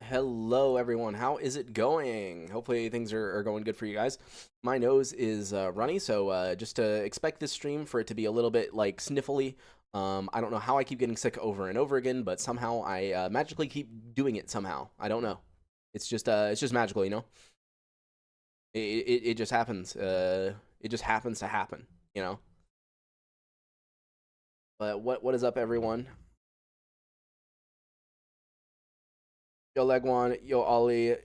Hello, everyone. How is it going? Hopefully, things are going good for you guys. My nose is runny, so just expect this stream for it to be a little bit like sniffly. I don't know how I keep getting sick over and over again, but somehow I magically keep doing it somehow. I don't know. It's just magical, you know. It just happens. It just happens to happen, you know. But what is up, everyone? Yo, Leg One. Yo, Ollie.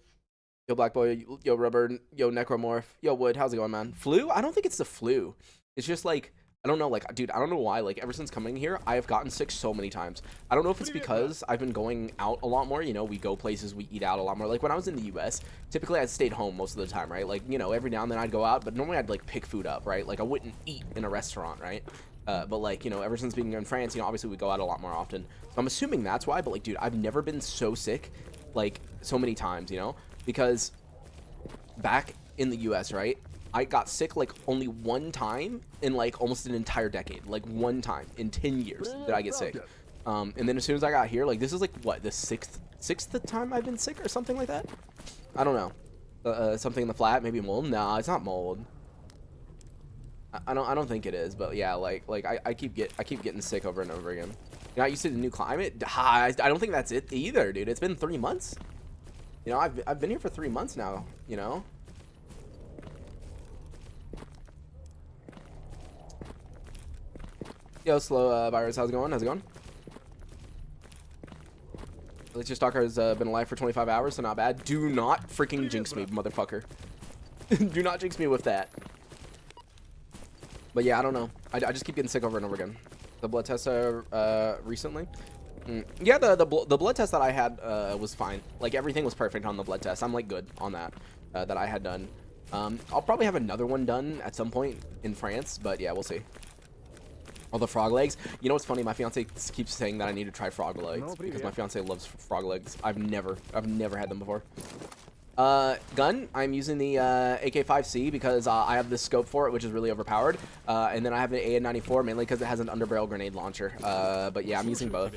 Yo, Black Boy, yo, Rubber, yo, Necromorph, yo, Wood, how's it going, man? Flu? I don't think it's the flu. It's just like, I don't know, like, dude, I don't know why, like, ever since coming here, I have gotten sick so many times. I don't know if it's because I've been going out a lot more, you know, we go places, we eat out a lot more. Like, when I was in the US, typically I stayed home most of the time, right? Like, you know, every now and then I'd go out, but normally I'd, like, pick food up, right? Like, I wouldn't eat in a restaurant, right? But, like, you know, ever since being in France, you know, obviously we go out a lot more often. So I'm assuming that's why, but, like, dude, I've never been so sick, like, so many times, you know? Because back in the US, right? I got sick like only one time in like almost an entire decade. Like one time in 10 years did I get sick. And then as soon as I got here, like this is like what, the sixth time I've been sick or something like that? I don't know. Something in the flat, maybe mold? No, it's not mold. I don't think it is, but yeah, like I keep getting sick over and over again. You're not used to the new climate? I don't think that's it either, dude. It's been 3 months. You know, I've been here for 3 months now, you know? Yo, Slow Virus, how's it going? How's it going? At least your Stalker has been alive for 25 hours, so not bad. Do not freaking jinx me, motherfucker. Do not jinx me with that. But yeah, I don't know. I just keep getting sick over and over again. The blood test recently? Yeah, the blood test that I had was fine. Like, everything was perfect on the blood test. I'm, like, good on that, that I had done. I'll probably have another one done at some point in France, but yeah, we'll see. All the frog legs. You know what's funny? My fiance keeps saying that I need to try frog legs because my fiance loves frog legs. I've never had them before. Gun. I'm using the AK-5C because I have this scope for it, which is really overpowered. And then I have an AN-94 mainly because it has an underbarrel grenade launcher. But yeah, I'm using both.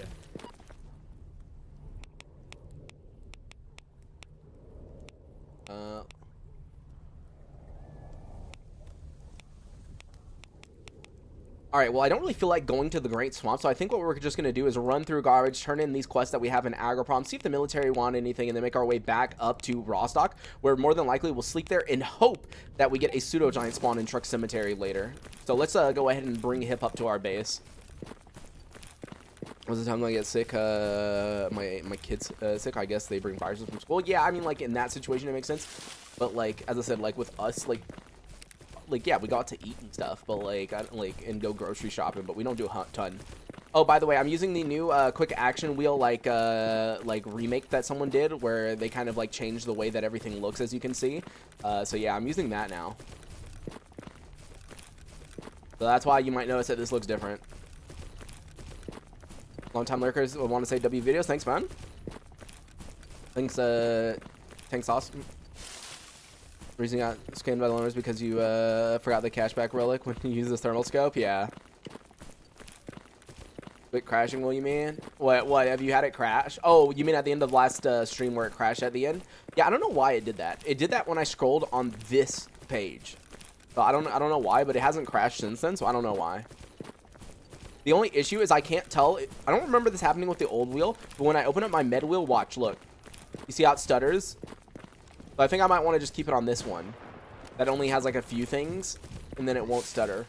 All right, well, I don't really feel like going to the Great Swamp, so I think what we're just going to do is run through garbage, turn in these quests that we have in Agroprom, see if the military want anything, and then make our way back up to Rostock, where more than likely we'll sleep there and hope that we get a pseudo-giant spawn in Truck Cemetery later. So let's go ahead and bring Hip up to our base. Was the time I get sick? My kids sick. I guess they bring viruses from school. Yeah, I mean, like, in that situation, it makes sense. But, like, as I said, like, with us, like, yeah, we got to eat and stuff, but and go grocery shopping, but we don't do a ton. Oh, by the way, I'm using the new quick action wheel like remake that someone did, where they kind of like changed the way that everything looks, as you can see. So yeah, I'm using that now. So that's why you might notice that this looks different. Long time lurkers want to say W videos. Thanks, man. Thanks, thanks, awesome. The reason you got scammed by the loaners because you forgot the cashback relic when you use this thermal scope? Yeah. Quit crashing, will you mean? What, have you had it crash? Oh, you mean at the end of last stream where it crashed at the end? Yeah, I don't know why it did that. It did that when I scrolled on this page. So I don't know why, but it hasn't crashed since then, so I don't know why. The only issue is I can't tell. I don't remember this happening with the old wheel, but when I open up my med wheel, watch, look. You see how it stutters? But I think I might want to just keep it on this one. That only has like a few things, and then it won't stutter.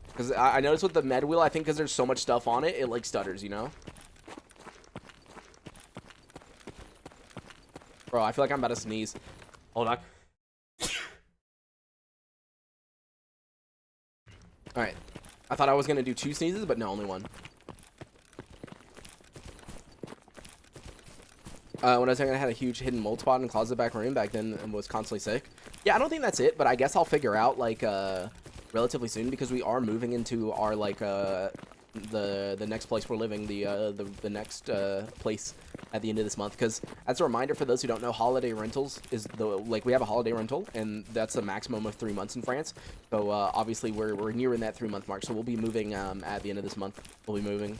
Because I noticed with the med wheel, I think because there's so much stuff on it, it like stutters, you know? Bro, I feel like I'm about to sneeze. Hold on. Alright. I thought I was going to do 2 sneezes, but no, only 1. When I was saying I had a huge hidden mold spot in closet back room back then and was constantly sick. Yeah, I don't think that's it, but I guess I'll figure out like relatively soon because we are moving into our like the next place we're living, the next place at the end of this month. Because as a reminder for those who don't know, holiday rentals is we have a holiday rental and that's a maximum of 3 months in France. So obviously we're nearing that 3-month mark. So we'll be moving at the end of this month. We'll be moving.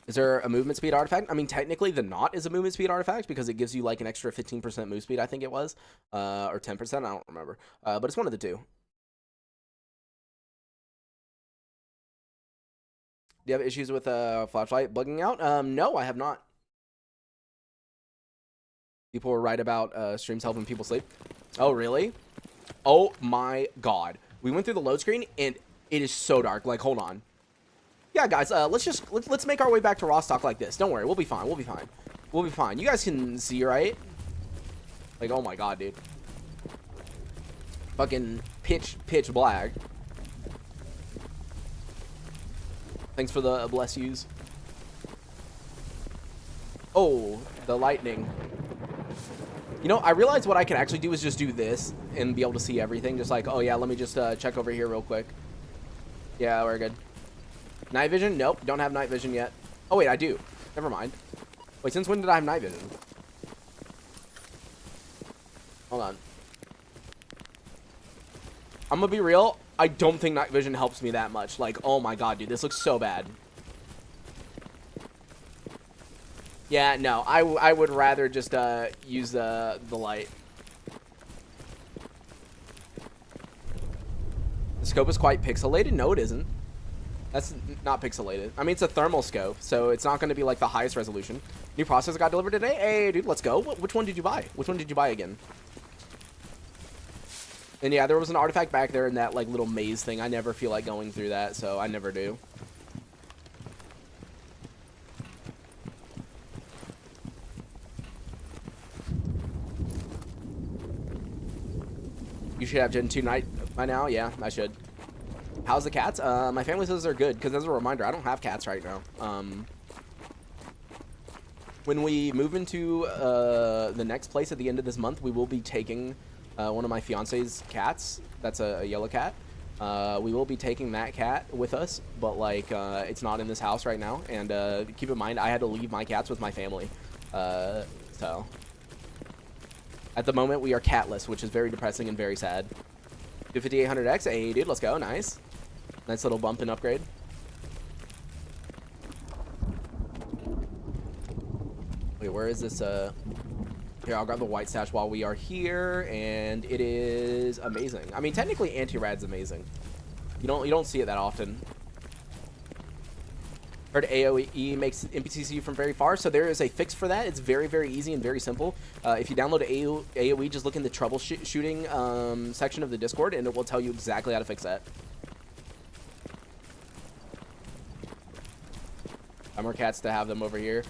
Is there a movement speed artifact? I mean, technically the knot is a movement speed artifact because it gives you like an extra 15% move speed, I think it was, or 10%, I don't remember, but it's one of the two. Do you have issues with flashlight bugging out? No, I have not. People were right about streams helping people sleep. Oh, really? Oh my god. We went through the load screen and it is so dark. Like, hold on. Yeah, guys, let's make our way back to Rostock like this. Don't worry, we'll be fine. We'll be fine. We'll be fine. You guys can see, right? Like, oh my god, dude. Fucking pitch black. Thanks for the bless yous. Oh, the lightning. You know, I realized what I can actually do is just do this and be able to see everything. Just like, oh yeah, let me just check over here real quick. Yeah, we're good. Night vision? Nope, don't have night vision yet. Oh wait, I do. Never mind. Wait, since when did I have night vision? Hold on. I'm gonna be real. I don't think night vision helps me that much. Like, oh my god, dude, this looks so bad. Yeah, no, I would rather just use the light. The scope is quite pixelated. No, it isn't. That's not pixelated. I mean, it's a thermal scope, so it's not going to be like the highest resolution. New processor got delivered today. Hey, dude, let's go. Which one did you buy? Which one did you buy again? And yeah, there was an artifact back there in that like little maze thing. I never feel like going through that, so I never do. You should have Gen 2 night by now. Yeah, I should. How's the cats? My family says they're good, because as a reminder, I don't have cats right now. When we move into the next place at the end of this month, we will be taking one of my fiance's cats. That's a yellow cat. We will be taking that cat with us, but like it's not in this house right now. And keep in mind, I had to leave my cats with my family. So at the moment, we are catless, which is very depressing and very sad. 5800X. Hey, dude, let's go. Nice. Nice little bump and upgrade. Wait, where is this? Here, I'll grab the white stash while we are here, and it is amazing. I mean, technically, anti-rad's amazing. You don't see it that often. Heard AOE makes NPC from very far, so there is a fix for that. It's very, very easy and very simple. If you download AOE, just look in the troubleshooting section of the Discord, and it will tell you exactly how to fix that. Got more cats to have them over here.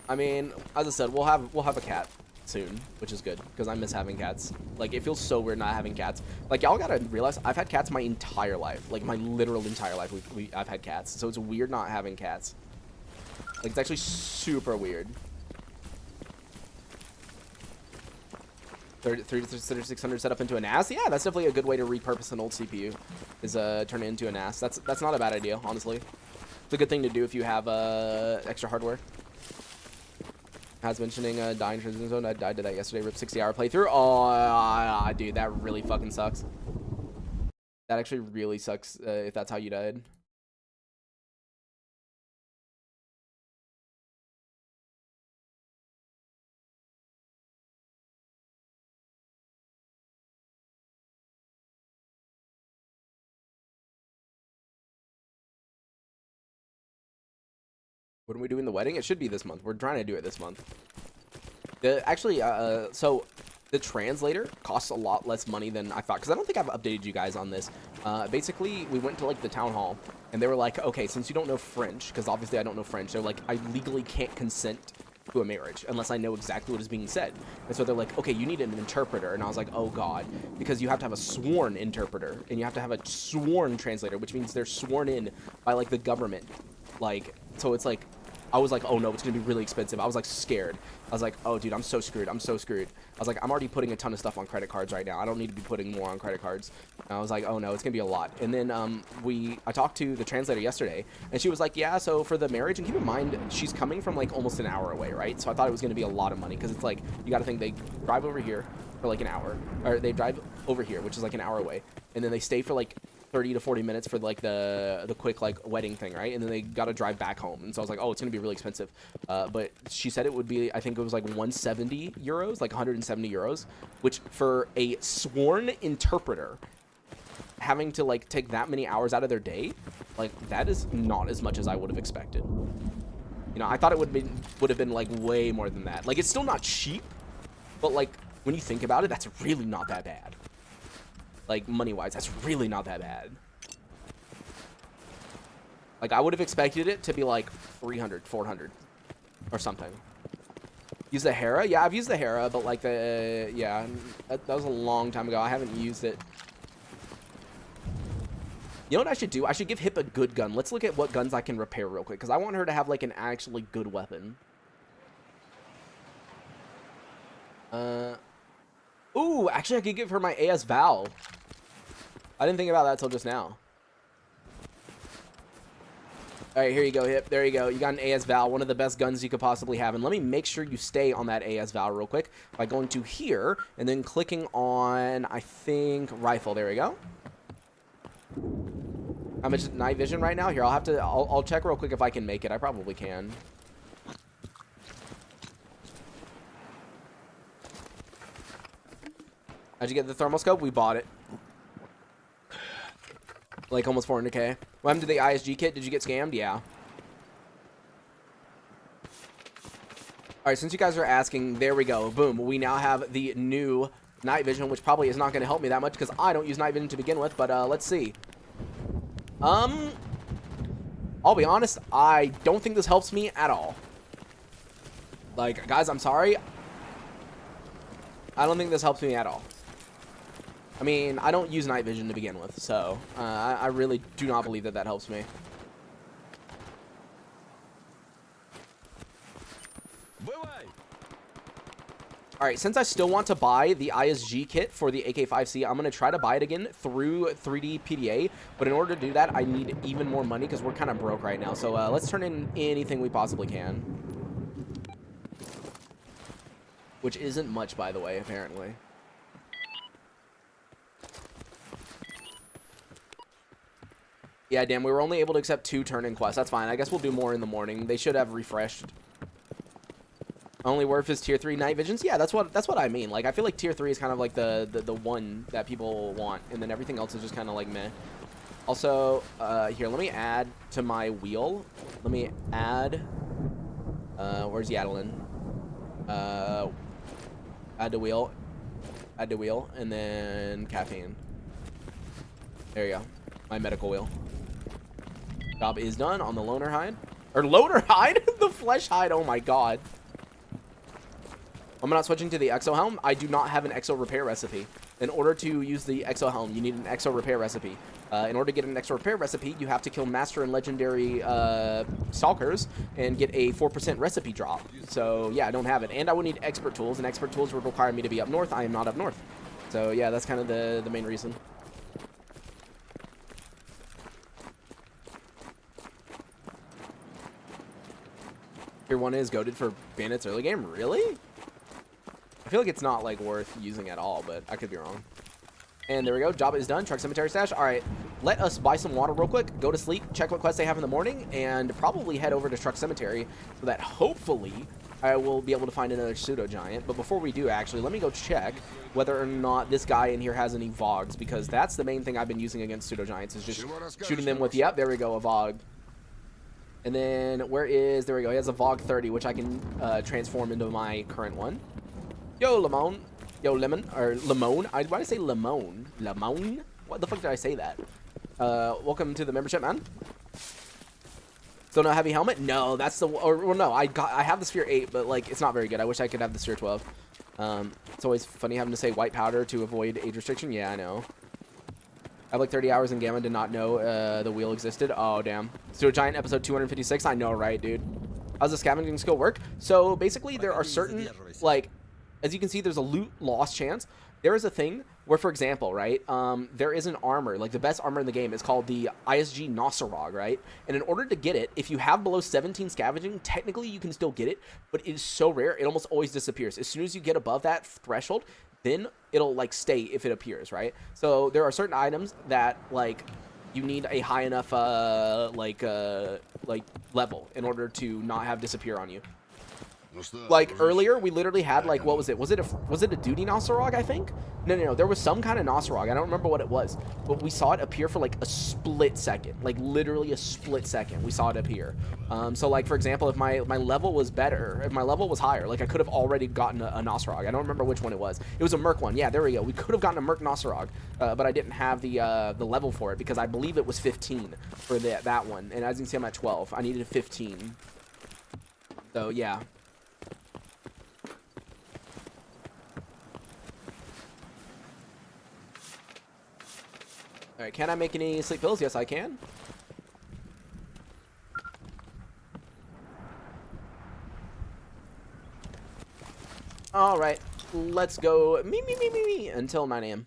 I mean, as I said, we'll have a cat soon, which is good because I miss having cats. Like, it feels so weird not having cats. Like, y'all gotta realize I've had cats my entire life, like my literal entire life. I've had cats, so it's weird not having cats. Like, it's actually super weird. 3600 set up into an NAS. Yeah, that's definitely a good way to repurpose an old CPU. Is turn it into a NAS. That's not a bad idea, honestly. It's a good thing to do if you have extra hardware. Has mentioning dying transition zone. I died to that yesterday. Rip 60-hour playthrough. Oh, dude, that really fucking sucks. That actually really sucks if that's how you died. When are we doing the wedding? It should be this month. We're trying to do it this month. So the translator costs a lot less money than I thought, because I don't think I've updated you guys on this. Basically, we went to like the town hall, and they were like, okay, since you don't know French, because obviously I don't know French, they're like, I legally can't consent to a marriage unless I know exactly what is being said. And so they're like, okay, you need an interpreter. And I was like, oh god, because you have to have a sworn interpreter, and you have to have a sworn translator, which means they're sworn in by like the government. Like, so it's like, I was like, oh no, it's gonna be really expensive. I was like scared. I was like, oh dude, I'm so screwed. I'm so screwed. I was like, I'm already putting a ton of stuff on credit cards right now. I don't need to be putting more on credit cards. And I was like, oh no, it's gonna be a lot. And then I talked to the translator yesterday, and she was like, yeah, so for the marriage, and keep in mind, she's coming from like almost an hour away, right? So I thought it was gonna be a lot of money, because it's like, you gotta think they drive over here for like an hour, or they drive over here, which is like an hour away, and then they stay for like 30 to 40 minutes for like the quick like wedding thing, right? And then they got to drive back home. And so I was like, oh, it's gonna be really expensive. But she said it would be, I think it was like 170 euros, like 170 euros, which for a sworn interpreter having to like take that many hours out of their day, like that is not as much as I would have expected. You know, I thought it would have been like way more than that. Like it's still not cheap, but like when you think about it, that's really not that bad. Like money-wise, that's really not that bad. Like I would have expected it to be like 300, 400 or something. Use the Hera? Yeah, I've used the Hera, but like yeah, that was a long time ago. I haven't used it. You know what I should do? I should give Hip a good gun. Let's look at what guns I can repair real quick, because I want her to have like an actually good weapon. Ooh, actually I could give her my s.t.a.l.k.e.r. I didn't think about that till just now. All right, here you go, Hip. There you go. You got an s.t.a.l.k.e.r, one of the best guns you could possibly have. And let me make sure you stay on that s.t.a.l.k.e.r real quick by going to here and then clicking on, I think, rifle. There we go. How much night vision right now? Here, I'll check real quick if I can make it. I probably can. How'd you get the thermal scope? We bought it. Like almost 400k. What happened to the ISG kit? Did you get scammed? Yeah. Alright, since you guys are asking, there we go. Boom. We now have the new night vision, which probably is not going to help me that much because I don't use night vision to begin with, but let's see. I'll be honest, I don't think this helps me at all. Like, guys, I'm sorry. I don't think this helps me at all. I mean, I don't use night vision to begin with, so I really do not believe that helps me. Alright, since I still want to buy the ISG kit for the AK-5C, I'm going to try to buy it again through 3D PDA, but in order to do that, I need even more money because we're kind of broke right now. So let's turn in anything we possibly can. Which isn't much, by the way, apparently. Yeah, damn, we were only able to accept 2 turn-in quests. That's fine. I guess we'll do more in the morning. They should have refreshed. Only worth is tier 3 night visions? Yeah, that's what I mean. Like, I feel like tier 3 is kind of like the one that people want, and then everything else is just kind of like meh. Also, here, let me add to my wheel. Let me add, where's Yadelin? Add to wheel, and then caffeine. There you go. My medical wheel. Job is done on the loner hide. Or loner hide? The flesh hide, oh my god. I'm not switching to the exo helm. I do not have an exo repair recipe. In order to use the exo helm, you need an exo repair recipe. In order to get an exo repair recipe, you have to kill master and legendary stalkers and get a 4% recipe drop. So yeah, I don't have it. And I would need expert tools, and expert tools would require me to be up north. I am not up north. So yeah, that's kind of the main reason. Tier 1 is goated for bandits early game? Really? I feel like it's not like worth using at all, but I could be wrong. And there we go. Job is done. Truck cemetery stash. All right. Let us buy some water real quick. Go to sleep. Check what quests they have in the morning. And probably head over to truck cemetery so that hopefully I will be able to find another pseudo giant. But before we do, actually, let me go check whether or not this guy in here has any Vogs, because that's the main thing I've been using against pseudo giants is just shooting them with, yep, there we go, a Vog. And then where is, there we go, he has a Vog 30, which I can transform into my current one. Yo, Lemon. Yo, Lemon, or Lemon. Why did I say Lemon? Lemon? What the fuck did I say that? Welcome to the membership, man. Still no heavy helmet? No, that's the, or well, no, I have the sphere 8, but like, it's not very good. I wish I could have the sphere 12. It's always funny having to say white powder to avoid age restriction. Yeah, I know. I have like 30 hours in Gamma, did not know the wheel existed. Oh, damn. Pseudo Giant episode 256. I know, right, dude? How's the scavenging skill work? So basically, there are certain, like, as you can see, there's a loot loss chance. There is a thing where, for example, right, there is an armor, like the best armor in the game is called the ISG Nossorog, right? And in order to get it, if you have below 17 scavenging, technically you can still get it, but it is so rare, it almost always disappears. As soon as you get above that threshold, then it'll like stay if it appears, right? So there are certain items that like you need a high enough like level in order to not have disappear on you. Like earlier, we literally had like, what was it? Was it a duty Nossorog? I think. No. There was some kind of Nossorog. I don't remember what it was, but we saw it appear for like a split second, like literally a split second. We saw it appear. So like for example, if my level was better, if my level was higher, like I could have already gotten a Nossorog. I don't remember which one it was. It was a Merc one. Yeah, there we go. We could have gotten a Merc Nossorog, but I didn't have the level for it because I believe it was 15 for that one. And as you can see, I'm at 12. I needed a 15. So yeah. All right, can I make any sleep pills? Yes, I can. All right, let's go me until 9 a.m.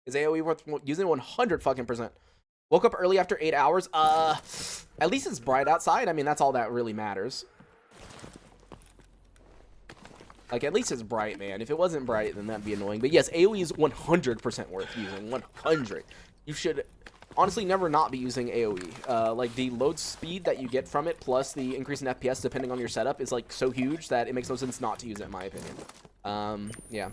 Is AoE worth using 100 fucking %? Woke up early after 8 hours. At least it's bright outside. I mean, that's all that really matters. Like, at least it's bright, man. If it wasn't bright, then that'd be annoying. But yes, AoE is 100% worth using. 100. You should honestly never not be using AoE. Like, the load speed that you get from it, plus the increase in FPS, depending on your setup, is, like, so huge that it makes no sense not to use it, in my opinion. Yeah.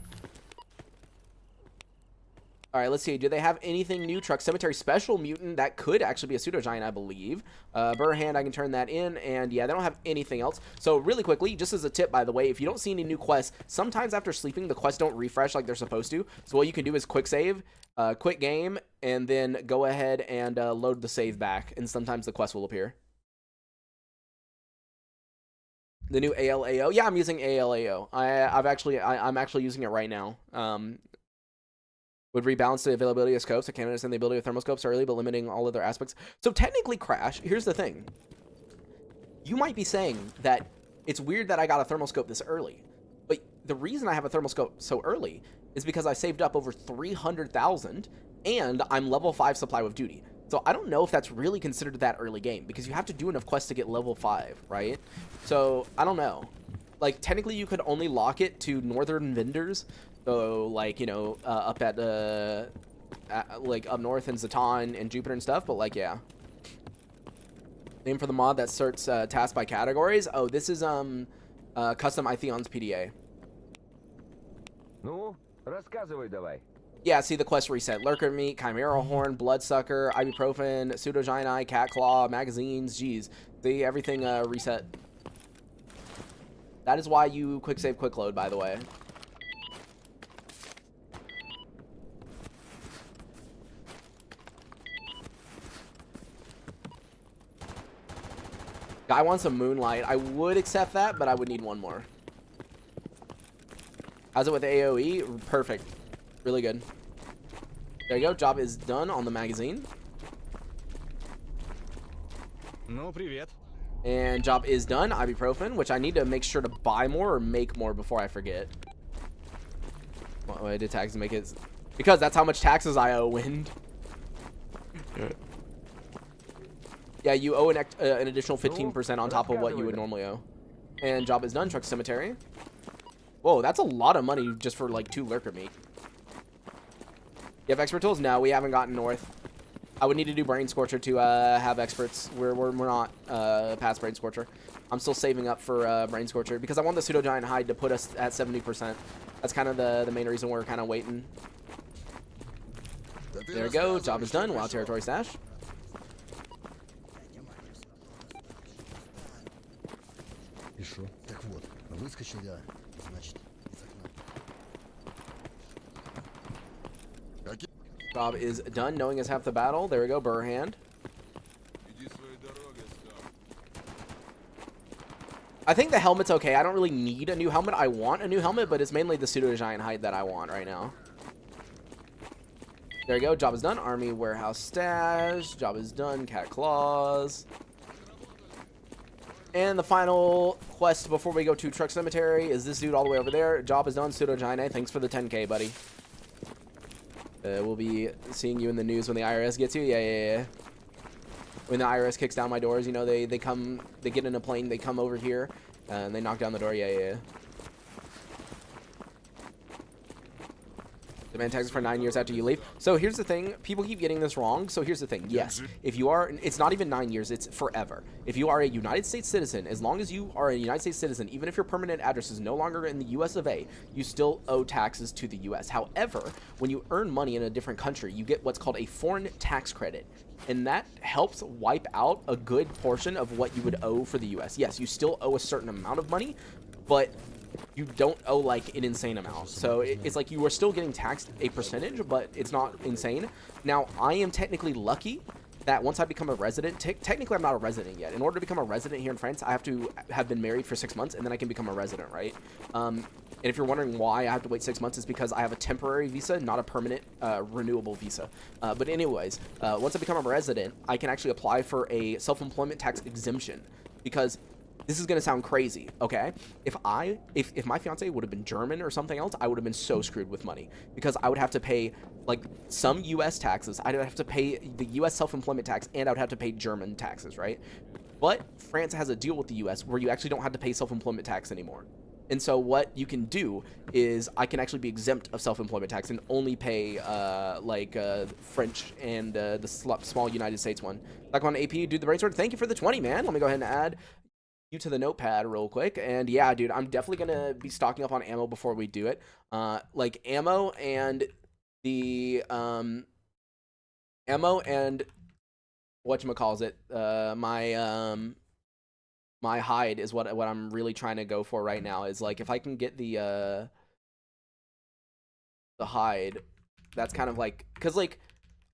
All right, let's see. Do they have anything new? Truck Cemetery Special Mutant. That could actually be a Pseudo Giant, I believe. Burrhand, I can turn that in. And yeah, they don't have anything else. So really quickly, just as a tip, by the way, if you don't see any new quests, sometimes after sleeping, the quests don't refresh like they're supposed to. So what you can do is quick save, quit game, and then go ahead and load the save back. And sometimes the quest will appear. The new ALAO. Yeah, I'm using ALAO. I'm actually using it right now. Would rebalance the availability of scopes. I can't understand the ability of thermoscopes early, but limiting all other aspects. So technically, Crash, here's the thing. You might be saying that it's weird that I got a thermoscope this early. But the reason I have a thermoscope so early is because I saved up over 300,000 and I'm level 5 supply with duty. So I don't know if that's really considered that early game because you have to do enough quests to get level 5, right? So I don't know. Like, technically, you could only lock it to northern vendors. So, like, you know, up at, like, up north in Zatan and Jupiter and stuff. But, like, yeah. Name for the mod that sorts tasks by categories. Oh, this is, custom Ithion's PDA. Ну, рассказывай давай. Yeah, see the quest reset. Lurker Meat, Chimera Horn, Bloodsucker, Ibuprofen, Pseudo Giant Eye, Cat Claw, magazines, jeez. See, everything reset. That is why you quick save, quick load, by the way. Guy wants a Moonlight. I would accept that, but I would need one more. How's it with AoE? Perfect. Really good. There you go. Job is done on the magazine. Ну, привет. And job is done. Ibuprofen, which I need to make sure to buy more or make more before I forget. Well, I did taxes make it. Because that's how much taxes I owe, Wind. Yeah, you owe an additional 15% on top of what you would normally owe. And job is done. Truck Cemetery. Whoa, that's a lot of money just for like 2 Lurker Meat. You have expert tools? No, we haven't gotten north. I would need to do Brain Scorcher to have experts. We're not past Brain Scorcher. I'm still saving up for Brain Scorcher because I want the Pseudo Giant Hide to put us at 70%. That's kind of the main reason we're kind of waiting. There we go. Job is done. Wild Territory Stash. И шо? Так вот, выскочил я, значит, из окна. Job is done. Knowing is half the battle. There we go. Burrhand. I think the helmet's okay. I don't really need a new helmet. I want a new helmet, but it's mainly the Pseudo Giant Hide that I want right now. There you go. Job is done. Army Warehouse Stash. Job is done. Cat Claws. And the final quest before we go to Truck Cemetery is this dude all the way over there. Job is done. Pseudo Giant Hide. Thanks for the 10K, buddy. We'll be seeing you in the news when the IRS gets you. Yeah. When the IRS kicks down my doors, you know, they get in a plane, they come over here, and they knock down the door. Yeah. Demand taxes for 9 years after you leave. So here's the thing. People keep getting this wrong. So here's the thing. Yes, if you are, it's not even 9 years. It's forever. If you are a United States citizen, as long as you are a United States citizen, even if your permanent address is no longer in the U.S. of A., you still owe taxes to the U.S. However, when you earn money in a different country, you get what's called a foreign tax credit. And that helps wipe out a good portion of what you would owe for the U.S. Yes, you still owe a certain amount of money, but you don't owe like an insane amount. So it's like you are still getting taxed a percentage, but it's not insane. Now, I am technically lucky that once I become a resident, technically I'm not a resident yet. In order to become a resident here in France, I have to have been married for 6 months, and then I can become a resident, right? And if you're wondering why I have to wait 6 months, it's because I have a temporary visa, not a permanent renewable visa. But anyways, once I become a resident, I can actually apply for a self-employment tax exemption, because this is gonna sound crazy, okay? If my fiance would have been German or something else, I would have been so screwed with money, because I would have to pay like some U.S. taxes. I'd have to pay the U.S. self-employment tax, and I would have to pay German taxes, right? But France has a deal with the U.S. where you actually don't have to pay self-employment tax anymore. And so what you can do is I can actually be exempt of self-employment tax and only pay French and the small United States one. Back on AP, dude, the brainstorm. Thank you for the 20, man. Let me go ahead and add you to the notepad real quick. And yeah, dude, I'm definitely gonna be stocking up on ammo before we do it. Like ammo and the whatchamacallit, my hide is what I'm really trying to go for right now. Is like if I can get the hide, that's kind of like, because like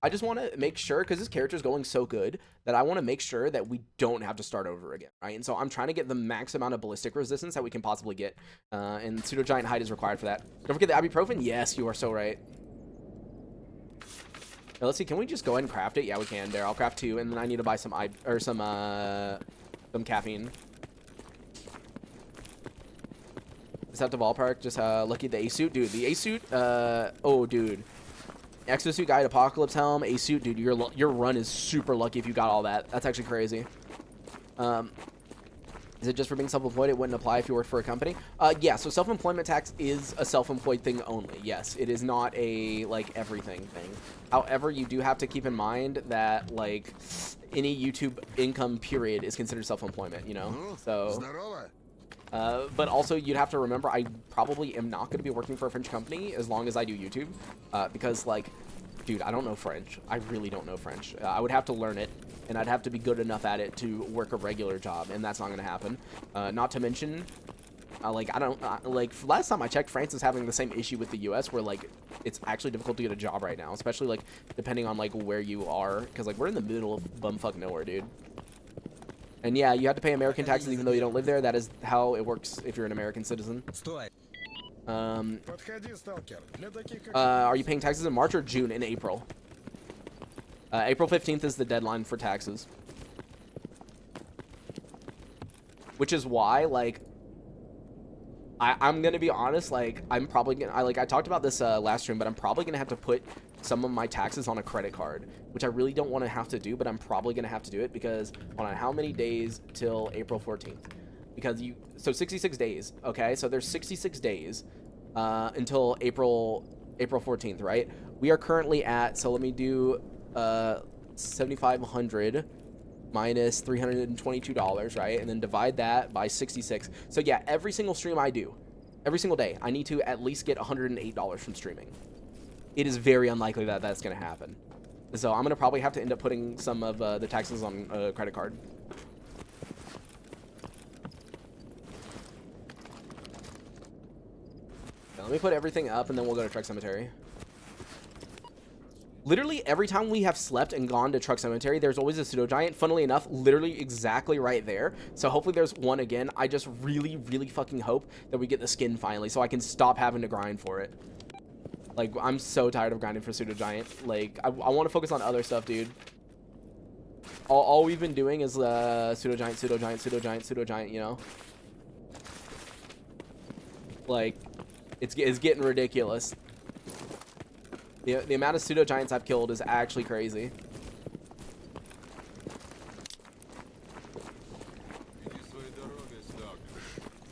I just want to make sure, because this character is going so good that I want to make sure that we don't have to start over again, right? And so I'm trying to get the max amount of ballistic resistance that we can possibly get, and pseudo giant hide is required for that. Don't forget the ibuprofen. Yes, you are so right. Now, let's see, can we just go ahead and craft it? Yeah, we can. There, I'll craft 2, and then I need to buy some caffeine. Is that the ballpark? Just lucky the A suit, dude. The A suit. Oh, dude. Exosuit guide, apocalypse helm, A suit, dude. Your run is super lucky if you got all that. That's actually crazy. Is it just for being self-employed? It wouldn't apply if you worked for a company. Yeah. So self-employment tax is a self-employed thing only. Yes, it is not a like everything thing. However, you do have to keep in mind that like any YouTube income period is considered self-employment. You know, so. But also you'd have to remember I probably am not going to be working for a French company as long as I do YouTube, because like, dude, I don't know French. I really don't know French. I would have to learn it, and I'd have to be good enough at it to work a regular job, and that's not going to happen. Not to mention, like, last time I checked, France is having the same issue with the US where like it's actually difficult to get a job right now, especially like depending on like where you are, because like we're in the middle of bumfuck nowhere, dude. And yeah, you have to pay American taxes even though you don't live there. That is how it works if you're an American citizen. Are you paying taxes in March or June? In April. April 15th is the deadline for taxes. Which is why, like, I'm gonna be honest, like, I'm probably gonna, I talked about this last stream, but I'm probably gonna have to put some of my taxes on a credit card, which I really don't want to have to do, but I'm probably gonna have to do it because, hold on, how many days till April 14th? Because so 66 days, okay? So there's 66 days until April 14th, right? We are currently at, so let me do 7,500 minus $322, right? And then divide that by 66. So yeah, every single stream I do, every single day, I need to at least get $108 from streaming. It is very unlikely that that's going to happen. So I'm going to probably have to end up putting some of the taxes on a credit card. Now, let me put everything up and then we'll go to Truck Cemetery. Literally every time we have slept and gone to Truck Cemetery, there's always a pseudo giant. Funnily enough, literally exactly right there. So hopefully there's one again. I just really, really fucking hope that we get the skin finally so I can stop having to grind for it. Like, I'm so tired of grinding for pseudo giant. Like, I want to focus on other stuff, dude. All we've been doing is pseudo giant, pseudo giant, pseudo giant, pseudo giant, you know? Like, it's getting ridiculous. The amount of pseudo giants I've killed is actually crazy.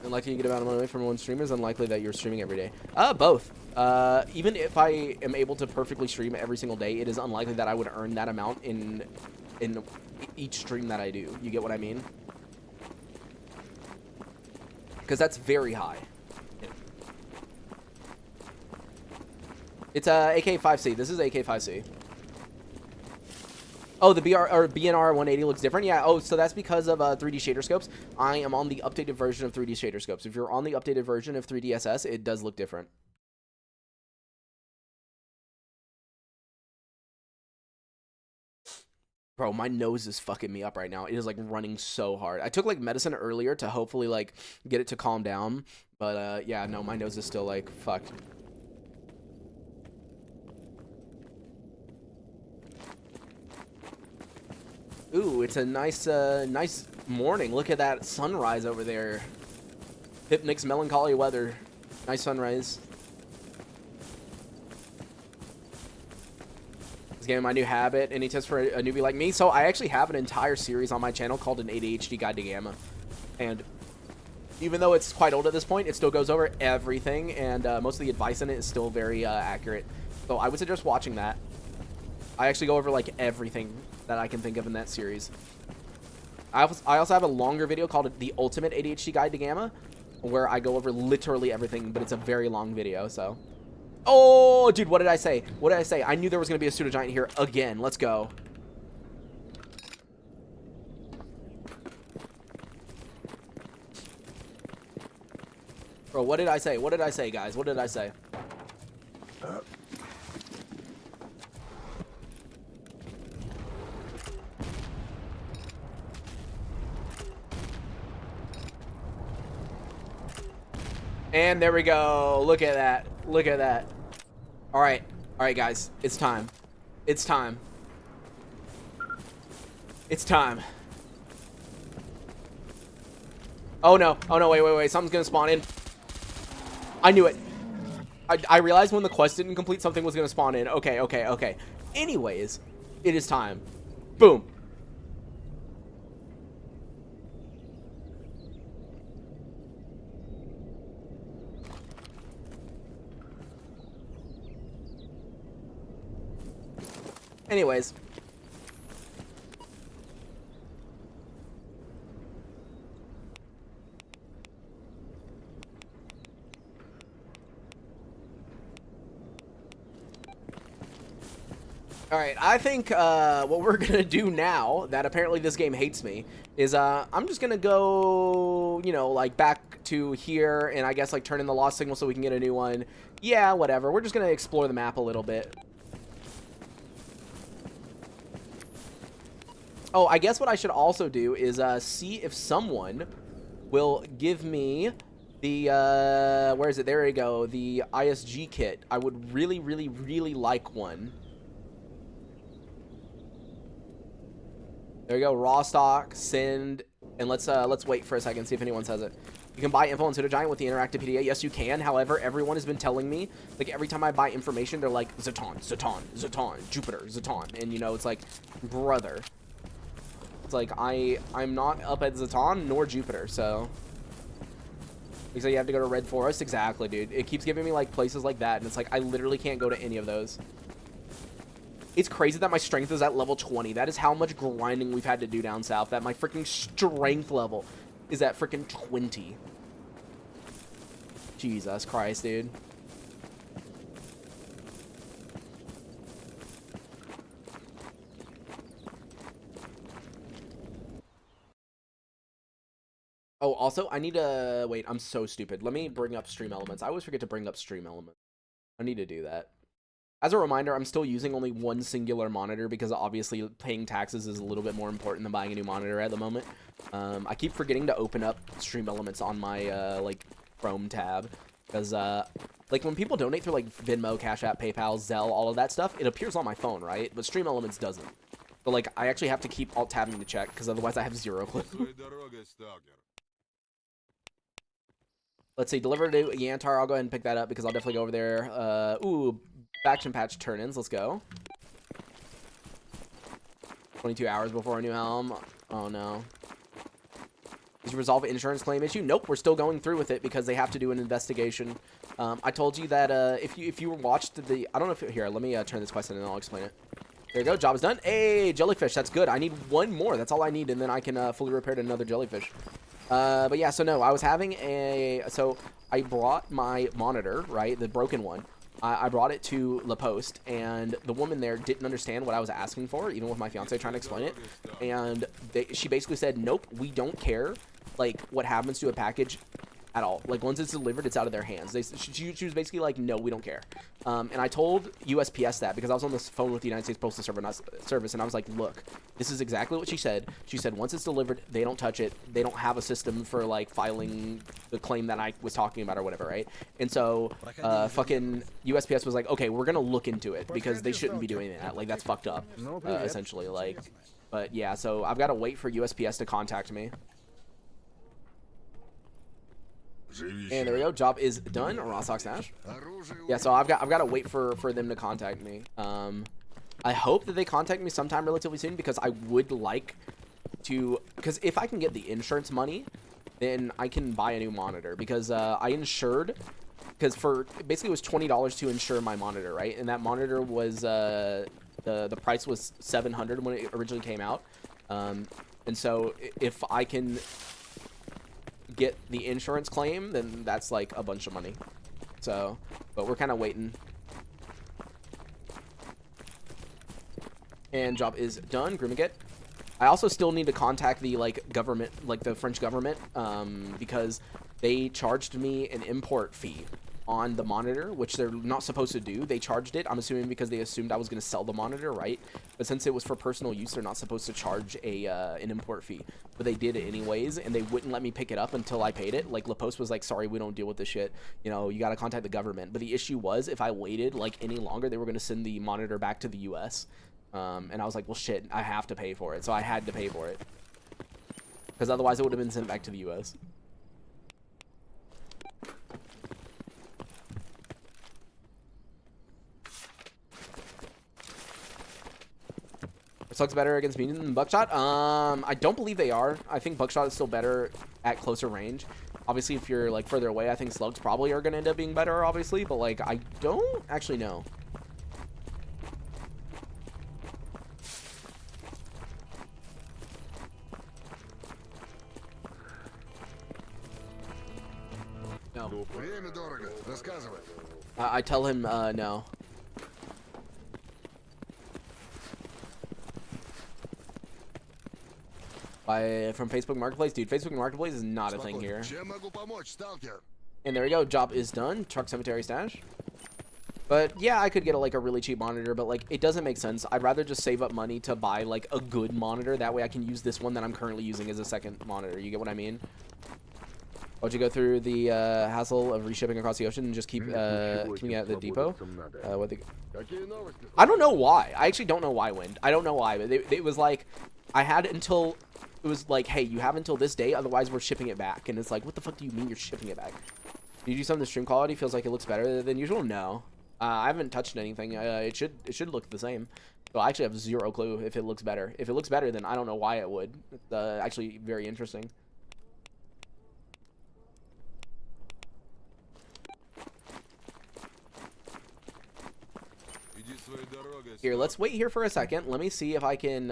Unlikely you get about money from one streamer is unlikely that you're streaming every day. Both. Even if I am able to perfectly stream every single day, it is unlikely that I would earn that amount in each stream that I do. You get what I mean? Because that's very high. It's AK-5C. This is AK-5C. Oh, the BNR 180 looks different? Yeah, oh, so that's because of 3D shader scopes. I am on the updated version of 3D shader scopes. If you're on the updated version of 3DSS, it does look different. Bro, my nose is fucking me up right now. It is, like, running so hard. I took, like, medicine earlier to hopefully, like, get it to calm down. But, yeah, no, my nose is still, like, fucked. Ooh, it's a nice, nice morning. Look at that sunrise over there. Pipnic's melancholy weather. Nice sunrise. This game, my new habit. Any tips for a newbie like me? So I actually have an entire series on my channel called An ADHD Guide to Gamma. And even though it's quite old at this point, it still goes over everything. And most of the advice in it is still very accurate. So I would suggest watching that. I actually go over, like, everything that I can think of in that series. I also have a longer video called The Ultimate ADHD Guide to Gamma, where I go over literally everything, but it's a very long video, so. Oh, dude, what did I say? What did I say? I knew there was going to be a pseudo giant here again. Let's go. Bro, what did I say? What did I say, guys? What did I say? And there we go. Look at that. Look at that. All right. All right, guys. It's time. It's time. It's time. Oh, no. Oh, no. Wait, wait, wait. Something's going to spawn in. I knew it. I realized when the quest didn't complete, something was going to spawn in. Okay, okay, okay. Anyways, it is time. Boom. Anyways. Alright, I think what we're going to do now, that apparently this game hates me, is I'm just going to go, you know, like back to here and I guess like turn in the lost signal so we can get a new one. Yeah, whatever. We're just going to explore the map a little bit. Oh, I guess what I should also do is see if someone will give me the, where is it? There we go. The ISG kit. I would really, really, really like one. There we go. Raw stock, send, and let's wait for a second, see if anyone says it. You can buy info on Pseudo Giant with the interactive PDA. Yes, you can. However, everyone has been telling me, like, every time I buy information, they're like, Zaton, Zaton, Zaton, Jupiter, Zaton. And, you know, it's like, brother. It's like, I'm not up at Zaton nor Jupiter, so. Because you have to go to Red Forest. Exactly, dude. It keeps giving me, like, places like that, and it's like, I literally can't go to any of those. It's crazy that my strength is at level 20. That is how much grinding we've had to do down south. That my freaking strength level is at freaking 20. Jesus Christ, dude. Oh, also, I need to... Wait, I'm so stupid. Let me bring up stream elements. I always forget to bring up stream elements. I need to do that. As a reminder, I'm still using only one singular monitor because obviously paying taxes is a little bit more important than buying a new monitor at the moment. I keep forgetting to open up Stream Elements on my, like, Chrome tab because, like, when people donate through, like, Venmo, Cash App, PayPal, Zelle, all of that stuff, it appears on my phone, right? But Stream Elements doesn't. So, like, I actually have to keep alt-tabbing to check because otherwise I have zero clue. Let's see, deliver to Yantar. I'll go ahead and pick that up because I'll definitely go over there. Ooh, Faction Patch turn-ins. Let's go. 22 hours before a new helm. Oh, no. Did you resolve an insurance claim issue? Nope, we're still going through with it because they have to do an investigation. I told you that if you watched the... I don't know if... Here, let me turn this quest in and I'll explain it. There you go. Job is done. Hey, jellyfish. That's good. I need one more. That's all I need, and then I can fully repair to another jellyfish. But yeah, so no, I was having a... So I brought my monitor, right, the broken one. I brought it to La Poste, and the woman there didn't understand what I was asking for, even with my fiance trying to explain it. And she basically said, nope, we don't care, like, what happens to a package at all. Like, once it's delivered, it's out of their hands. She was basically like, no, we don't care. And I told USPS that because I was on the phone with the United States Postal Service, and I was like, look, this is exactly what she said. She said, once it's delivered, they don't touch it. They don't have a system for, like, filing the claim that I was talking about or whatever, right? And so, fucking USPS was like, okay, we're gonna look into it because they shouldn't be doing that. Like, that's fucked up, essentially. Like, but yeah, so I've got to wait for USPS to contact me. And there we go. Job is done. Raw Sox Nash. Yeah, so I've got to wait for them to contact me. I hope that they contact me sometime relatively soon because I would like to... Because if I can get the insurance money, then I can buy a new monitor. Because I insured... Because for... Basically, it was $20 to insure my monitor, right? And that monitor was... the price was $700 when it originally came out. And so if I can... get the insurance claim, then that's like a bunch of money. So, but we're kind of waiting. And job is done. Grimmiget. I also still need to contact the government, like the French government, because they charged me an import fee on the monitor, which they're not supposed to do. They charged it, I'm assuming because they assumed I was going to sell the monitor, right? But since it was for personal use, they're not supposed to charge an import fee. But they did it anyways, and they wouldn't let me pick it up until I paid it. Like, La Poste was like, sorry, we don't deal with this shit. You know, you got to contact the government. But the issue was, if I waited, like, any longer, they were going to send the monitor back to the U.S. And I was like, well, shit, I have to pay for it. So I had to pay for it. Because otherwise it would have been sent back to the U.S. Slug's better against medium than Buckshot? I don't believe they are. I think Buckshot is still better at closer range. Obviously, if you're, like, further away, I think Slugs probably are going to end up being better, obviously. But, like, I don't actually know. No. I tell him, no. From Facebook Marketplace? Dude, Facebook Marketplace is not a thing here. And there we go. Job is done. Truck Cemetery Stash. But yeah, I could get a really cheap monitor, but like it doesn't make sense. I'd rather just save up money to buy like a good monitor. That way I can use this one that I'm currently using as a second monitor. You get what I mean? Would you go through the hassle of reshipping across the ocean and just keeping at the depot? I don't know why. I actually don't know why, Wind. I don't know why, but it was like I had until it was like, hey, you have until this day, otherwise we're shipping it back. And it's like, what the fuck do you mean you're shipping it back? Did you do something? The stream quality feels like it looks better than usual. No, I haven't touched anything. It should look the same. So I actually have zero clue if it looks better. If it looks better, then I don't know why it would. It's actually very interesting. Here, let's wait here for a second. Let me see if I can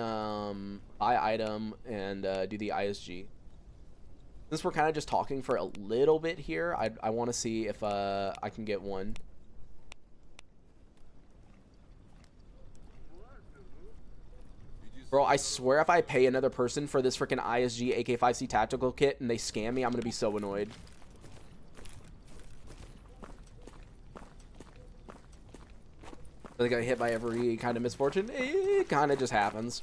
buy item and do the ISG. Since we're kind of just talking for a little bit here, I want to see if I can get one. Bro, I swear if I pay another person for this freaking ISG AK-5C tactical kit and they scam me, I'm going to be so annoyed. I think I get hit by every kind of misfortune. It kind of just happens.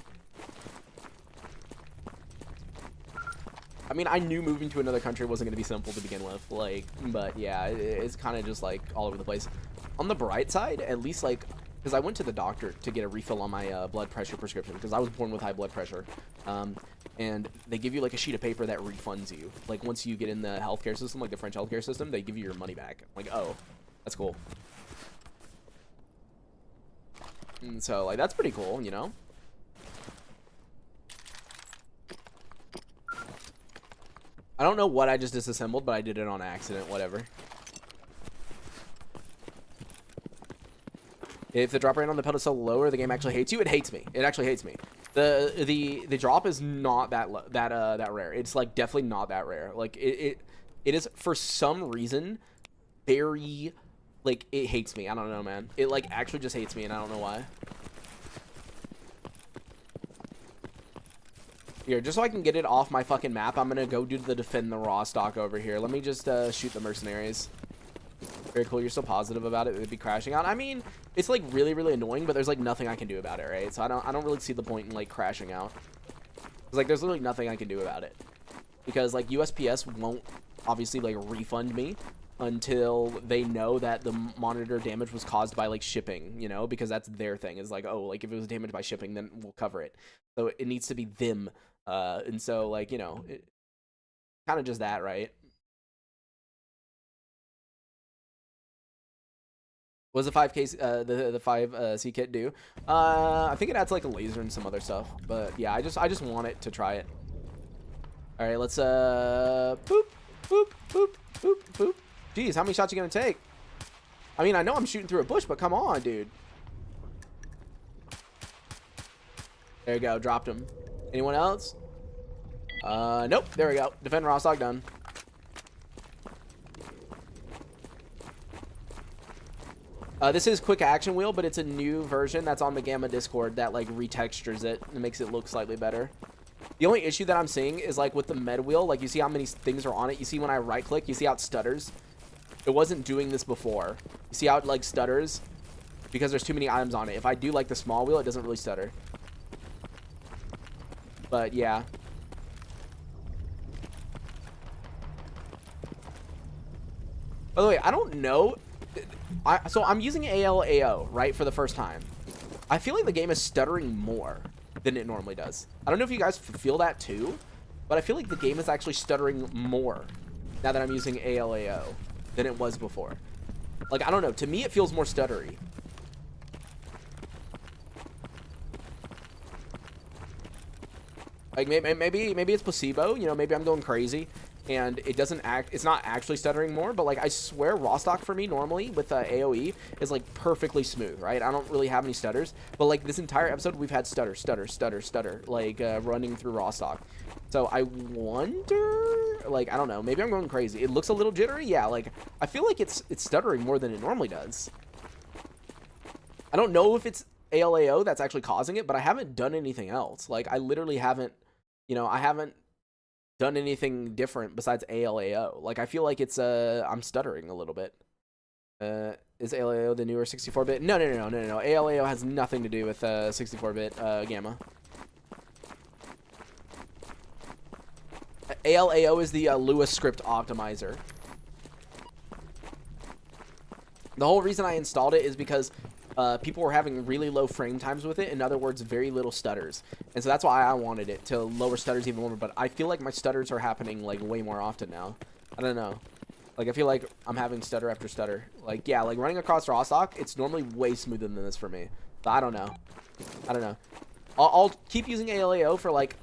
I mean, I knew moving to another country wasn't going to be simple to begin with. Like, but yeah, it's kind of just like all over the place. On the bright side, at least like, because I went to the doctor to get a refill on my blood pressure prescription because I was born with high blood pressure. And they give you like a sheet of paper that refunds you. Like once you get in the healthcare system, like the French healthcare system, they give you your money back. I'm like, oh, that's cool. And so, like, that's pretty cool, you know? I don't know what I just disassembled, but I did it on accident. Whatever. If the drop rate on the pedestal lower, the game actually hates you. It hates me. It actually hates me. The drop is not that rare. It's like definitely not that rare. Like it is for some reason very like it hates me. I don't know, man. It like actually just hates me, and I don't know why. Here, just so I can get it off my fucking map, I'm gonna go do the defend the raw stock over here. Let me just shoot the mercenaries. Very cool. You're so positive about it. It'd be crashing out. I mean, it's like really, really annoying, but there's like nothing I can do about it, right? So I don't really see the point in like crashing out. It's like there's literally nothing I can do about it because like USPS won't obviously like refund me until they know that the monitor damage was caused by like shipping, you know, because that's their thing. Is like, oh, like if it was damaged by shipping, then we'll cover it. So it needs to be them, and so like, you know, kind of just that, right? What does the 5K the 5C kit do? I think it adds like a laser and some other stuff. But yeah, I just want it to try it. All right, let's boop boop boop boop boop. Jeez, how many shots you gonna take? I mean, I know I'm shooting through a bush, but come on, dude. There you go, dropped him. Anyone else? Nope. There we go. Defend Rostock done. This is quick action wheel, but it's a new version that's on the Gamma Discord that like retextures it and makes it look slightly better. The only issue that I'm seeing is like with the med wheel, like you see how many things are on it. You see when I right click, you see how it stutters. It wasn't doing this before. You see how it like stutters because there's too many items on it. If I do like the small wheel, it doesn't really stutter. But yeah. By the way, I don't know. So I'm using s.t.a.l.k.e.r, right, for the first time. I feel like the game is stuttering more than it normally does. I don't know if you guys feel that too, but I feel like the game is actually stuttering more now that I'm using s.t.a.l.k.e.r than it was before. Like, I don't know. To me, it feels more stuttery. Like, maybe it's placebo. You know, maybe I'm going crazy. And it doesn't act, it's not actually stuttering more, but like I swear Rostock for me normally with AoE is like perfectly smooth, right? I don't really have any stutters, but like this entire episode we've had stutter, like running through Rostock. So I wonder, like, I don't know, maybe I'm going crazy. It looks a little jittery, yeah, like I feel like it's stuttering more than it normally does. I don't know if it's ALAO that's actually causing it, but I haven't done anything else. Like I literally haven't, you know, I haven't done anything different besides ALAO. Like I feel like it's I'm stuttering a little bit. Is ALAO the newer 64-bit? No. ALAO has nothing to do with 64-bit Gamma. ALAO is the Lewis script optimizer. The whole reason I installed it is because people were having really low frame times with it. In other words, very little stutters. And so that's why I wanted it to lower stutters even more. But I feel like my stutters are happening like way more often now. I don't know. Like I feel like I'm having stutter after stutter. Like, yeah, like running across Rostock, it's normally way smoother than this for me. But I don't know. I don't know. I'll keep using ALAO for like,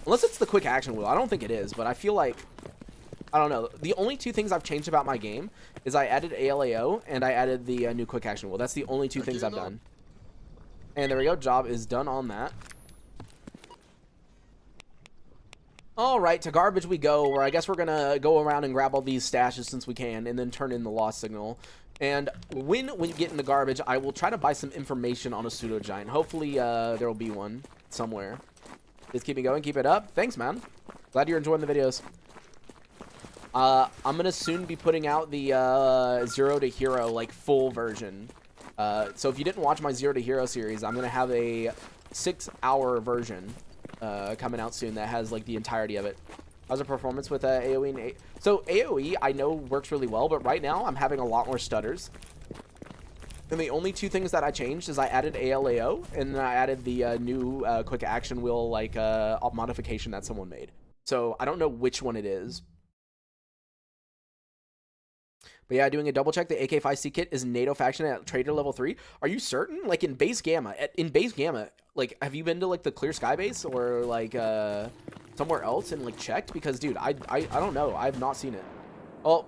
unless it's the quick action wheel. I don't think it is, but I feel like, I don't know. The only two things I've changed about my game is I added ALAO and I added the new quick action wheel. That's the only two things I've done. And there we go. Job is done on that. All right, to garbage we go, where I guess we're going to go around and grab all these stashes since we can and then turn in the lost signal. And when we get in the garbage, I will try to buy some information on a pseudo giant. Hopefully there will be one somewhere. Just keep me going. Keep it up. Thanks, man. Glad you're enjoying the videos. I'm gonna soon be putting out the Zero to Hero like full version. So if you didn't watch my Zero to Hero series, I'm gonna have a 6-hour version coming out soon that has like the entirety of it. How's the performance with AoE and so AoE I know works really well, but right now I'm having a lot more stutters. And the only two things that I changed is I added ALAO and then I added the new quick action wheel like modification that someone made. So I don't know which one it is. But yeah, doing a double check, the AK5C kit is NATO faction at trader level 3. Are you certain? Like in base Gamma, like have you been to like the Clear Sky base or like somewhere else and like checked? Because dude, I don't know. I have not seen it. Oh.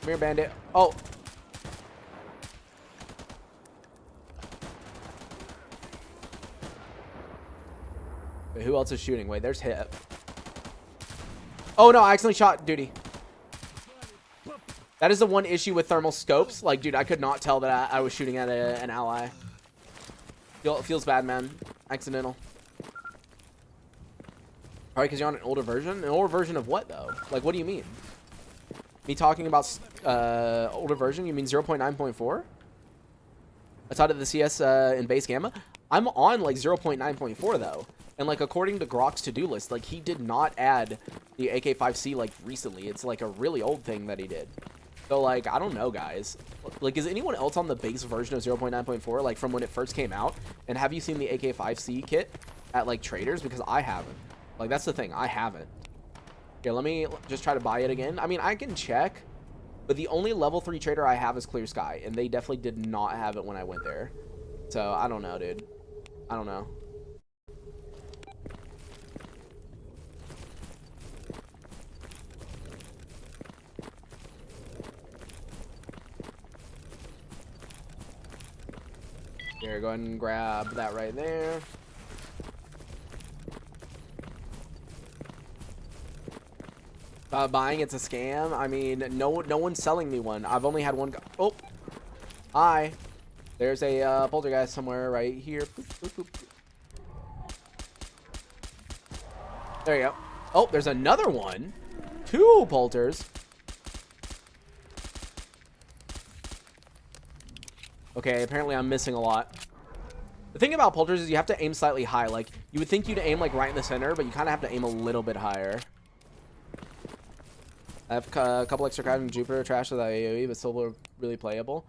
Come here, bandit. Oh. Wait, who else is shooting? Wait, there's Hip. Oh no, I accidentally shot Duty. That is the one issue with thermal scopes. Like, dude, I could not tell that I was shooting at an ally. Feels bad, man. Accidental. Probably because you're on an older version? An older version of what, though? Like, what do you mean? Me talking about older version? You mean 0.9.4? Outside of the CS in base gamma? I'm on, like, 0.9.4, though. And, like, according to Grok's to-do list, like, he did not add the AK-5C, like, recently. It's, like, a really old thing that he did. So, like, I don't know, guys. Like, is anyone else on the base version of 0.9.4, like, from when it first came out? And have you seen the AK-5C kit at, like, traders? Because I haven't. Like, that's the thing. I haven't. Here, let me just try to buy it again. I mean, I can check. But the only level 3 trader I have is Clear Sky. And they definitely did not have it when I went there. So, I don't know, dude. I don't know. Here, go ahead and grab that right there. Buying, it's a scam. I mean, no one's selling me one. I've only had one. Oh, hi. There's a poltergeist somewhere right here. Boop, boop, boop. There you go. Oh, there's another one. 2 polters. Okay, apparently I'm missing a lot. The thing about polters is you have to aim slightly high. Like, you would think you'd aim, like, right in the center, but you kind of have to aim a little bit higher. I have a couple extra cards in Jupiter, trash with AoE, but still really playable.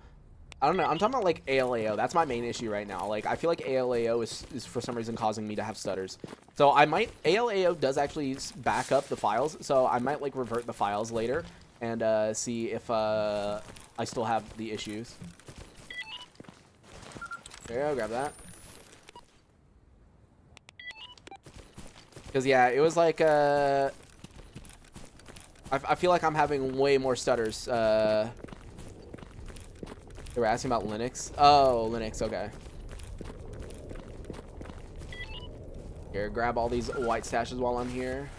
I don't know. I'm talking about, like, ALAO. That's my main issue right now. Like, I feel like ALAO is for some reason causing me to have stutters. So I might... ALAO does actually back up the files, so I might, like, revert the files later and see if I still have the issues. There you go, grab that. Because, yeah, it was like, I feel like I'm having way more stutters. They were asking about Linux. Oh, Linux, okay. Here, grab all these white stashes while I'm here.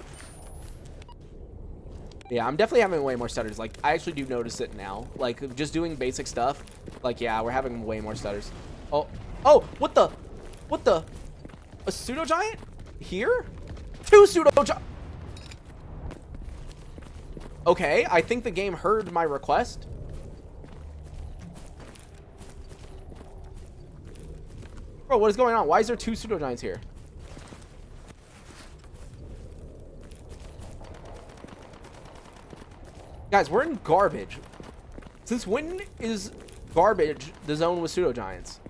Yeah, I'm definitely having way more stutters. Like, I actually do notice it now. Like, just doing basic stuff. Like, yeah, we're having way more stutters. Oh, oh, what the? A pseudo giant? Here? 2 pseudo giants. Okay, I think the game heard my request. Bro, what is going on? Why is there 2 pseudo giants here? Guys, we're in garbage. Since when is garbage the zone with pseudo giants?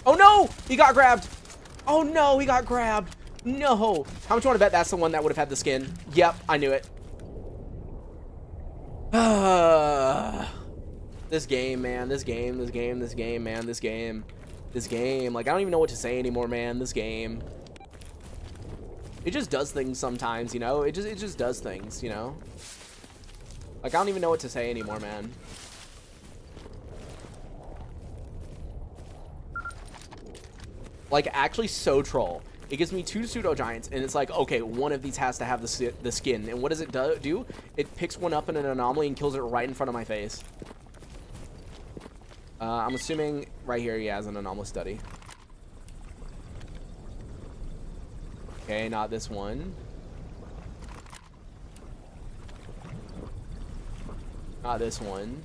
Oh no! He got grabbed! Oh no, he got grabbed! No! How much you want to bet that's the one that would have had the skin? Yep, I knew it. This game, man. This game, man. This game. Like, I don't even know what to say anymore, man. This game. It just does things sometimes, you know? It just does things, you know? Like, I don't even know what to say anymore, man. Like, actually so troll. It gives me 2 pseudo giants, and it's like, okay, one of these has to have the skin. And what does it do? It picks one up in an anomaly and kills it right in front of my face. I'm assuming right here he has an anomalous study. Okay, not this one. Not this one.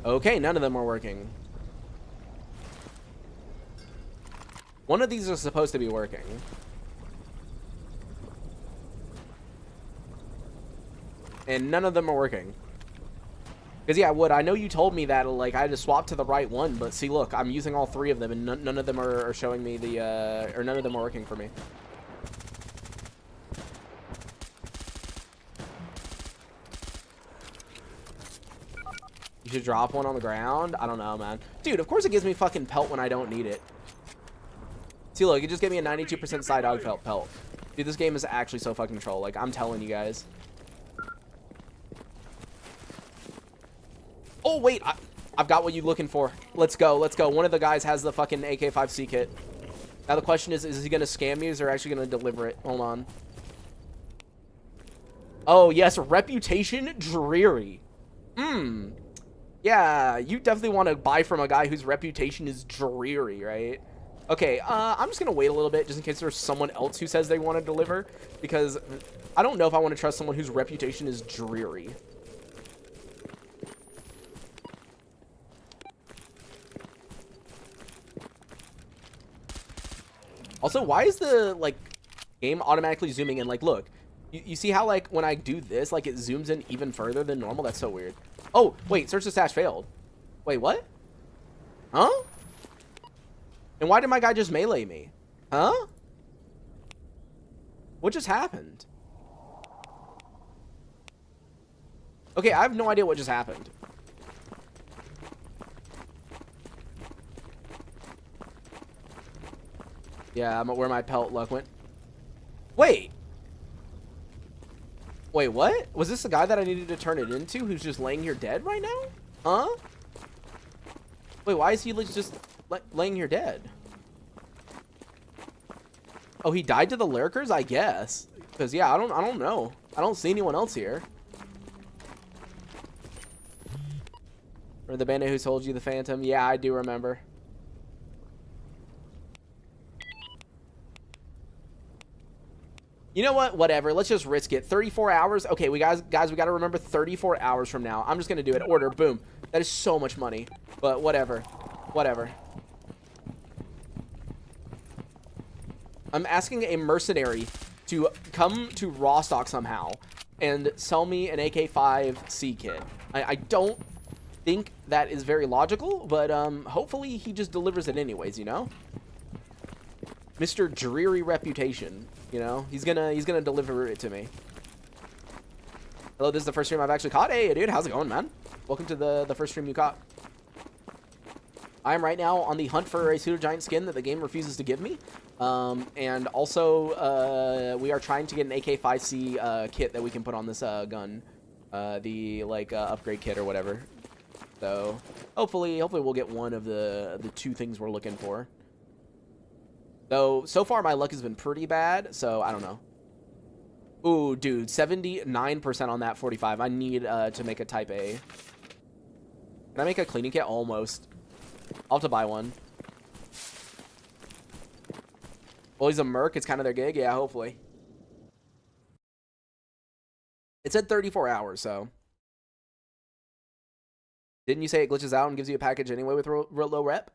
Okay, none of them are working. One of these is supposed to be working. and none of them are working. Because, yeah, Wood, I know you told me that, like, I had to swap to the right one, but see, look, I'm using all 3 of them, and none of them are showing me the, or none of them are working for me. You should drop one on the ground? I don't know, man. Dude, of course it gives me fucking pelt when I don't need it. See, look, it just gave me a 92% side dog pelt. Dude, this game is actually so fucking troll. Like, I'm telling you guys. Oh, wait. I've got what you're looking for. Let's go. Let's go. One of the guys has the fucking AK-5C kit. Now, the question is he going to scam me or is he actually going to deliver it? Hold on. Oh, yes. Reputation dreary. Yeah, you definitely want to buy from a guy whose reputation is dreary, right? Okay, I'm just going to wait a little bit just in case there's someone else who says they want to deliver. Because I don't know if I want to trust someone whose reputation is dreary. Also, why is the, like, game automatically zooming in? Like, look. You see how, like, when I do this, like, it zooms in even further than normal? That's so weird. Oh, wait. Search the stash failed. Wait, what? Huh? And why did my guy just melee me? Huh? What just happened? Okay, I have no idea what just happened. Yeah, I'm where my pelt luck went. Wait. Wait, what? Was this the guy that I needed to turn it into who's just laying here dead right now? Huh? Wait, why is he just laying here dead? Oh, he died to the lurkers, I guess. Because yeah, I don't know. I don't see anyone else here. Or the bandit who sold you the phantom? Yeah, I do remember. You know what? Whatever. Let's just risk it. 34 hours. Okay, we guys, we got to remember 34 hours from now. I'm just going to do it. Order. Boom. That is so much money. But whatever. Whatever. I'm asking a mercenary to come to Rostock somehow and sell me an AK-5C kit. I don't think that is very logical, but hopefully he just delivers it anyways, you know? Mr. Dreary Reputation. You know, he's gonna deliver it to me. Hello, this is the first stream I've actually caught. Hey, dude, how's it going, man? Welcome to the first stream you caught. I am right now on the hunt for a pseudo giant skin that the game refuses to give me, and also we are trying to get an AK-5C kit that we can put on this gun, the like upgrade kit or whatever. So hopefully we'll get one of the 2 things we're looking for. Though, so far my luck has been pretty bad, so I don't know. Ooh, dude, 79% on that 45. I need to make a type A. Can I make a cleaning kit? Almost. I'll have to buy one. Well, he's a merc. It's kind of their gig. Yeah, hopefully. It said 34 hours, so. Didn't you say it glitches out and gives you a package anyway with real low rep?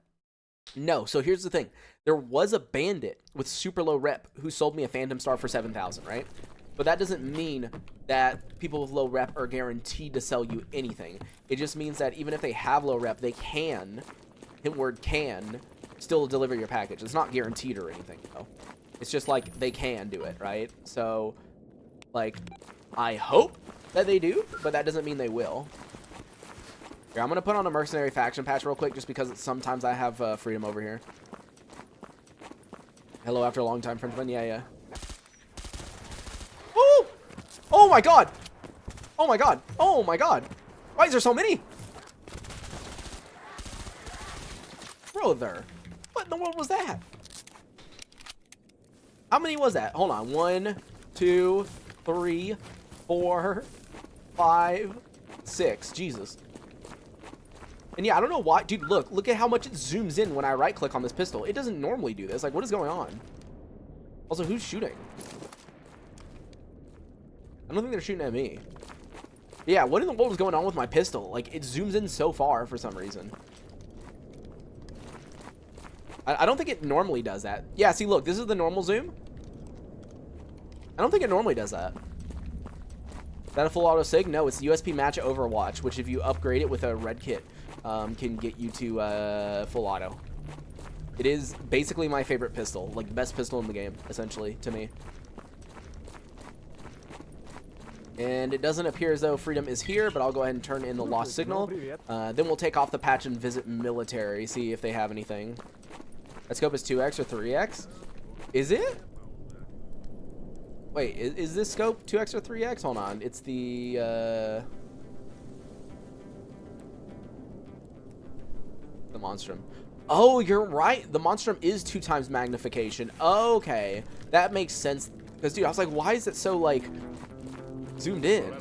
No, so here's the thing. There was a bandit with super low rep who sold me a Phantom Star for 7,000, right? But that doesn't mean that people with low rep are guaranteed to sell you anything. It just means that even if they have low rep, they can, hit word can, still deliver your package. It's not guaranteed or anything, though. It's just like they can do it, right? So, like, I hope that they do, but that doesn't mean they will. Here, I'm going to put on a mercenary faction patch real quick just because sometimes I have freedom over here. Hello after a long time, Frenchman. Yeah, yeah. Woo! Oh my god! Oh my god! Oh my god! Why is there so many? Brother. What in the world was that? How many was that? Hold on. 1, 2, 3, 4, 5, 6. Jesus. And yeah, I don't know why. Dude, look at how much it zooms in when I right click on this pistol. It doesn't normally do this. Like, what is going on? Also, who's shooting? I don't think they're shooting at me. But yeah, what in the world is going on with my pistol? Like, it zooms in so far for some reason. I don't think it normally does that. Yeah, see, look, this is the normal zoom. I don't think it normally does that. that a full auto sig? No, it's the USP match Overwatch, which if you upgrade it with a red kit, can get you to full auto. It is basically my favorite pistol, like the best pistol in the game, essentially, to me. And it doesn't appear as though Freedom is here, but I'll go ahead and turn in the lost signal. Then we'll take off the patch and visit military, see if they have anything. That scope is 2x or 3x? Is it? Wait, is this scope 2x or 3x? Hold on, it's the Monstrum. Oh, you're right. The Monstrum is 2 times magnification. Okay, that makes sense. Because, dude, I was like, why is it so, like, zoomed in?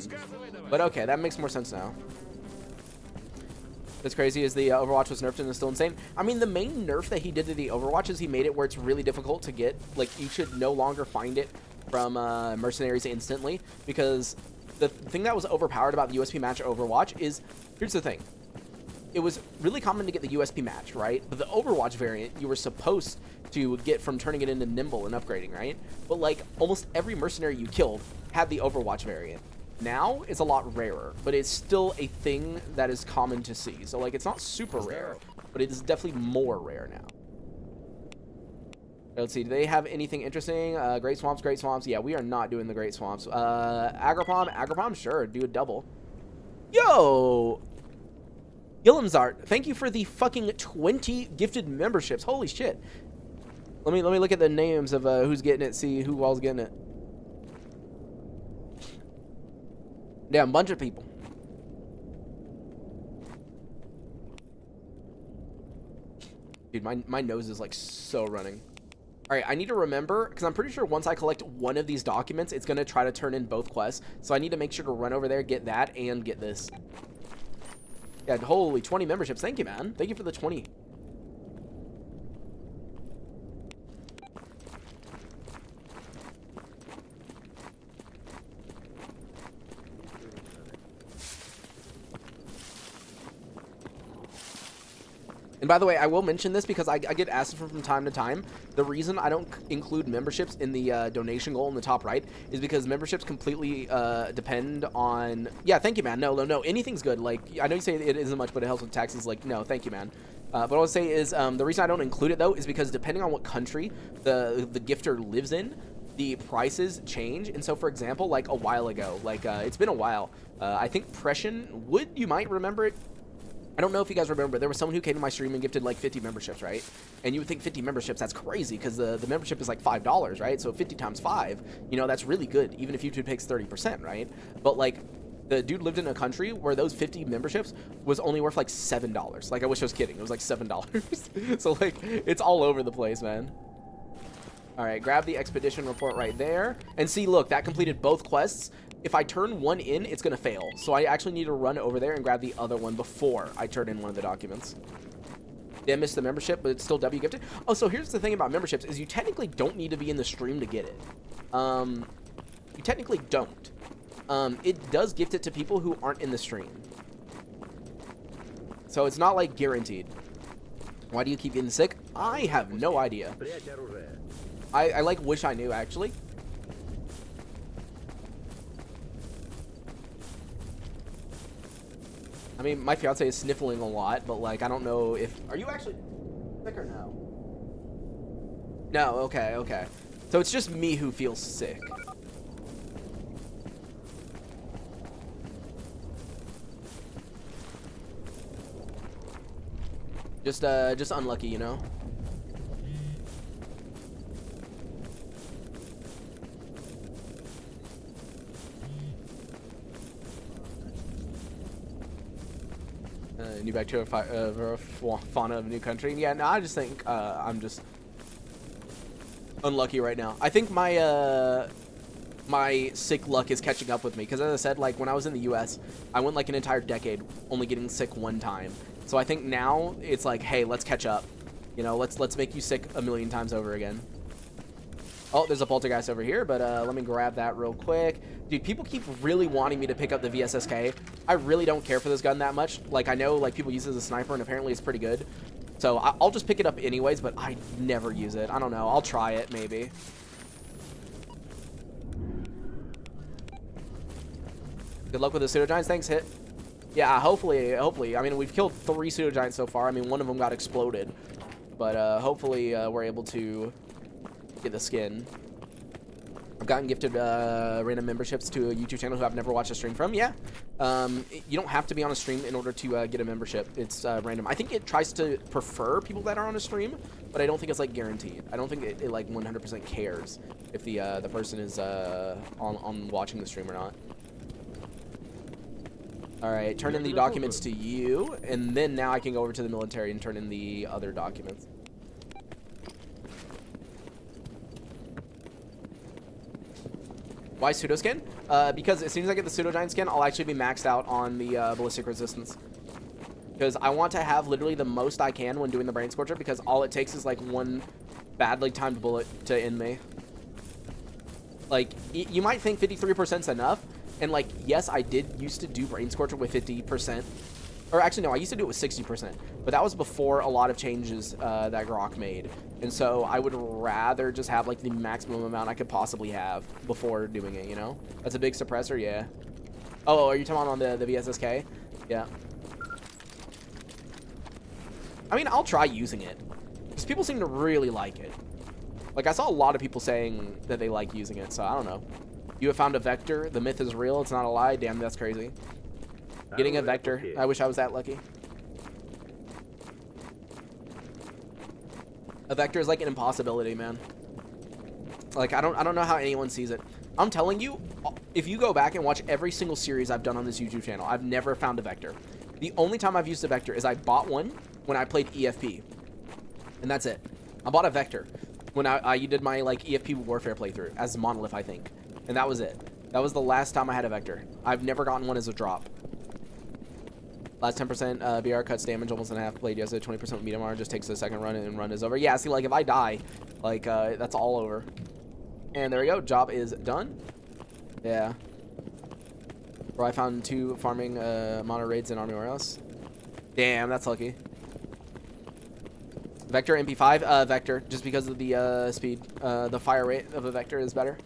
But okay, that makes more sense now. What's crazy is the Overwatch was nerfed and is still insane. I mean, the main nerf that he did to the Overwatch is he made it where it's really difficult to get. Like, you should no longer find it from mercenaries instantly. Because the thing that was overpowered about the USP match Overwatch is, here's the thing. It was really common to get the USP match, right? But the Overwatch variant, you were supposed to get from turning it into Nimble and upgrading, right? But, like, almost every mercenary you killed had the Overwatch variant. Now, it's a lot rarer, but it's still a thing that is common to see. So, like, it's not super rare, but it is definitely more rare now. Let's see, do they have anything interesting? Great Swamps, Great Swamps. Yeah, we are not doing the Great Swamps. Agropalm, sure, do a double. Yo! Gillemzart, thank you for the fucking 20 gifted memberships. Holy shit. Let me look at the names of who's getting it, see who all's getting it. Damn, bunch of people. Dude, my nose is like so running. All right, I need to remember, because I'm pretty sure once I collect one of these documents, it's going to try to turn in both quests. So I need to make sure to run over there, get that, and get this. Yeah, holy 20 memberships. Thank you, man. Thank you for the 20. And by the way, I will mention this because I get asked from time to time. The reason I don't include memberships in the donation goal in the top right is because memberships completely depend on... Yeah, thank you, man. No. Anything's good. Like, I know you say it isn't much, but it helps with taxes. Like, no, thank you, man. But what I'll say is the reason I don't include it, though, is because depending on what country the gifter lives in, the prices change. And so, for example, like a while ago, like it's been a while, I think Pression Wood, you might remember it. I don't know if you guys remember, but there was someone who came to my stream and gifted like 50 memberships, right? And you would think 50 memberships, that's crazy because the membership is like $5, right? So 50 times 5, you know, that's really good, even if YouTube takes 30%, right? But like the dude lived in a country where those 50 memberships was only worth like $7. Like, I wish I was kidding. It was like $7. So like, it's all over the place, man. All right, grab the expedition report right there. And see, look, that completed both quests. If I turn one in, it's going to fail. So I actually need to run over there and grab the other one before I turn in one of the documents. Did I miss the membership, but it's still W gifted? Oh, so here's the thing about memberships is you technically don't need to be in the stream to get it. You technically don't. It does gift it to people who aren't in the stream. So it's not like guaranteed. Why do you keep getting sick? I have no idea. I like wish I knew, actually. I mean, my fiance is sniffling a lot, but like, I don't know if... Are you actually sick or no? No, okay. So it's just me who feels sick. Just unlucky, you know? New bacteria fauna of a new country. Yeah, no, I just think I'm just unlucky right now. I think my my sick luck is catching up with me because, as I said, like when I was in the U.S., I went like an entire decade only getting sick one time. So I think now it's like, hey, let's catch up. You know, let's make you sick a million times over again. Oh, there's a poltergeist over here, but let me grab that real quick. Dude, people keep really wanting me to pick up the VSSK. I really don't care for this gun that much. Like, I know like people use it as a sniper, and apparently it's pretty good. So I'll just pick it up anyways, but I never use it. I don't know. I'll try it, maybe. Good luck with the pseudo giants. Thanks, Hit. Yeah, hopefully. I mean, we've killed 3 pseudo giants so far. I mean, one of them got exploded, but hopefully we're able to get the skin. I've gotten gifted random memberships to a YouTube channel who I've never watched a stream from. Yeah, you don't have to be on a stream in order to get a membership. It's random. I think it tries to prefer people that are on a stream, but I don't think it's like guaranteed. I don't think it like 100% cares if the person is on watching the stream or not. All right, turn in the documents to you, and then now I can go over to the military and turn in the other documents. Why pseudo skin? Because as soon as I get the pseudo giant skin, I'll actually be maxed out on the ballistic resistance. Because I want to have literally the most I can when doing the brain scorcher, because all it takes is like one badly timed bullet to end me. Like, you might think 53% is enough, and like, yes, I did used to do brain scorcher with 50%. Or actually, no, I used to do it with 60%. But that was before a lot of changes that Grok made. And so I would rather just have like the maximum amount I could possibly have before doing it, you know? That's a big suppressor, yeah. Oh, are you talking on the VSSK? Yeah. I mean, I'll try using it. Because people seem to really like it. Like, I saw a lot of people saying that they like using it, so I don't know. You have found a vector. The myth is real. It's not a lie. Damn, that's crazy. Getting a vector. I wish I was that lucky. A vector is like an impossibility, man. Like, I don't know how anyone sees it. I'm telling you, if you go back and watch every single series I've done on this YouTube channel, I've never found a vector. The only time I've used a vector is I bought one when I played EFP. And that's it. I bought a vector when I did my like EFP warfare playthrough as Monolith, I think. And that was it. That was the last time I had a vector. I've never gotten one as a drop. Last 10% BR cuts damage almost in half. Played yesterday, 20% medium armor, just takes a second run and run is over. Yeah, see, like if I die, like that's all over. And there we go. Job is done. Yeah. Bro, I found 2 farming mono raids in Army Warehouse. Damn, that's lucky. Vector MP5, Vector, just because of the speed. The fire rate of a Vector is better.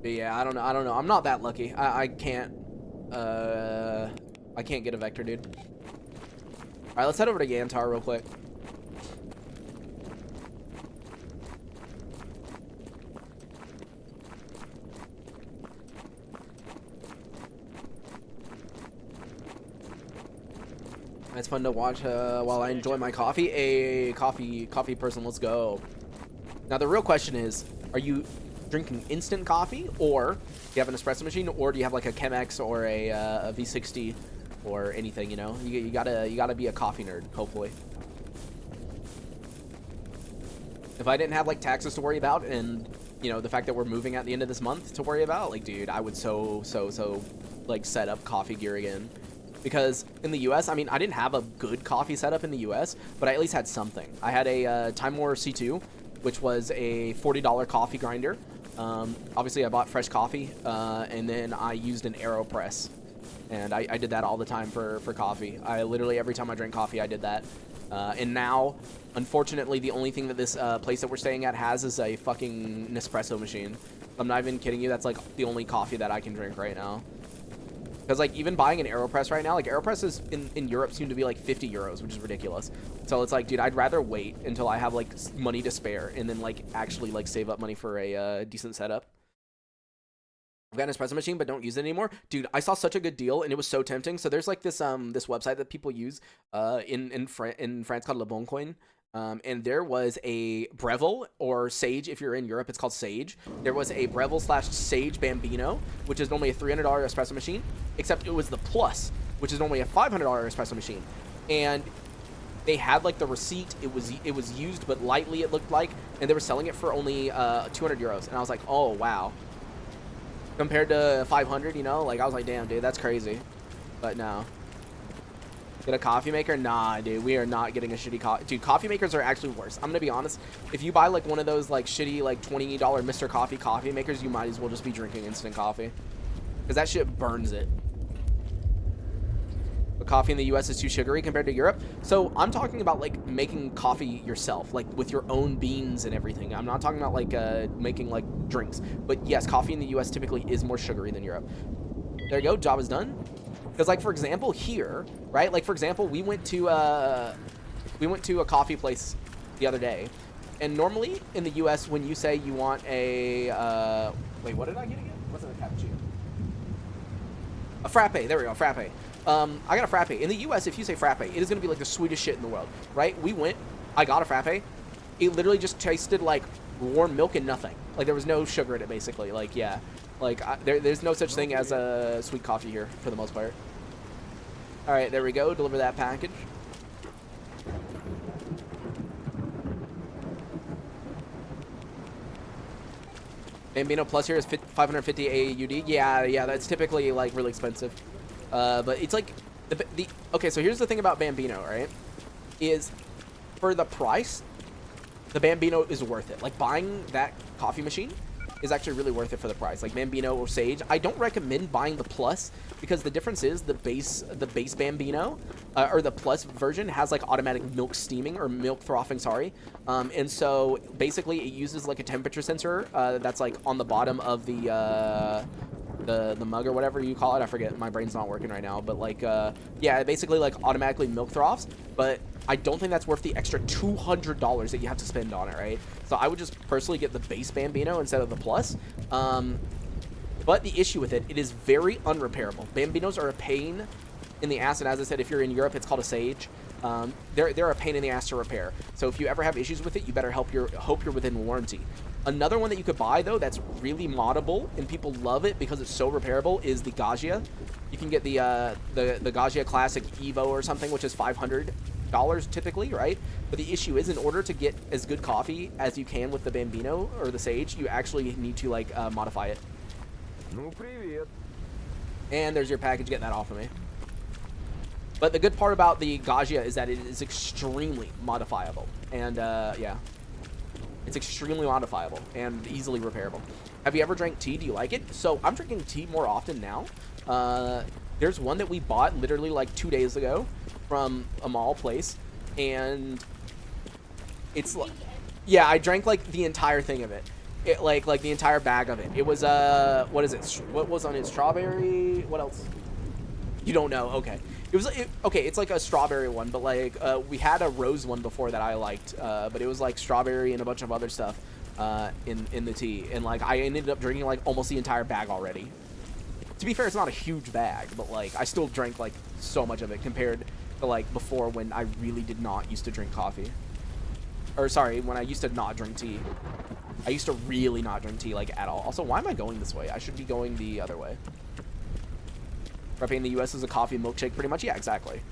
But yeah, I don't know. I'm not that lucky. I can't get a Vector, dude. All right, let's head over to Yantar real quick. It's fun to watch while I enjoy my coffee. A coffee person, let's go. Now the real question is, are you drinking instant coffee, or do you have an espresso machine, or do you have like a Chemex or a V60 or anything? You know, you gotta be a coffee nerd, hopefully. If I didn't have like taxes to worry about, and you know the fact that we're moving at the end of this month to worry about, like, dude, I would so like set up coffee gear again. Because in the US, I mean, I didn't have a good coffee setup in the US, but I at least had something. I had a Time War C2, which was a $40 coffee grinder. Obviously I bought fresh coffee, and then I used an AeroPress, and I did that all the time for coffee. I literally, every time I drank coffee, I did that. And now, unfortunately, the only thing that this place that we're staying at has is a fucking Nespresso machine. I'm not even kidding you, that's like the only coffee that I can drink right now. Because like even buying an AeroPress right now, like AeroPresses in Europe seem to be like 50 euros, which is ridiculous. So it's like, dude, I'd rather wait until I have like money to spare and then like actually like save up money for a decent setup. I've got an espresso machine, but don't use it anymore. Dude, I saw such a good deal and it was so tempting. So there's like this this website that people use in France called Le Bon Coin. And there was a Breville, or Sage if you're in Europe, it's called Sage. There was a Breville / Sage Bambino, which is normally a $300 espresso machine, except it was the Plus, which is normally a $500 espresso machine. And they had like the receipt, it was used but lightly, it looked like, and they were selling it for only 200 euros. And I was like, oh wow. Compared to 500, you know, like I was like, damn, dude, that's crazy. But no. Get a coffee maker? Nah, dude, we are not getting a shitty coffee. Dude, coffee makers are actually worse. I'm gonna be honest. If you buy like one of those like shitty like $20 Mr. Coffee makers, you might as well just be drinking instant coffee, because that shit burns it. But coffee in the US is too sugary compared to Europe. So I'm talking about like making coffee yourself, like with your own beans and everything. I'm not talking about like making like drinks. But yes, coffee in the US typically is more sugary than Europe. There you go, job is done. Because like for example here, right? Like for example, we went to a coffee place the other day. And normally in the US when you say you want a wait, what did I get again? What's in a cappuccino? A frappe. There we go, frappe. I got a frappe. In the US, if you say frappe, it is going to be like the sweetest shit in the world, right? I got a frappe. It literally just tasted like warm milk and nothing. Like there was no sugar in it, basically. Like, yeah. Like, there's no such thing as a sweet coffee here, for the most part. All right, there we go. Deliver that package. Bambino Plus here is 550 AUD. Yeah, that's typically like really expensive. But it's like okay. So here's the thing about Bambino, right? Is for the price, the Bambino is worth it. Like buying that coffee machine is actually really worth it for the price. Like Bambino or Sage. I don't recommend buying the Plus because the difference is the base Bambino or the Plus version has like automatic milk steaming or milk frothing, sorry. And so basically it uses like a temperature sensor that's like on the bottom of the mug or whatever you call it. I forget. My brain's not working right now. But like, yeah, it basically like automatically milk froths. But I don't think that's worth the extra $200 that you have to spend on it, right? So I would just personally get the base Bambino instead of the Plus. But the issue with it, it is very unrepairable. Bambinos are a pain in the ass, and as I said, if you're in Europe, it's called a Sage. They're a pain in the ass to repair. So if you ever have issues with it, you better hope you're within warranty. Another one that you could buy though that's really moddable and people love it because it's so repairable is the Gaggia. You can get the Gaggia Classic Evo or something, which is $500 typically, right? But the issue is, in order to get as good coffee as you can with the Bambino or the Sage, you actually need to like modify it. Ну, привет. And there's your package, getting that off of me. But the good part about the Gaggia is that it is extremely modifiable. And yeah, it's extremely modifiable and easily repairable. Have you ever drank tea? Do you like it? So I'm drinking tea more often now. There's one that we bought literally like 2 days ago from a mall place. And it's like, yeah, I drank like the entire thing of it. It like the entire bag of it. It was what is it? What was on it? Strawberry? What else? You don't know? Okay. Okay. It's like a strawberry one, but like we had a rose one before that I liked, but it was like strawberry and a bunch of other stuff in the tea, and like I ended up drinking like almost the entire bag already. To be fair, it's not a huge bag, but like I still drank like so much of it compared to like before when I really did not used to drink coffee. Or sorry, when I used to not drink tea. I used to really not drink tea, like, at all. Also, why am I going this way? I should be going the other way. Frappe in the US is a coffee milkshake, pretty much. Yeah, exactly.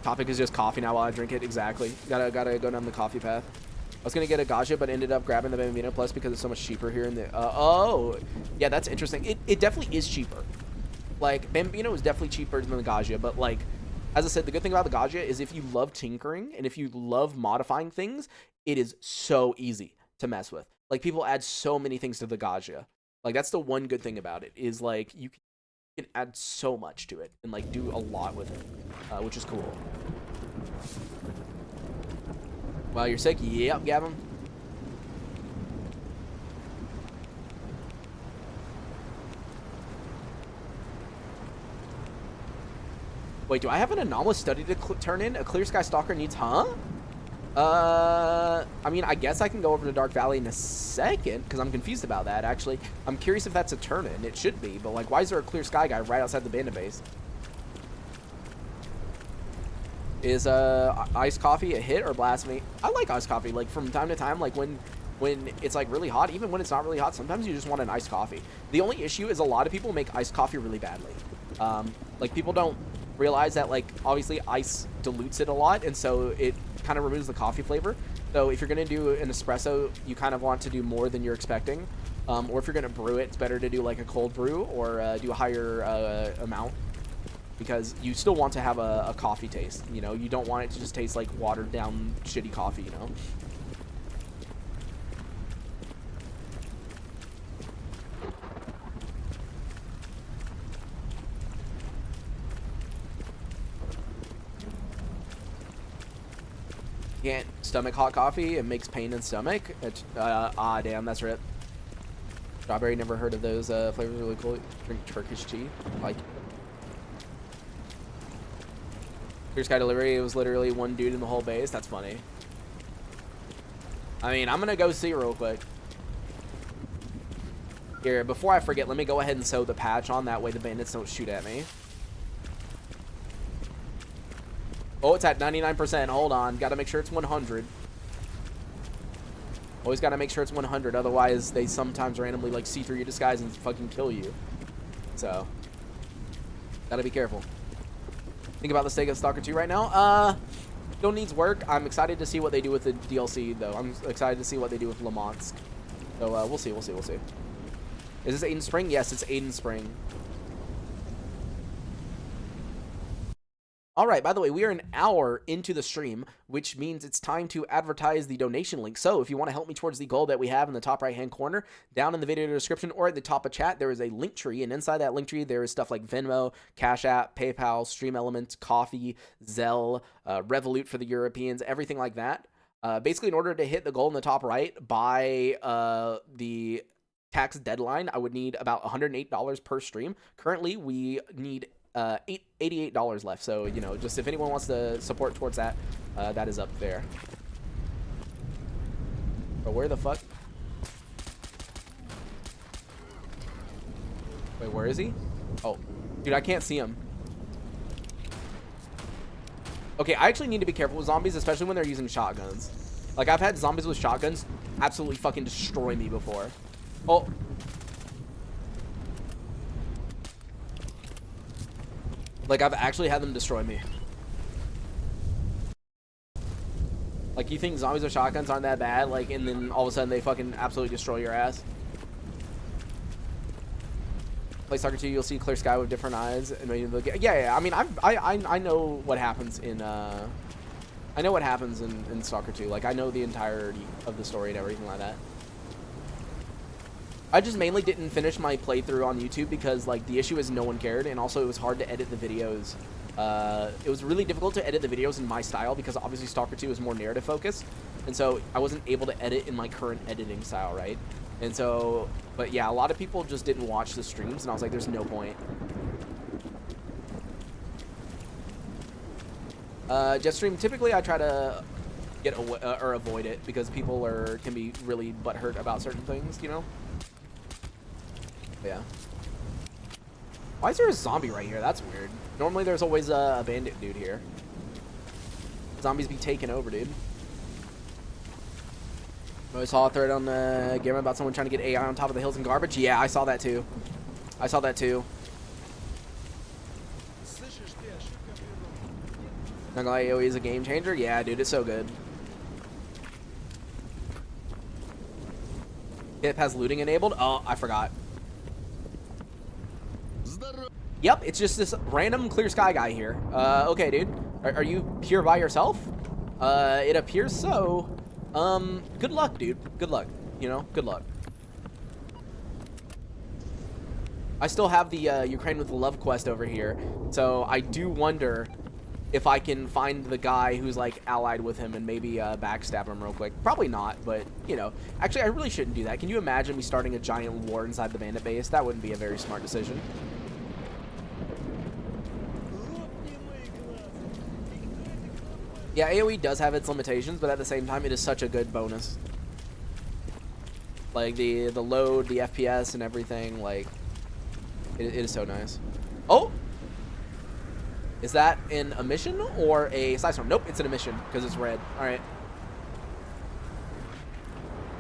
Topic is just coffee now while I drink it. Exactly. Gotta go down the coffee path. I was gonna get a Gaggia, but ended up grabbing the Bambino Plus because it's so much cheaper here in the... oh! Yeah, that's interesting. It definitely is cheaper. Like, Bambino is definitely cheaper than the Gaggia, but, like... As I said, the good thing about the Gaggia is if you love tinkering and if you love modifying things, it is so easy to mess with. Like, people add so many things to the Gaggia. Like, that's the one good thing about it, is, like, you can add so much to it and, like, do a lot with it, which is cool. Wow, you're sick? Yep, Gavin. Wait, do I have an anomalous study to turn in? A clear sky stalker needs, huh? I mean, I guess I can go over to Dark Valley in a second, because I'm confused about that, actually. I'm curious if that's a turn-in. It should be, but, like, why is there a clear sky guy right outside the bandit base? Is, iced coffee a hit or blasphemy? I like iced coffee, like, from time to time, like, when it's, like, really hot, even when it's not really hot, sometimes you just want an iced coffee. The only issue is a lot of people make iced coffee really badly. Like, people don't realize that, like, obviously ice dilutes it a lot, and so it kind of removes the coffee flavor. So if you're going to do an espresso, you kind of want to do more than you're expecting. Or if you're going to brew it, it's better to do like a cold brew or do a higher amount, because you still want to have a coffee taste. You know, you don't want it to just taste like watered down shitty coffee, you know? Can't stomach hot coffee. It makes pain in stomach. Damn, that's right. Strawberry, never heard of those flavors. Really cool. Drink Turkish tea. Like, Clear Sky Delivery, it was literally one dude in the whole base. That's funny. I mean, I'm gonna go see real quick. Here, before I forget, let me go ahead and sew the patch on. That way the bandits don't shoot at me. Oh, it's at 99%. Hold on. Gotta make sure it's 100. Always gotta make sure it's 100. Otherwise, they sometimes randomly, like, see through your disguise and fucking kill you. So, gotta be careful. Think about the state of Stalker 2 right now. Still needs work. I'm excited to see what they do with the DLC, though. I'm excited to see what they do with Lamansk. So, we'll see. We'll see. We'll see. Is this Aiden Spring? Yes, it's Aiden Spring. All right, by the way, we are an hour into the stream, which means it's time to advertise the donation link. So if you want to help me towards the goal that we have in the top right-hand corner, down in the video description or at the top of chat, there is a link tree. And inside that link tree, there is stuff like Venmo, Cash App, PayPal, Stream Elements, Coffee, Zelle, Revolut for the Europeans, everything like that. Basically, in order to hit the goal in the top right by the tax deadline, I would need about $108 per stream. Currently, we need $88 left, so you know, just if anyone wants to support towards that, that is up there. But where the fuck? Wait, where is he? Oh, dude, I can't see him. Okay, I actually need to be careful with zombies, especially when they're using shotguns. Like, I've had zombies with shotguns absolutely fucking destroy me before. Oh. Like, I've actually had them destroy me. Like, you think zombies with shotguns aren't that bad? Like, and then all of a sudden they fucking absolutely destroy your ass. Play Stalker 2, you'll see clear sky with different eyes. And maybe yeah. I mean, I know what happens in I know what happens in Stalker 2. Like, I know the entirety of the story and everything like that. I just mainly didn't finish my playthrough on YouTube because, like, the issue is no one cared, and also it was hard to edit the videos. It was really difficult to edit the videos in my style because obviously Stalker 2 is more narrative focused, and so I wasn't able to edit in my current editing style, right? And so, but yeah, a lot of people just didn't watch the streams, and I was like, there's no point. Jet stream, typically I try to get or avoid it because people can be really butthurt about certain things, you know? Yeah. Why is there a zombie right here? That's weird. Normally there's always a bandit dude here. Zombies be taking over, dude. I saw a thread on the game about someone trying to get AI on top of the hills and garbage. Yeah, I saw that too. I saw that too. Not gonna lie, AoE is a game changer. Yeah, dude, it's so good. It has looting enabled. Oh, I forgot. Yep, it's just this random clear sky guy here. Okay, dude. Are you here by yourself? It appears so. Good luck, dude. Good luck. You know, good luck. I still have the Ukraine with Love quest over here, so I do wonder if I can find the guy who's, like, allied with him and maybe backstab him real quick. Probably not, but, you know. Actually, I really shouldn't do that. Can you imagine me starting a giant war inside the bandit base? That wouldn't be a very smart decision. Yeah, AoE does have its limitations, but at the same time, it is such a good bonus. Like, the load, the FPS, and everything, like, it is so nice. Oh! Is that in a mission or a side storm? Nope, it's in a mission, because it's red. Alright.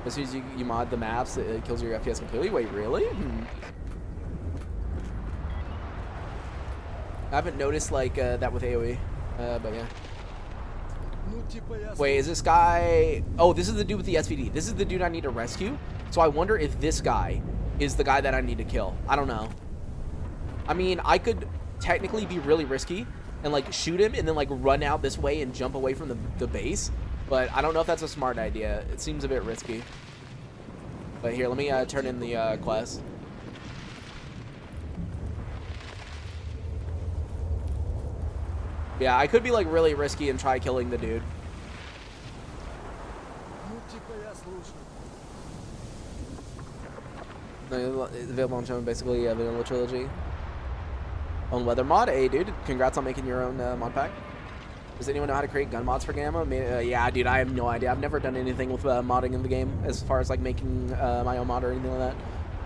As soon as you mod the maps, it kills your FPS completely. Wait, really? I haven't noticed, like, that with AoE, but yeah. Wait, is this guy... Oh, this is the dude with the SVD. This is the dude I need to rescue. So I wonder if this guy is the guy that I need to kill. I don't know. I mean, I could technically be really risky and, like, shoot him and then, like, run out this way and jump away from the base. But I don't know if that's a smart idea. It seems a bit risky. But here, let me turn in the quest. Yeah, I could be, like, really risky and try killing the dude. Available on Channel, basically vanilla trilogy. On weather mod, hey dude, congrats on making your own mod pack. Does anyone know how to create gun mods for Gamma? Yeah, dude, I have no idea. I've never done anything with modding in the game as far as like making my own mod or anything like that.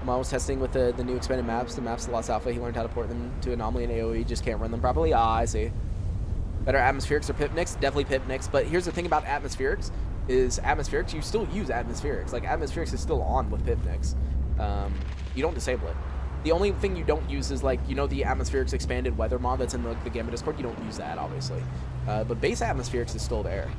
I was testing with the new expanded maps, the maps of Lost Alpha. He learned how to port them to Anomaly and AoE, just can't run them properly. Ah, I see. Better atmospherics or pipnics? Definitely pipnics. But here's the thing about atmospherics is atmospherics, you still use atmospherics. Like atmospherics is still on with pipnics. You don't disable it. The only thing you don't use is like, you know, the atmospherics expanded weather mod that's in the Gamma Discord. You don't use that, obviously. But base atmospherics is still there.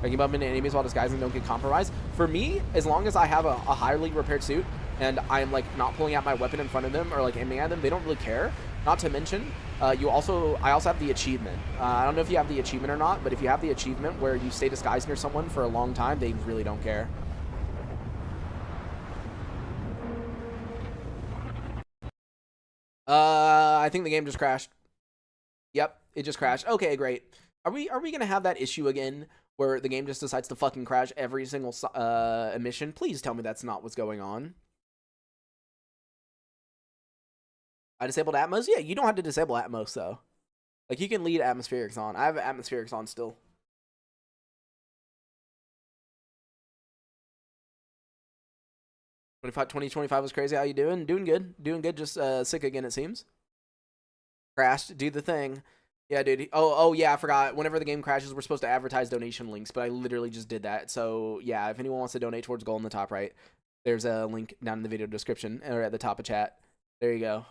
I can bump into enemies while disguising, don't get compromised. For me, as long as I have a highly repaired suit and I'm like not pulling out my weapon in front of them or like aiming at them, they don't really care. Not to mention, I also have the achievement. I don't know if you have the achievement or not, but if you have the achievement where you stay disguised near someone for a long time, they really don't care. I think the game just crashed. Yep, it just crashed. Okay, great. Are we gonna have that issue again where the game just decides to fucking crash every single mission? Please tell me that's not what's going on. I disabled Atmos? Yeah, you don't have to disable Atmos though. Like you can leave atmospherics on. I have atmospherics on still. 2025 was crazy. How you doing? Doing good. Doing good. Just sick again, it seems. Crashed. Do the thing. Yeah, dude. Oh, yeah, I forgot. Whenever the game crashes, we're supposed to advertise donation links, but I literally just did that. So, yeah, if anyone wants to donate towards goal in the top right, there's a link down in the video description or at the top of chat. There you go.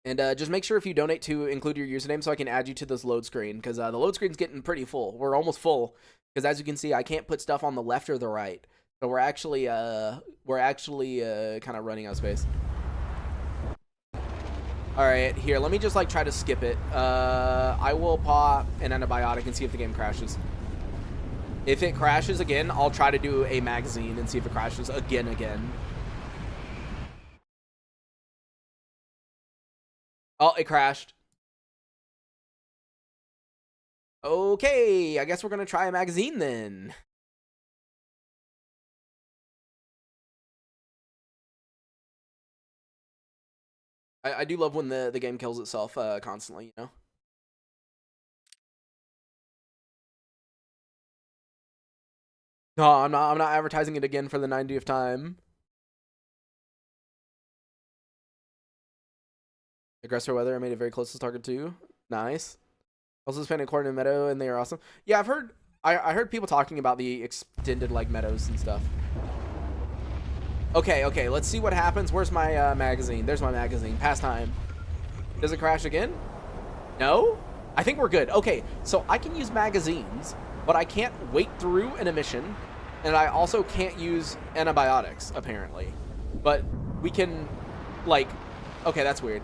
And just make sure if you donate to include your username so I can add you to this load screen, because the load screen's getting pretty full. We're almost full, because as you can see, I can't put stuff on the left or the right. So we're actually kind of running out of space. All right, here, let me just like try to skip it. I will pop an antibiotic and see if the game crashes. If it crashes again, I'll try to do a magazine and see if it crashes again. Oh, it crashed. Okay, I guess we're gonna try a magazine then. I do love when the game kills itself constantly, you know? No, I'm not advertising it again for the 90th time. Aggressor weather, I made it very close to Stalker 2. Nice. Also spent a quarter in Meadow, and they are awesome. Yeah, I've heard I heard people talking about the extended like meadows and stuff. Okay, let's see what happens. Where's my magazine? There's my magazine. Pastime. Does it crash again? No? I think we're good. Okay, so I can use magazines, but I can't wait through an emission, and I also can't use antibiotics, apparently. But we can, like, okay, that's weird.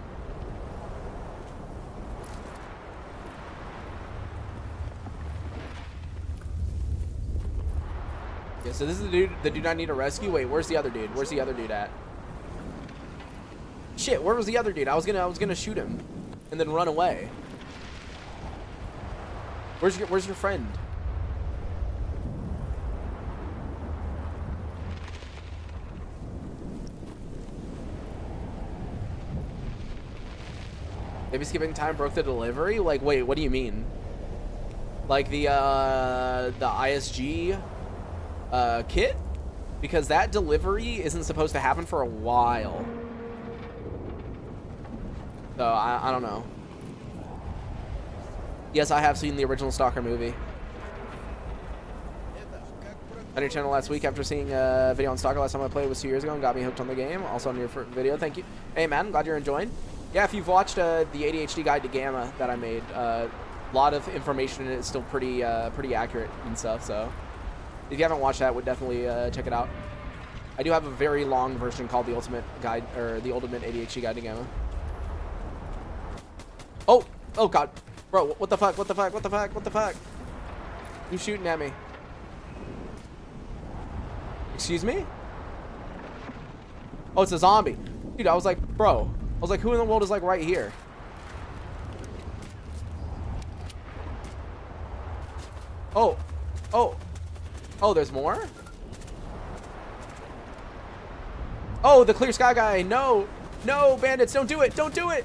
Yeah, so this is the dude I need to rescue. Wait, where's the other dude? Where's the other dude at? Shit, where was the other dude? I was gonna shoot him and then run away. Where's your friend? Maybe skipping time broke the delivery? Like, wait, what do you mean? Like the ISG kit? Because that delivery isn't supposed to happen for a while. So, I don't know. Yes, I have seen the original Stalker movie. On your channel last week after seeing a video on Stalker last time I played was 2 years ago and got me hooked on the game. Also on your video, thank you. Hey man, glad you're enjoying. Yeah, if you've watched the ADHD guide to Gamma that I made, a lot of information in it is still pretty accurate and stuff, so if you haven't watched that, would definitely check it out. I do have a very long version called the Ultimate Guide, or the Ultimate ADHD Guide to Gamma. Oh god. Bro, what the fuck? What the fuck? What the fuck? What the fuck? Who's shooting at me? Excuse me? Oh, it's a zombie. Dude, I was like, bro. I was like, who in the world is like right here? Oh. Oh. Oh, there's more? Oh, the clear sky guy. No. No, bandits, don't do it. Don't do it.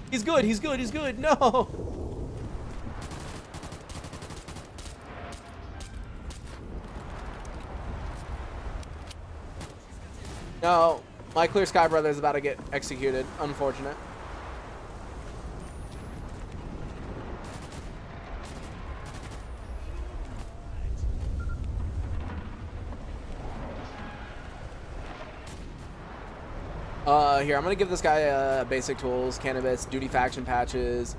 He's good. He's good. He's good. No. No. My clear sky brother is about to get executed. Unfortunate. Here, I'm gonna give this guy basic tools, cannabis, duty faction patches,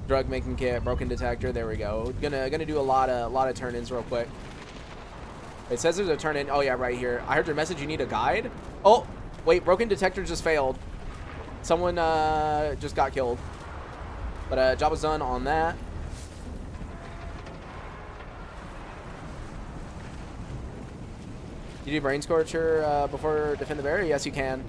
drug making kit, broken detector. There we go. Gonna do a lot of turn-ins real quick. It says there's a turn-in. Oh yeah, right here. I heard your message. You need a guide. Oh, wait, broken detector just failed. Someone just got killed. But job was done on that. You do brain scorcher before defend the barrier? Yes, you can.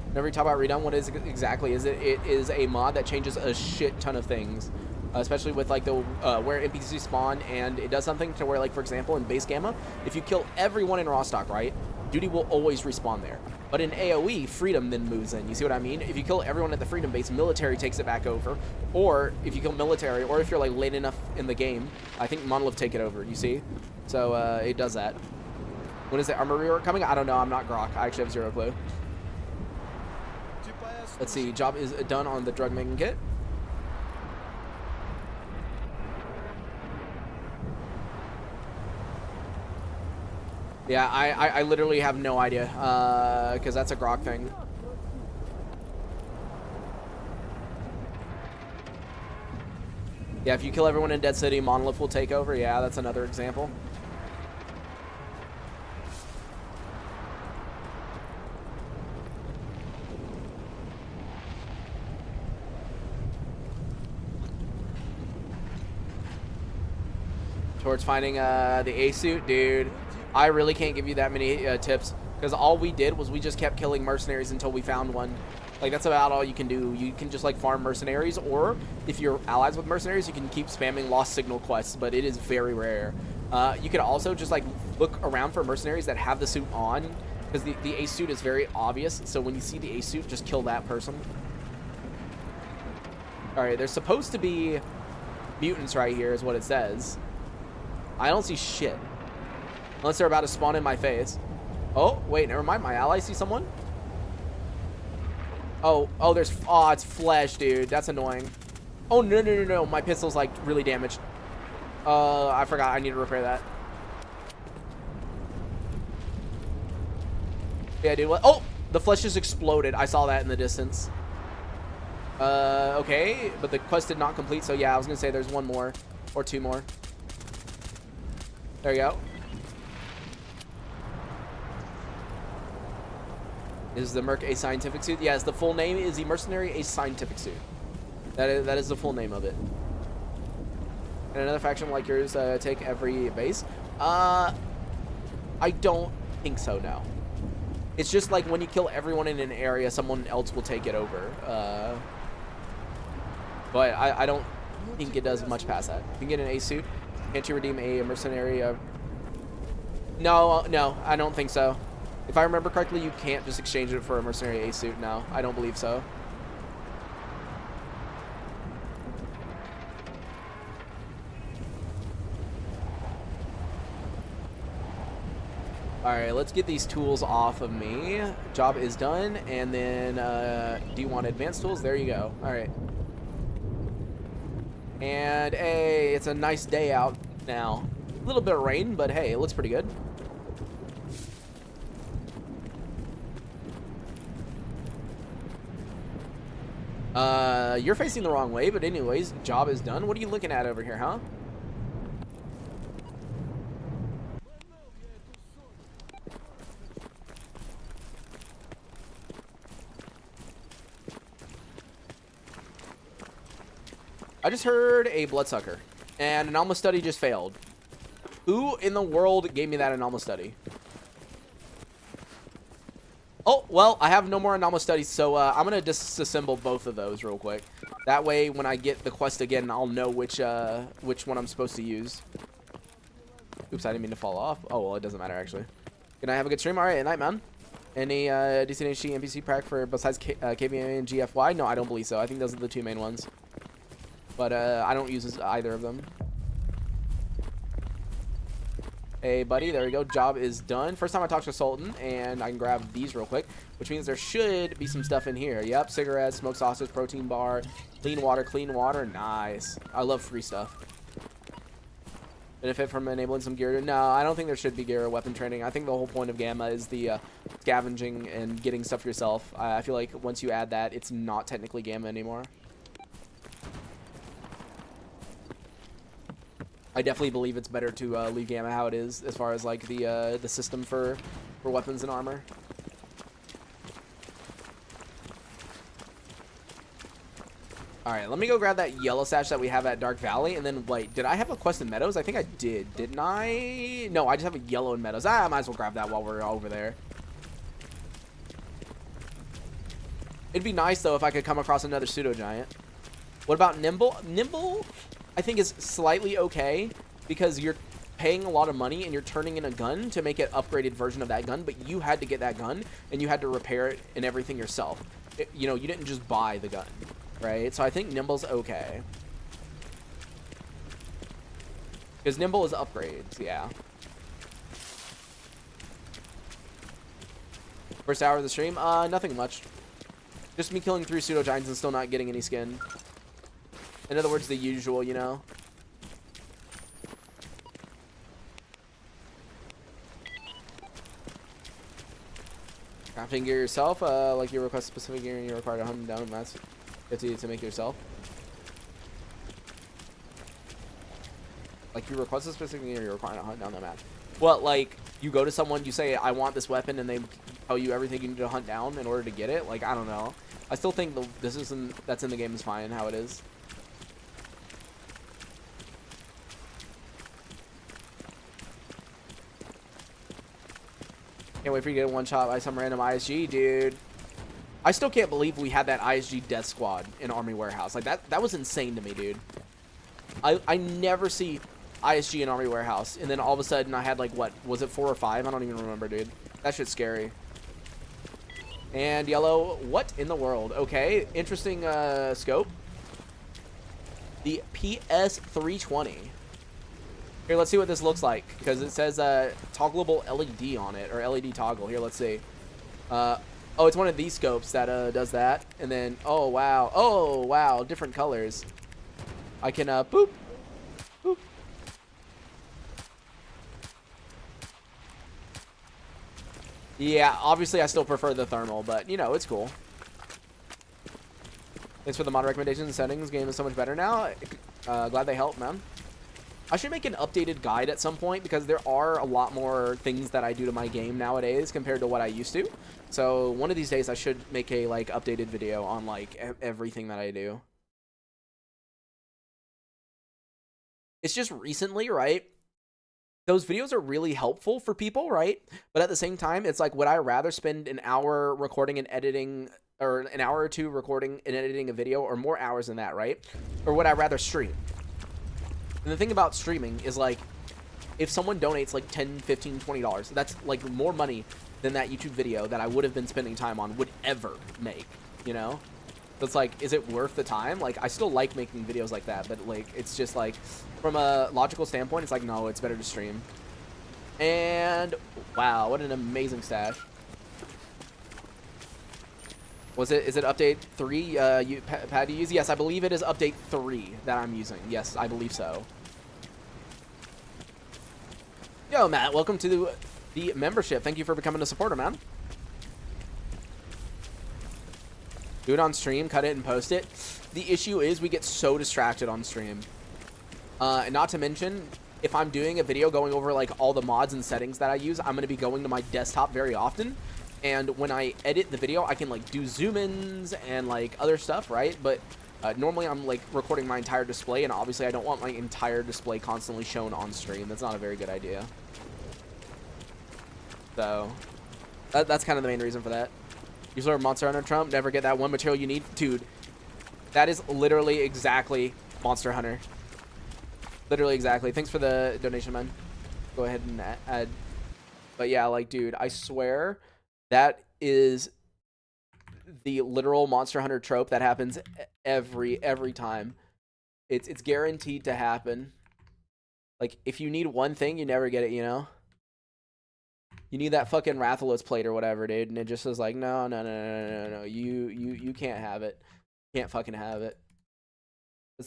Whenever you talk about redone, what is it exactly? It is a mod that changes a shit ton of things, especially with like the where NPCs spawn, and it does something to where, like, for example, in base gamma, if you kill everyone in raw stock, right, duty will always respawn there. But in AoE, freedom then moves in. You see what I mean? If you kill everyone at the freedom base, military takes it back over, or if you kill military, or if you're like late enough in the game, I think monolith take it over. You see? So it does that. When is the armor rework coming? I don't know. I'm not Grok. I actually have zero clue. Let's see. Job is done on the drug making kit. Yeah, I literally have no idea, because that's a Grok thing. Yeah, if you kill everyone in Dead City, Monolith will take over. Yeah, that's another example. Towards finding the A suit, dude. I really can't give you that many tips, because all we did was we just kept killing mercenaries until we found one. Like, that's about all you can do. You can just like farm mercenaries, or if you're allies with mercenaries, you can keep spamming lost signal quests, but it is very rare. You could also just like look around for mercenaries that have the suit on, because the A suit is very obvious. So when you see the A suit, just kill that person. All right, there's supposed to be mutants right here, is what it says. I don't see shit. Unless they're about to spawn in my face. Oh, wait, never mind. My ally see someone? Oh, there's... Oh, it's flesh, dude. That's annoying. Oh, no. My pistol's, like, really damaged. I forgot. I need to repair that. Yeah, dude. What? Oh, the flesh just exploded. I saw that in the distance. Okay. But the quest did not complete, so yeah, I was gonna say there's one more. Or two more. There you go. Is the Merc a scientific suit? Yes, the full name is the Mercenary a scientific suit. That is the full name of it. And another faction like yours take every base? I don't think so, no. It's just like when you kill everyone in an area, someone else will take it over. But I don't think it does much past that. You can get an A suit. Can't you redeem a mercenary? No, I don't think so. If I remember correctly, you can't just exchange it for a mercenary A suit. No, I don't believe so. Alright, let's get these tools off of me. Job is done. And then, do you want advanced tools? There you go. Alright. And, hey, it's a nice day out now. A little bit of rain, but hey, it looks pretty good. You're facing the wrong way, but anyways, job is done. What are you looking at over here, huh? I just heard a bloodsucker, and an anomalous study just failed. Who in the world gave me that anomalous study? Oh, Well, I have no more anomalous studies, so I'm gonna disassemble both of those real quick. That way, when I get the quest again, I'll know which one I'm supposed to use. Oops, I didn't mean to fall off. Oh well, it doesn't matter actually. Can I have a good stream? All right, at night, man. Any DCNHG NPC pack for besides KVA and GFY? No, I don't believe so. I think those are the two main ones. But I don't use either of them. Hey, buddy, there we go. Job is done. First time I talked to Sultan, and I can grab these real quick, which means there should be some stuff in here. Yep, cigarettes, smoked sausage, protein bar, clean water, clean water. Nice. I love free stuff. Benefit from enabling some gear. No, I don't think there should be gear or weapon training. I think the whole point of Gamma is the scavenging and getting stuff yourself. I feel like once you add that, it's not technically Gamma anymore. I definitely believe it's better to leave Gamma how it is as far as like the system for weapons and armor. Alright, let me go grab that yellow sash that we have at Dark Valley, and then, wait, did I have a quest in Meadows? I think I did. Didn't I? No, I just have a yellow in Meadows. I might as well grab that while we're over there. It'd be nice, though, if I could come across another Pseudo Giant. What about Nimble? Nimble, I think, is slightly okay, because you're paying a lot of money, and you're turning in a gun to make an upgraded version of that gun, but you had to get that gun, and you had to repair it and everything yourself. You know, you didn't just buy the gun. Right, so I think Nimble's okay. Because Nimble is upgrades, yeah. First hour of the stream? Nothing much. Just me killing 3 Pseudo Giants and still not getting any skin. In other words, the usual, you know? Crafting gear yourself, like you request specific gear and you're required to hunt down mass to make yourself. Like you request a specific gear, you're required to hunt down the map. Well, like you go to someone, you say, I want this weapon, and they tell you everything you need to hunt down in order to get it. Like, I don't know. I still think that's in the game is fine how it is. Can't wait for you to get one shot by some random ISG, dude. I still can't believe we had that ISG death squad in Army Warehouse. Like, that was insane to me, dude. I never see ISG in Army Warehouse, and then all of a sudden I had, like, what? Was it 4 or 5? I don't even remember, dude. That shit's scary. And yellow, what in the world? Okay, interesting scope. The PS320. Here, let's see what this looks like, because it says toggleable LED on it, or LED toggle. Here, let's see. Oh, it's one of these scopes that does that. And then, oh wow, different colors. I can boop, boop. Yeah, obviously I still prefer the thermal, but you know, it's cool. Thanks for the mod recommendations and settings. Game is so much better now. Glad they helped, man. I should make an updated guide at some point, because there are a lot more things that I do to my game nowadays compared to what I used to. So one of these days I should make a like updated video on like everything that I do. It's just recently, right? Those videos are really helpful for people, right? But at the same time, it's like, would I rather spend an hour recording and editing, or an hour or two recording and editing a video, or more hours than that, right? Or would I rather stream? And the thing about streaming is, like, if someone donates like $10, $15, $20, that's like more money than that YouTube video that I would have been spending time on would ever make, you know? So it's like, is it worth the time? Like, I still like making videos like that, but like, it's just like, from a logical standpoint, it's like, no, it's better to stream. And wow, what an amazing stash. Is it update 3 Pat you use? Yes, I believe it is update 3 that I'm using. Yes, I believe so. Yo, Matt, welcome to the membership. Thank you for becoming a supporter, man. Do it on stream, cut it and post it. The issue is we get so distracted on stream. And not to mention, if I'm doing a video going over like all the mods and settings that I use, I'm going to be going to my desktop very often. And when I edit the video, I can like do zoom-ins and like other stuff, right? But normally I'm like recording my entire display, and obviously I don't want my entire display constantly shown on stream. That's not a very good idea. So that's kind of the main reason for that. Use our Monster Hunter Trump. Never get that one material you need. Dude, that is literally exactly Monster Hunter. Literally exactly. Thanks for the donation, man. Go ahead and add. But yeah, like, dude, I swear that is the literal Monster Hunter trope that happens every time. It's guaranteed to happen. Like, if you need one thing, you never get it, you know? You need that fucking Rathalos plate or whatever, dude, and it just is like, no, you can't have it. Can't fucking have it.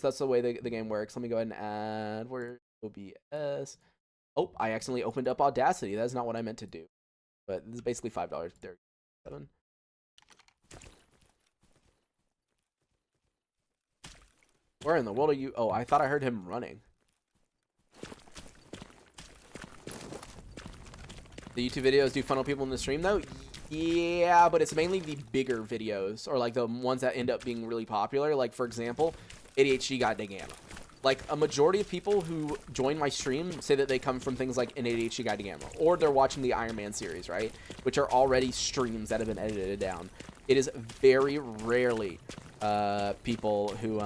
That's the way the game works. Let me go ahead and add where OBS. Oh, I accidentally opened up Audacity. That's not what I meant to do. But this is basically $5.37. Where in the world are you? Oh, I thought I heard him running. The YouTube videos do funnel people in the stream though? Yeah, but it's mainly the bigger videos or like the ones that end up being really popular. Like for example, ADHD Guide to Gamma. Like a majority of people who join my stream say that they come from things like an ADHD Guide to Gamma or they're watching the Iron Man series, right? Which are already streams that have been edited down. It is very rarely people who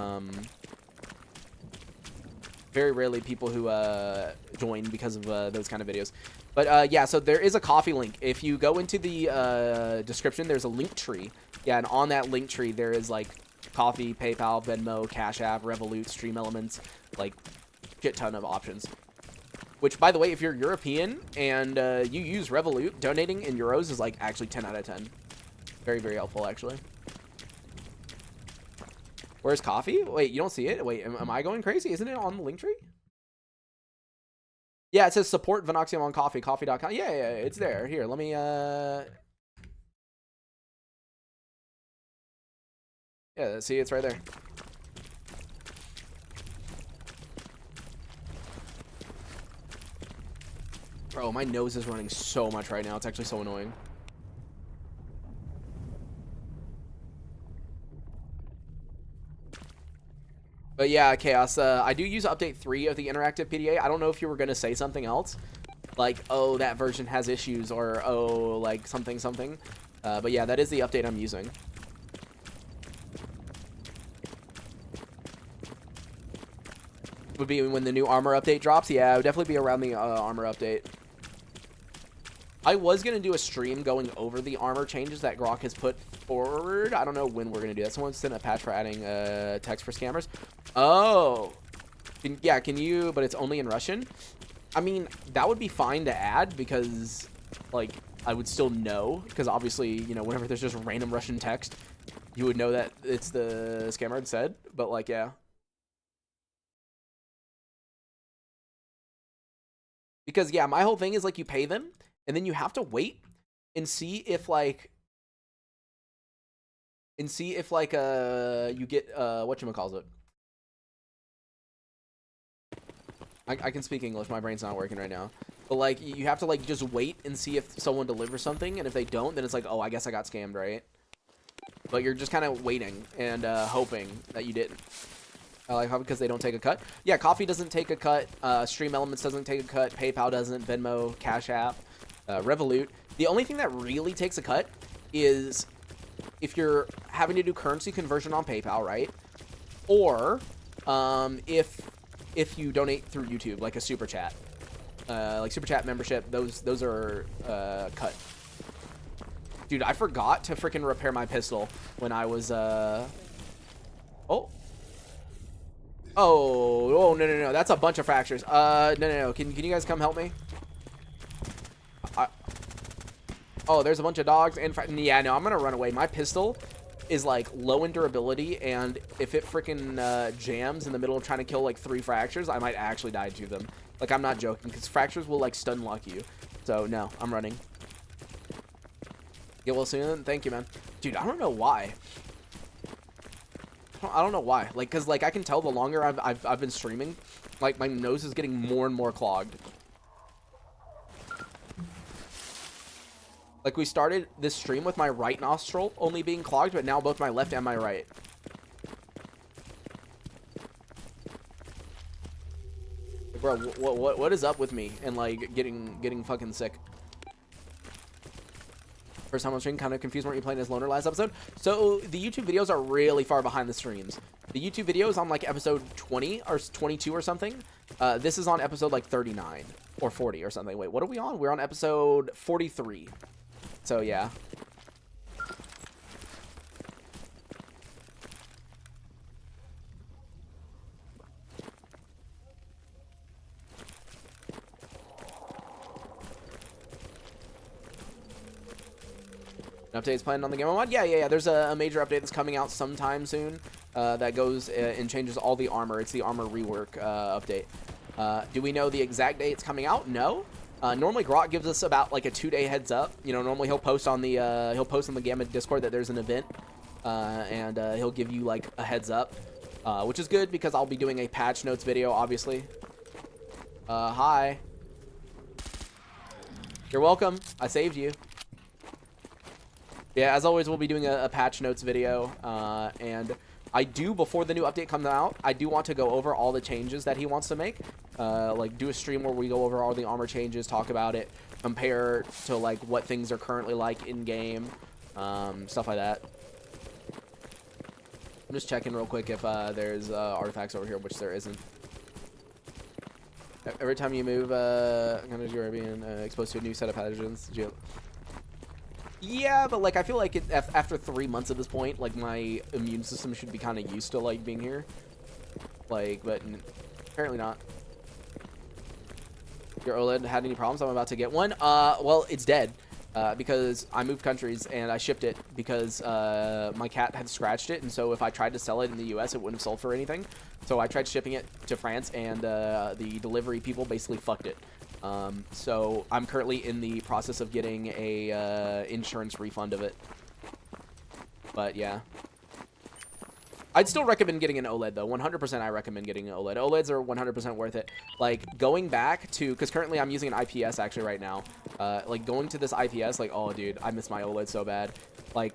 join because of those kind of videos. But yeah, so there is a coffee link. If you go into the description, there's a link tree. Yeah, and on that link tree, there is like Coffee, PayPal, Venmo, Cash App, Revolut, Stream Elements, like shit ton of options. Which, by the way, if you're European and you use Revolut, donating in euros is like actually 10 out of 10. Very, very helpful, actually. Where's Coffee? Wait, you don't see it? Wait, am I going crazy? Isn't it on the link tree? Yeah, it says support Venoxium on Coffee, coffee.com. Yeah, it's there. Here, let me, yeah, see, it's right there. Bro, my nose is running so much right now. It's actually so annoying. But yeah, Chaos, I do use update 3 of the interactive PDA. I don't know if you were going to say something else. Like, oh, that version has issues, or, oh, like, something. But yeah, that is the update I'm using. Would be when the new armor update drops. Yeah, it would definitely be around the armor update. I was going to do a stream going over the armor changes that Grok has put forward. I don't know when we're going to do that. Someone sent a patch for adding text for scammers. Oh. Can you, but it's only in Russian? I mean, that would be fine to add because, like, I would still know. Because obviously, you know, whenever there's just random Russian text, you would know that it's the scammer had said. But, like, yeah. Because, yeah, my whole thing is, like, you pay them, and then you have to wait and see if, like, you get, whatchamacallit. I can speak English. My brain's not working right now. But, like, you have to, like, just wait and see if someone delivers something, and if they don't, then it's like, oh, I guess I got scammed, right? But you're just kind of waiting and hoping that you didn't. I like how because they don't take a cut. Yeah, Coffee doesn't take a cut. Stream Elements doesn't take a cut. PayPal doesn't. Venmo, Cash App, Revolut. The only thing that really takes a cut is if you're having to do currency conversion on PayPal, right? Or if you donate through YouTube, like a super chat, like super chat membership. Those are cut. Dude, I forgot to freaking repair my pistol when I was Oh, no. That's a bunch of fractures. No. Can you guys come help me? Oh, there's a bunch of dogs and yeah, no, I'm gonna run away. My pistol is like low in durability, and if it freaking jams in the middle of trying to kill like 3 fractures, I might actually die to them. Like, I'm not joking, because fractures will like stun lock you. So no, I'm running. Get well soon. Thank you, man. Dude, I don't know why. I don't know why. Like, cause like I can tell the longer I've been streaming, like my nose is getting more and more clogged. Like, we started this stream with my right nostril only being clogged, but now both my left and my right. Bro, what is up with me and like getting fucking sick? First time on stream, kind of confused. Weren't you playing as Loner last episode? So the YouTube videos are really far behind the streams. The YouTube video is on like episode 20 or 22 or something. This is on episode like 39 or 40 or something. Wait, what are we on? We're on episode 43. So yeah. An update is planned on the game mod? Yeah. There's a major update that's coming out sometime soon that goes and changes all the armor. It's the armor rework update. Do we know the exact day it's coming out? No. Normally Grok gives us about like a 2-day heads up. You know, normally he'll post on the Gamma Discord that there's an event, and he'll give you like a heads up, which is good because I'll be doing a patch notes video, obviously. Hi. You're welcome. I saved you. Yeah, as always, we'll be doing a patch notes video, and I do, before the new update comes out, I do want to go over all the changes that he wants to make, like do a stream where we go over all the armor changes, talk about it, compare to like what things are currently like in game, stuff like that. I'm just checking real quick if there's artifacts over here, which there isn't. Every time you move, you're being exposed to a new set of pathogens. Yeah, but like I feel like after 3 months at this point, like my immune system should be kind of used to like being here. Like, but apparently not. Your OLED had any problems? I'm about to get one. Well, it's dead because I moved countries and I shipped it because my cat had scratched it, and so if I tried to sell it in the U.S., it wouldn't have sold for anything. So I tried shipping it to France, and the delivery people basically fucked it. So I'm currently in the process of getting a insurance refund of it. But yeah, I'd still recommend getting an OLED though. 100% I recommend getting an OLED. OLEDs are 100% worth it. Like going back to, because currently I'm using an IPS actually right now. Like going to this IPS, like, oh dude, I miss my OLED so bad. Like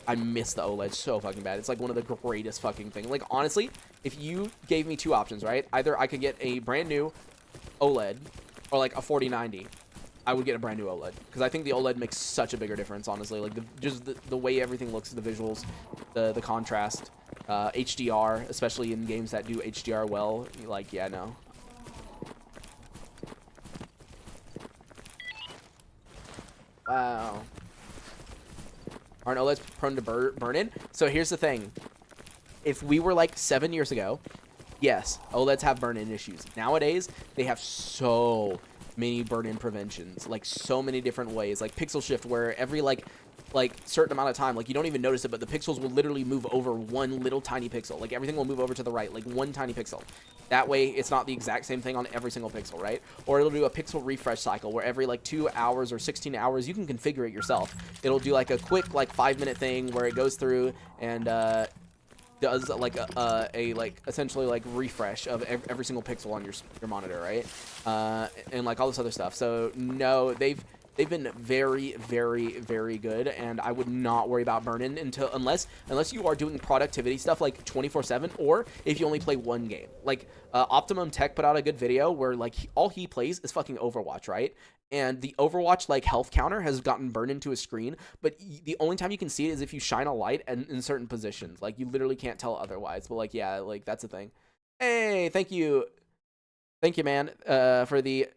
I miss the OLED so fucking bad. It's like one of the greatest fucking things. Like honestly, if you gave me two options, right? Either I could get a brand new OLED or like a 4090, I would get a brand new OLED because I think the OLED makes such a bigger difference, honestly. Like just the way everything looks, the visuals, the contrast, HDR, especially in games that do HDR well. Like, yeah, no. Wow. Aren't OLEDs prone to burn-in? So here's the thing. If we were like 7 years ago, yes, OLEDs have burn-in issues. Nowadays, they have so many burn-in preventions, like so many different ways, like pixel shift, where every like certain amount of time, like you don't even notice it, but the pixels will literally move over one little tiny pixel. Like everything will move over to the right, like one tiny pixel. That way, it's not the exact same thing on every single pixel, right? Or it'll do a pixel refresh cycle where every like 2 hours or 16 hours, you can configure it yourself. It'll do like a quick like 5-minute thing where it goes through and does like a like essentially like refresh of every single pixel on your monitor, right? And like all this other stuff. So no, they've been very, very, very good, and I would not worry about burn-in unless you are doing productivity stuff like 24/7, or if you only play one game. Like Optimum Tech put out a good video where like all he plays is fucking Overwatch, right? And the Overwatch like health counter has gotten burned into his screen, but the only time you can see it is if you shine a light in certain positions. Like you literally can't tell otherwise. But like yeah, like that's the thing. Hey, thank you, man, for the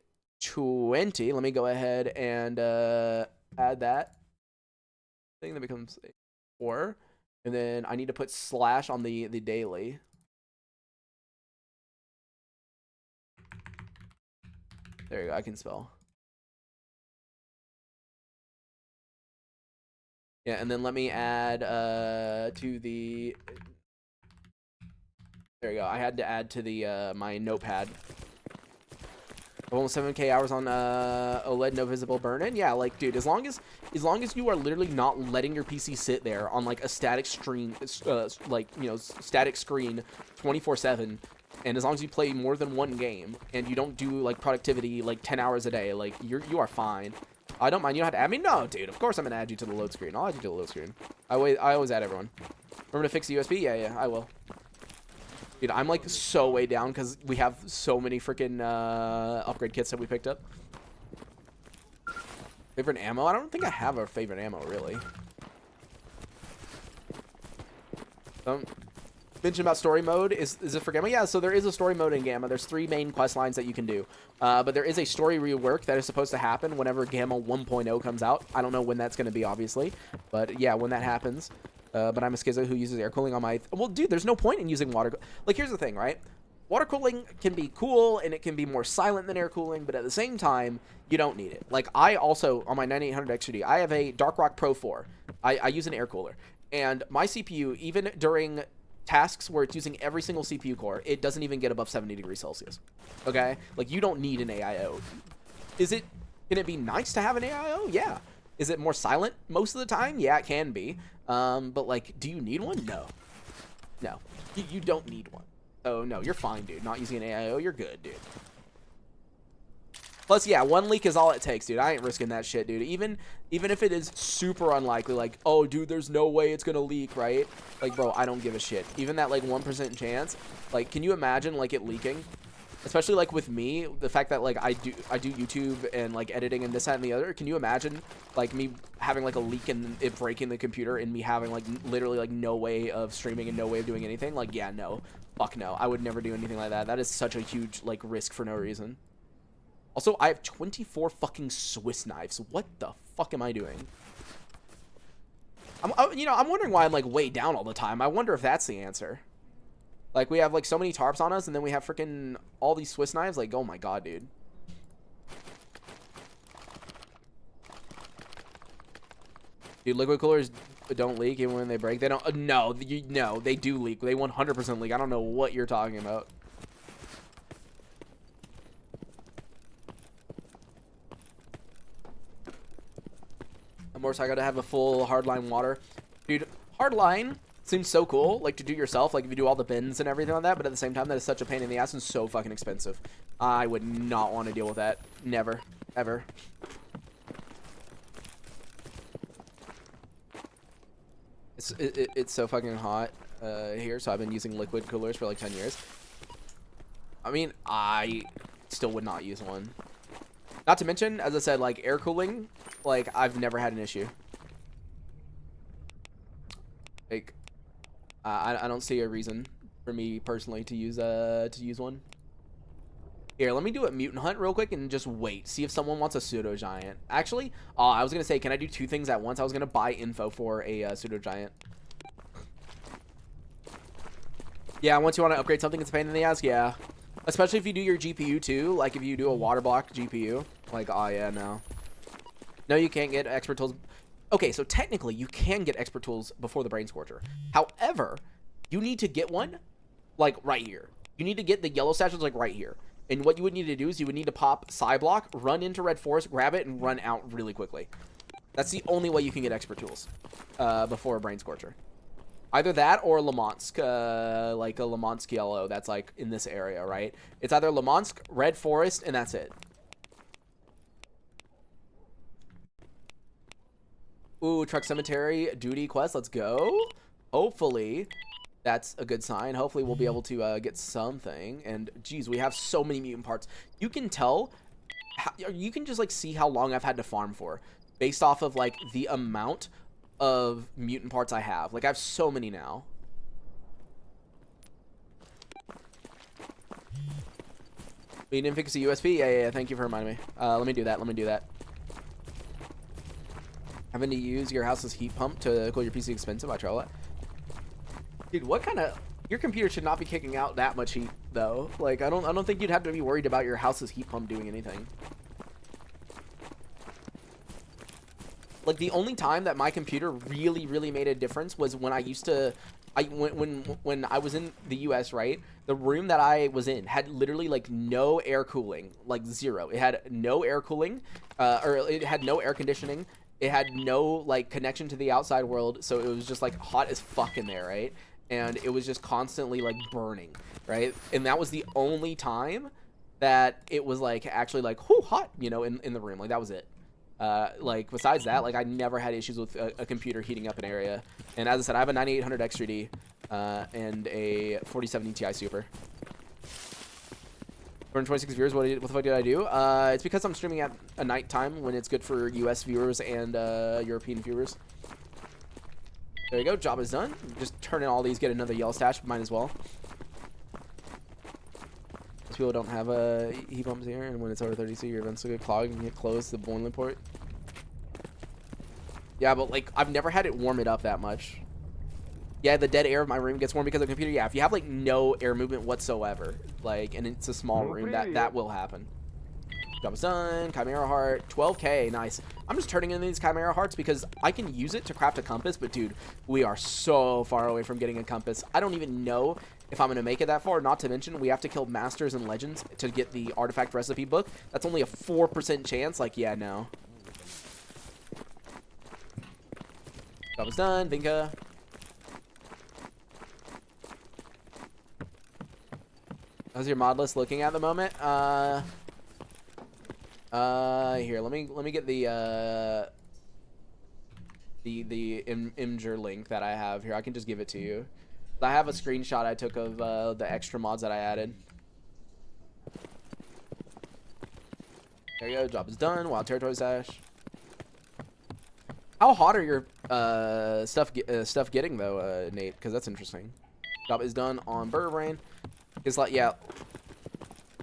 20. Let me go ahead and add that thing that becomes 4, and then I need to put slash on the daily. There you go. I can spell. Yeah, and then let me add to the. There you go. I had to add to the my notepad. Almost 7K hours on OLED, no visible burn-in. Yeah, like, dude, as long as you are literally not letting your PC sit there on like a static screen, like, you know, static screen 24/7, and as long as you play more than one game and you don't do like productivity like 10 hours a day, like you are fine. I don't mind. You don't have to add me. No, dude. Of course I'm gonna add you to the load screen. I'll add you to the load screen. I always add everyone. Remember to fix the USB? Yeah, I will. Dude, I'm like so way down because we have so many freaking upgrade kits that we picked up. Favorite ammo? I don't think I have a favorite ammo, really. Mention about story mode. Is it for Gamma? Yeah, so there is a story mode in Gamma. There's 3 main quest lines that you can do. But there is a story rework that is supposed to happen whenever Gamma 1.0 comes out. I don't know when that's going to be, obviously. But yeah, when that happens. But I'm a schizo who uses air cooling on my... Well, dude, there's no point in using water... Like, here's the thing, right? Water cooling can be cool, and it can be more silent than air cooling, but at the same time, you don't need it. Like, I also, on my 9800 XTD, I have a Dark Rock Pro 4. I use an air cooler. And my CPU, even during tasks where it's using every single CPU core, it doesn't even get above 70 degrees Celsius. Okay? Like, you don't need an AIO. Can it be nice to have an AIO? Yeah. Is it more silent most of the time? Yeah, it can be. But, like, do you need one? No. No. You don't need one. Oh, no, you're fine, dude. Not using an AIO, you're good, dude. Plus, yeah, 1 leak is all it takes, dude. I ain't risking that shit, dude. Even if it is super unlikely, like, oh, dude, there's no way it's gonna leak, right? Like, bro, I don't give a shit. Even that, like, 1% chance, like, can you imagine, like, it leaking? Especially, like, with me, the fact that, like, I do YouTube and, like, editing and this, that, and the other. Can you imagine, like, me having, like, a leak and it breaking the computer and me having, like, literally, like, no way of streaming and no way of doing anything? Like, yeah, no. Fuck no. I would never do anything like that. That is such a huge, like, risk for no reason. Also, I have 24 fucking Swiss knives. What the fuck am I doing? I'm wondering why I'm, like, way down all the time. I wonder if that's the answer. Like, we have, like, so many tarps on us, and then we have freaking all these Swiss knives. Like, oh my god, dude. Dude, liquid coolers don't leak even when they break. They don't. No, no, they do leak. They 100% leak. I don't know what you're talking about. I'm more excited to have a full hardline water. Dude, hardline seems so cool, like, to do yourself, like, if you do all the bins and everything like that, but at the same time, that is such a pain in the ass and so fucking expensive. I would not want to deal with that. Never. Ever. It's so fucking hot here, so I've been using liquid coolers for, like, 10 years. I mean, I still would not use one. Not to mention, as I said, like, air cooling, like, I've never had an issue. Like, I don't see a reason for me personally to use one. Here, let me do a mutant hunt real quick and just wait. See if someone wants a pseudo giant. Actually, I was gonna say, can I do 2 things at once? I was gonna buy info for a pseudo giant. Yeah, once you want to upgrade something, it's a pain in the ass. Yeah, especially if you do your GPU too. Like if you do a water block GPU. Like, oh yeah, no. No, you can't get expert tools. Okay, so technically you can get expert tools before the brain scorcher. However, you need to get one like right here. You need to get the yellow statues like right here. And what you would need to do is you would need to pop Psi block, run into Red Forest, grab it, and run out really quickly. That's the only way you can get expert tools before a brain scorcher. Either that or Lamansk, like a Lamansk yellow that's like in this area, right? It's either Lamansk, Red Forest, and that's it. Ooh, Truck Cemetery duty quest. Let's go. Hopefully, that's a good sign. Hopefully, we'll be able to get something. And, geez, we have so many mutant parts. You can tell, you can just, like, see how long I've had to farm for based off of, like, the amount of mutant parts I have. Like, I have so many now. We didn't fix a USB? Yeah, thank you for reminding me. Let me do that. Having to use your house's heat pump to cool your PC expensive? I try that. Dude, what kind of... Your computer should not be kicking out that much heat, though. Like, I don't think you'd have to be worried about your house's heat pump doing anything. Like, the only time that my computer really made a difference was when I used to... When I was in the US, right? The room that I was in had literally, like, no air cooling. Like, zero. It had no air cooling. Or it had no air conditioning. It had no, like, connection to the outside world, so it was just, like, hot as fuck in there, right? And it was just constantly, like, burning, right? And that was the only time that it was, like, actually, like, whoo, hot, you know, in the room. Like, that was it. Like, besides that, like, I never had issues with a computer heating up an area. And as I said, I have a 9800 X3D and a 4070 Ti Super. 226 viewers. What the fuck did I do? It's because I'm streaming at a nighttime when it's good for US viewers and European viewers. There you go. Job is done. Just turn in all these. Get another yellow stash. Might as well. Most people don't have heat bumps here, and when it's over 30C, your events will get clogged and get closed to the boiling port. Yeah, but like I've never had it warm it up that much. Yeah, the dead air of my room gets warm because of the computer. Yeah, if you have like no air movement whatsoever, like, and it's a small room, that will happen. Job is done. Chimera heart, 12K, nice. I'm just turning in these chimera hearts because I can use it to craft a compass, but dude, we are so far away from getting a compass. I don't even know if I'm gonna make it that far. Not to mention, we have to kill masters and legends to get the artifact recipe book. That's only a 4% chance. Like, yeah, no. Job is done. Vinka. How's your mod list looking at the moment? Here, let me get the Imgur link that I have here. I can just give it to you. I have a screenshot I took of the extra mods that I added. There you go. Job is done. Wild territory stash. How hot are your stuff getting though, Nate? Because that's interesting. Job is done on Burger Brain. It's like, yeah,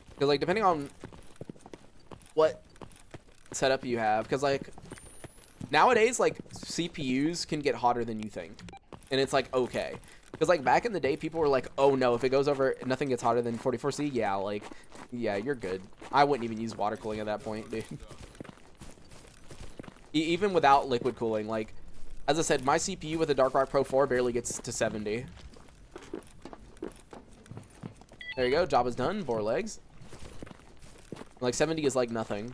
because like depending on what setup you have, because like nowadays like CPUs can get hotter than you think, and it's like okay, because like back in the day people were like, oh no, if it goes over, nothing gets hotter than 44C. Yeah, like, yeah, you're good. I wouldn't even use water cooling at that point, dude. Even without liquid cooling, like as I said, my CPU with a Dark Rock Pro 4 barely gets to 70. There you go. Job is done. Boar legs. Like 70 is like nothing.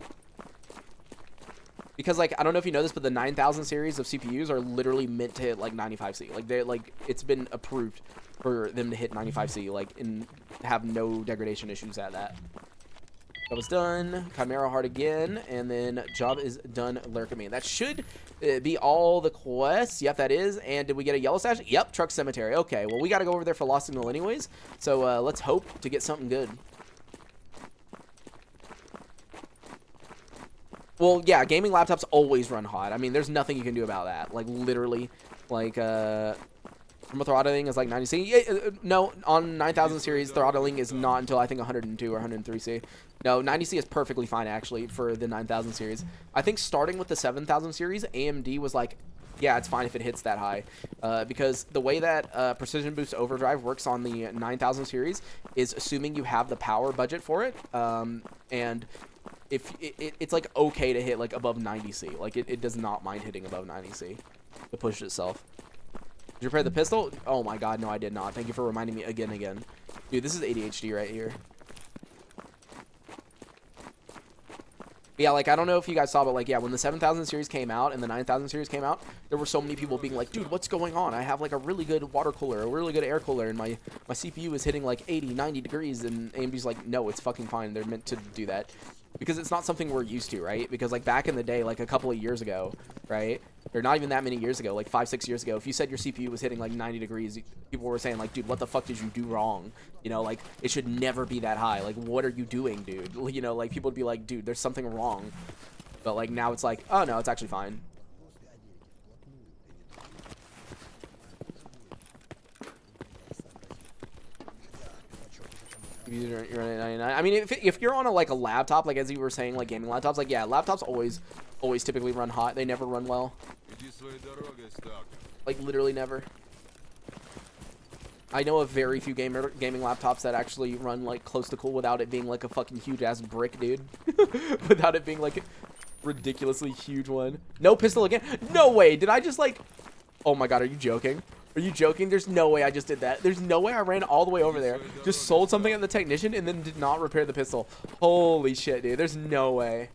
Because like I don't know if you know this, but the 9000 series of CPUs are literally meant to hit like 95C. Like they're like it's been approved for them to hit 95C, like and have no degradation issues at that. Job is done. Chimera heart again, and then job is done. Lurkamine. That should be all the quests. Yep, that is. And did we get a yellow stash? Yep, truck cemetery. Okay, well we got to go over there for Lost Signal anyways. So let's hope to get something good. Well, yeah, gaming laptops always run hot. I mean, there's nothing you can do about that. Like literally, like thermal throttling is like 90C. Yeah, no, on 9000 series, throttling is not until I think 102 or 103C. No, 90C is perfectly fine actually for the 9000 series. I think starting with the 7000 series, AMD was like, yeah, it's fine if it hits that high. Because the way that Precision Boost Overdrive works on the 9000 series is assuming you have the power budget for it. And if it's like okay to hit like above 90C. Like it does not mind hitting above 90C to push itself. Did you repair the pistol? Oh my god, no I did not. Thank you for reminding me again. Dude, this is ADHD right here. Yeah, like, I don't know if you guys saw, but, like, yeah, when the 7000 series came out and the 9000 series came out, there were so many people being like, dude, what's going on? I have, like, a really good water cooler, a really good air cooler, and my CPU is hitting, like, 80, 90 degrees, and AMD's like, no, it's fucking fine. They're meant to do that. Because it's not something we're used to, right? Because, like, back in the day, like, a couple of years ago, right? Or not even that many years ago, like 5-6 years ago, if you said your CPU was hitting, like, 90 degrees, people were saying, like, dude, what the fuck did you do wrong? You know, like, it should never be that high. Like, what are you doing, dude? You know, like, people would be like, dude, there's something wrong. But, like, now it's like, oh, no, it's actually fine. You're running 99. I mean, if you're on a, like, a laptop, like, as you were saying, like, gaming laptops, like, yeah, laptops always typically run hot. They never run well. Like, literally never. I know of very few gaming laptops that actually run, like, close to cool without it being, like, a fucking huge-ass brick, dude. Without it being, like, ridiculously huge one. No pistol again. No way. Did I just, like... Oh, my God. Are you joking? Are you joking? There's no way I just did that. There's no way I ran all the way over there, just sold something at the technician, and then did not repair the pistol. Holy shit, dude. There's no way.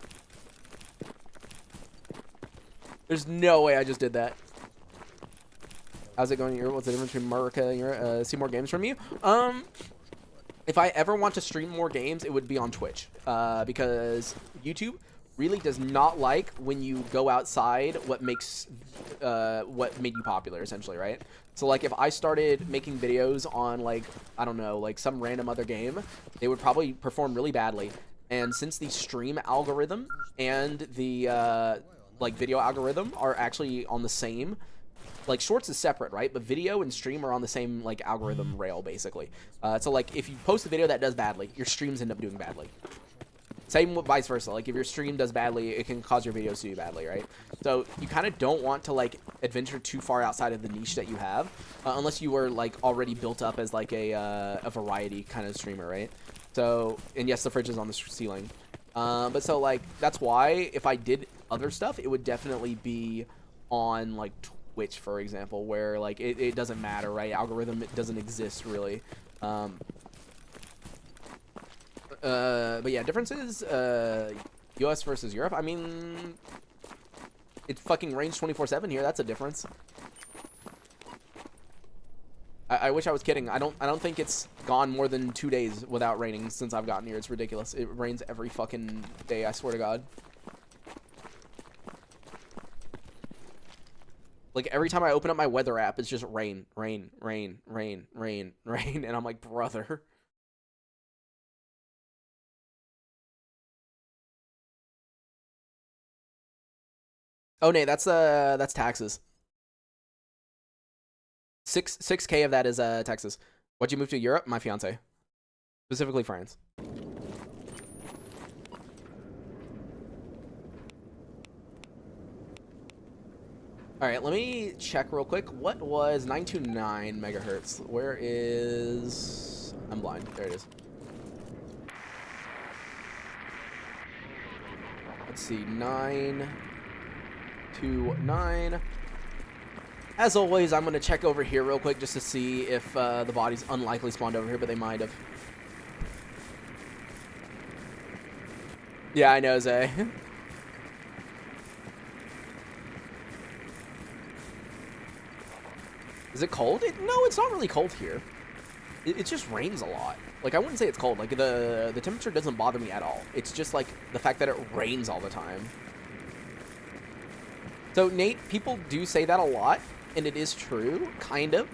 There's no way I just did that. How's it going here? What's the difference between America and your see more games from you? If I ever want to stream more games, it would be on Twitch. Because YouTube really does not like when you go outside what makes what made you popular, essentially, right? So like if I started making videos on like, I don't know, like some random other game, they would probably perform really badly. And since the stream algorithm and the like video algorithm are actually on the same, like shorts is separate, right? But video and stream are on the same like algorithm rail, basically. So like if you post a video that does badly, your streams end up doing badly. Same with vice versa. Like if your stream does badly, it can cause your videos to do badly, right? So you kind of don't want to like adventure too far outside of the niche that you have, unless you were like already built up as like a variety kind of streamer, right? So, and yes, the fridge is on the ceiling. But so like that's why if I did other stuff, it would definitely be on like Twitch, for example, where like it doesn't matter, right? Algorithm, it doesn't exist really. But yeah, differences, US versus Europe. I mean, it fucking rains 24/7 here. That's a difference. I wish I was kidding. I don't think it's gone more than 2 days without raining since I've gotten here. It's ridiculous. It rains every fucking day, I swear to God. Like every time I open up my weather app, it's just rain, rain, rain, rain, rain, rain, and I'm like, brother. Oh, Nate, that's taxes. 6K of that is Texas. Why'd you move to Europe? My fiance, specifically France. All right, let me check real quick. What was 929 megahertz? Where is? I'm blind. There it is. Let's see, 929. As always, I'm gonna check over here real quick just to see if the bodies unlikely spawned over here, but they might have. Yeah, I know, Zay. Is it cold? No, it's not really cold here. It just rains a lot. Like, I wouldn't say it's cold. Like, the temperature doesn't bother me at all. It's just, like, the fact that it rains all the time. So, Nate, people do say that a lot, and it is true, kind of.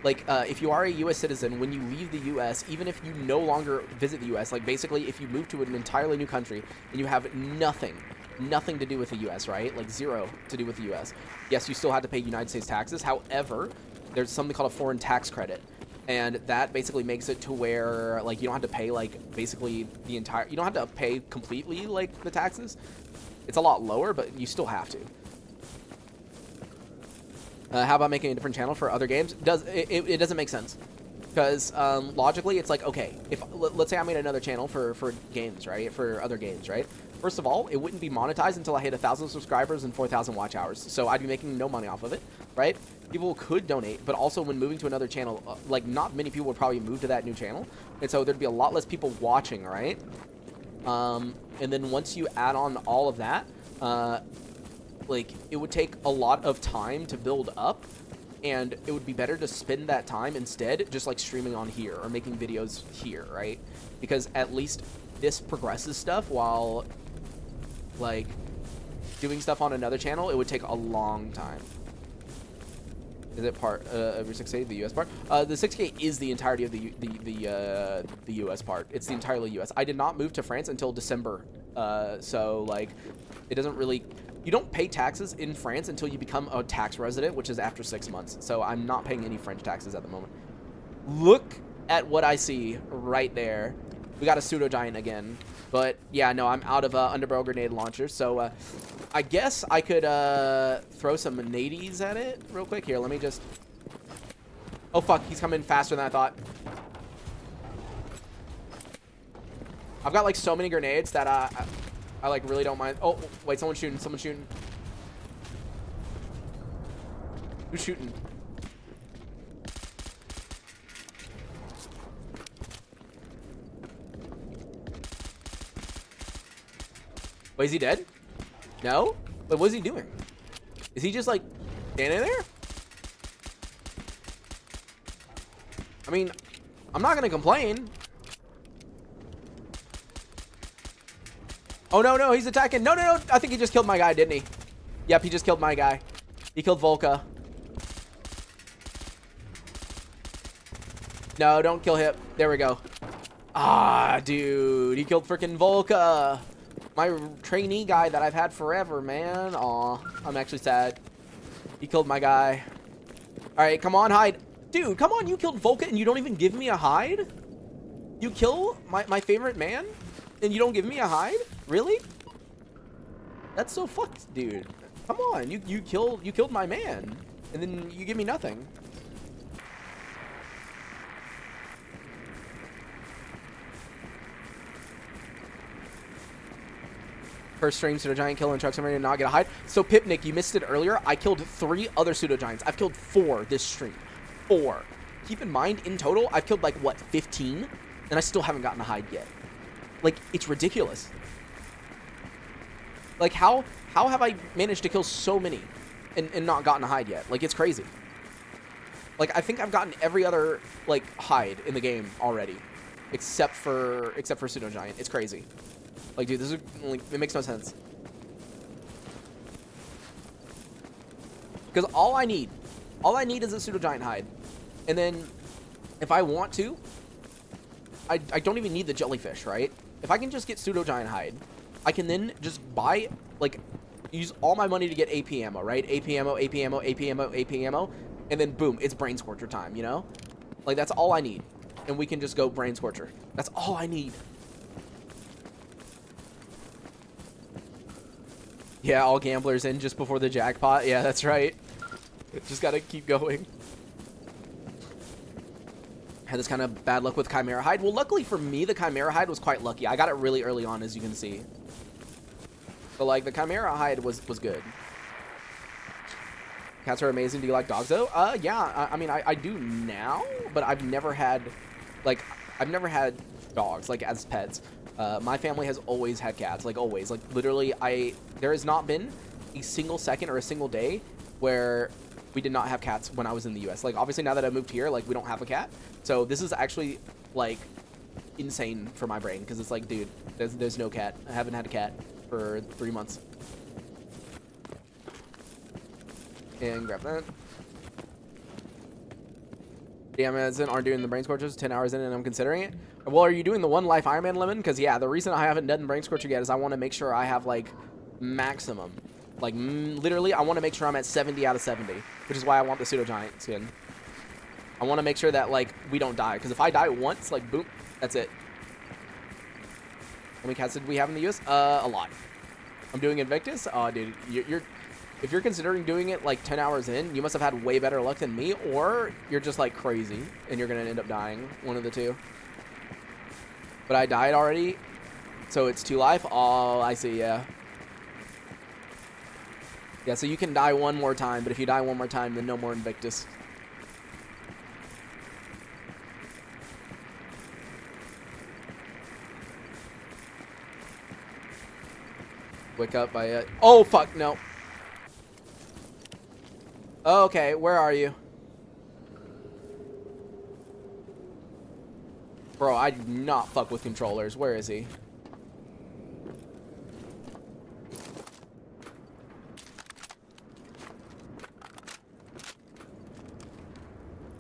Like, if you are a U.S. citizen, when you leave the U.S., even if you no longer visit the U.S., like, basically, if you move to an entirely new country and you have nothing to do with the U.S., right? Like, zero to do with the U.S. Yes, you still have to pay United States taxes. However, there's something called a foreign tax credit. And that basically makes it to where, like, you don't have to pay, like, basically the entire... You don't have to pay completely, like, the taxes. It's a lot lower, but you still have to. How about making a different channel for other games? It doesn't make sense. Because logically, it's like, okay, if let's say I made another channel for games, right? For other games, right? First of all, it wouldn't be monetized until I hit 1,000 subscribers and 4,000 watch hours. So I'd be making no money off of it, right? People could donate, but also when moving to another channel, like not many people would probably move to that new channel. And so there'd be a lot less people watching, right? And then once you add on all of that, like it would take a lot of time to build up, and it would be better to spend that time instead just like streaming on here or making videos here, right? Because at least this progresses stuff, while like doing stuff on another channel, it would take a long time. Is it part of your 6K, the US part? The 6K is the entirety of the US part. It's the entirely US. I did not move to France until December, so like it doesn't really... You don't pay taxes in France until you become a tax resident, which is after 6 months. So I'm not paying any French taxes at the moment. Look at what I see right there. We got a pseudo giant again. But yeah, no, I'm out of underbarrel grenade launchers. So I guess I could throw some nades at it real quick. Here, let me just... Oh, fuck. He's coming faster than I thought. I've got like so many grenades that I like really don't mind. Oh, wait, someone's shooting. Someone's shooting. Who's shooting? Wait, is he dead? No? Wait, what is he doing? Is he just like standing there? I mean, I'm not gonna complain. Oh, no, no, he's attacking. No, no, no. I think he just killed my guy, didn't he? Yep, he just killed my guy. He killed Volca. No, don't kill him. There we go. Ah, dude. He killed freaking Volca. My trainee guy that I've had forever, man. Aw, I'm actually sad. He killed my guy. All right, come on, hide. Dude, come on. You killed Volca and you don't even give me a hide? You kill my favorite man and you don't give me a hide? Really? That's so fucked, dude. Come on. You killed my man and then you give me nothing. First stream, Pseudo Giant kill and truck somebody and not get a hide. So Pipnik, you missed it earlier. I killed 3 other Pseudo Giants. I've killed 4 this stream. 4. Keep in mind, in total, I've killed like what, 15, and I still haven't gotten a hide yet. Like, it's ridiculous. Like, how have I managed to kill so many and not gotten a hide yet? Like, it's crazy. Like, I think I've gotten every other like hide in the game already, except for Pseudo Giant. It's crazy. Like, dude, this is like, it makes no sense. Because all I need is a Pseudo Giant hide, and then if I want to, I don't even need the jellyfish, right? If I can just get Pseudo Giant hide, I can then just buy, like, use all my money to get AP ammo, right? AP ammo, AP ammo, AP ammo, AP ammo, and then boom, it's Brain Scorcher time, you know? Like, that's all I need, and we can just go Brain Scorcher. That's all I need. Yeah, all gamblers in just before the jackpot. Yeah, that's right. Just gotta keep going. Had this kind of bad luck with Chimera Hide. Well, luckily for me, the Chimera Hide was quite lucky. I got it really early on, as you can see. So, like, the Chimera Hide was good. Cats are amazing. Do you like dogs, though? Yeah. I mean, I do now, but I've never had, like, dogs, like, as pets. My family has always had cats, like always. Like literally, there has not been a single second or a single day where we did not have cats when I was in the US. Like obviously now that I moved here, like we don't have a cat. So this is actually like insane for my brain because it's like, dude, there's no cat. I haven't had a cat for 3 months. And grab that. Damn, aren't doing the Brain Scorchers 10 hours in and I'm considering it. Well, are you doing the 1 life Iron Man lemon? Because, yeah, the reason I haven't done Brain Scorcher yet is I want to make sure I have, like, maximum. Like, literally, I want to make sure I'm at 70 out of 70, which is why I want the Pseudo Giant skin. I want to make sure that, like, we don't die. Because if I die once, like, boom, that's it. How many cats did we have in the US? A lot. I'm doing Invictus? Oh, dude, if you're considering doing it, like, 10 hours in, you must have had way better luck than me, or you're just, like, crazy, and you're going to end up dying. One of the two. But I died already, so it's 2 life. Oh, I see, yeah. Yeah, so you can die 1 more time, but if you die 1 more time, then no more Invictus. Wake up by it. Oh, fuck, no. Okay, where are you? Bro, I do not fuck with controllers. Where is he?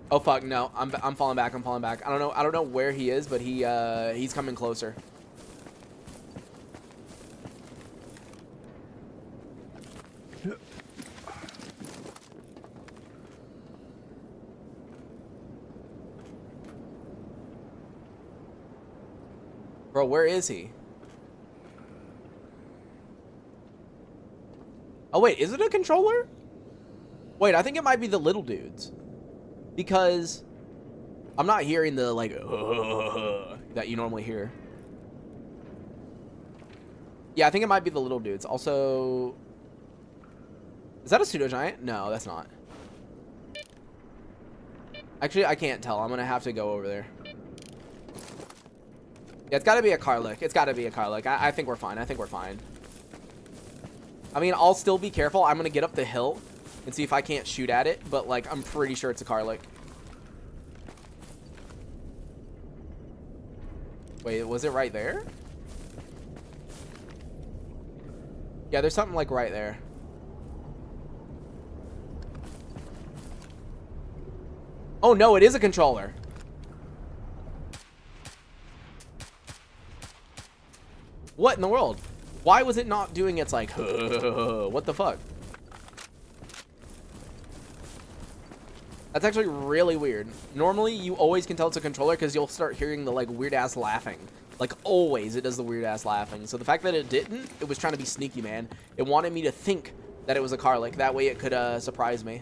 Oh fuck, no. I'm falling back. I'm falling back. I don't know where he is, but he's coming closer. Bro, where is he? Oh, wait, is it a controller? Wait, I think it might be the little dudes. Because I'm not hearing the, like, that you normally hear. Yeah, I think it might be the little dudes. Also, is that a Pseudo Giant? No, that's not. Actually, I can't tell. I'm going to have to go over there. Yeah, it's got to be a Karlik. It's got to be a Karlik. I think we're fine. I think we're fine. I mean, I'll still be careful. I'm going to get up the hill and see if I can't shoot at it. But, like, I'm pretty sure it's a Karlik. Wait, was it right there? Yeah, there's something like right there. Oh no, it is a controller. What in the world? Why was it not doing its like, what the fuck? That's actually really weird. Normally, you always can tell it's a controller because you'll start hearing the like weird ass laughing. Like always, it does the weird ass laughing. So the fact that it didn't, it was trying to be sneaky, man. It wanted me to think that it was a car, like that way it could surprise me.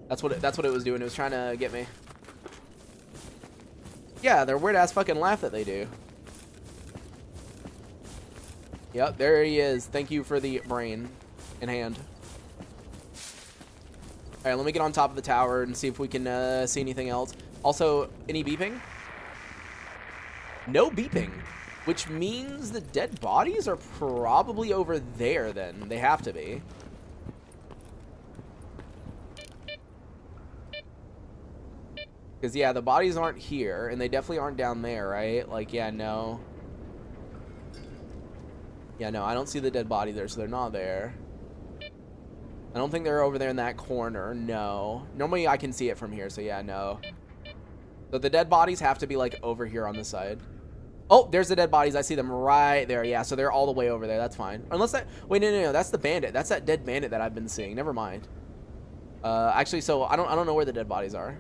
That's what it was doing. It was trying to get me. Yeah, their weird ass fucking laugh that they do. Yep, there he is. Thank you for the brain in hand. All right, let me get on top of the tower and see if we can see anything else. Also, any beeping? No beeping, which means the dead bodies are probably over there then. They have to be. Because, yeah, the bodies aren't here, and they definitely aren't down there, right? Like, yeah, no. Yeah, no, I don't see the dead body there, so they're not there. I don't think they're over there in that corner, no. Normally I can see it from here, so yeah, no. So the dead bodies have to be, like, over here on this side. Oh, there's the dead bodies. I see them right there. Yeah, so they're all the way over there. That's fine. Unless that... Wait, no. That's the bandit. That's that dead bandit that I've been seeing. Never mind. Actually, so I don't know where the dead bodies are.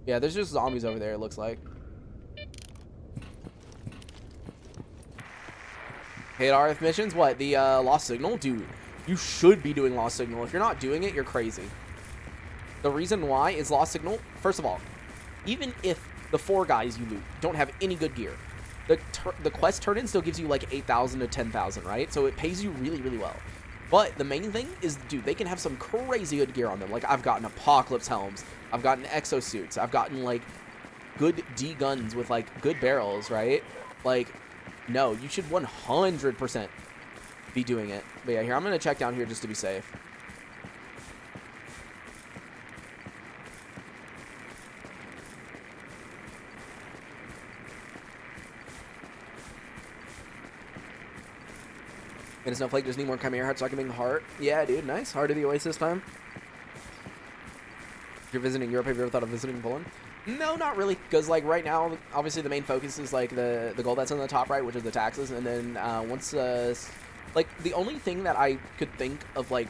Yeah, there's just zombies over there, it looks like. Hey, RF missions? What? The Lost Signal? Dude, you should be doing Lost Signal. If you're not doing it, you're crazy. The reason why is Lost Signal, first of all, even if the 4 guys you loot don't have any good gear, the quest turn-in still gives you like 8,000 to 10,000, right? So it pays you really, really well. But the main thing is, dude, they can have some crazy good gear on them. Like, I've gotten Apocalypse helms. I've gotten exosuits. I've gotten, like, good D guns with, like, good barrels, right? Like... No, you should 100% be doing it. But yeah, here, I'm going to check down here just to be safe. And Snowflake just need more Chimera hearts so I can make the heart. Yeah, dude, nice. Heart of the Oasis time. If you're visiting Europe, have you ever thought of visiting Poland? No, not really, because like right now, obviously the main focus is like the goal that's on the top right, which is the taxes, and then once like the only thing that I could think of, like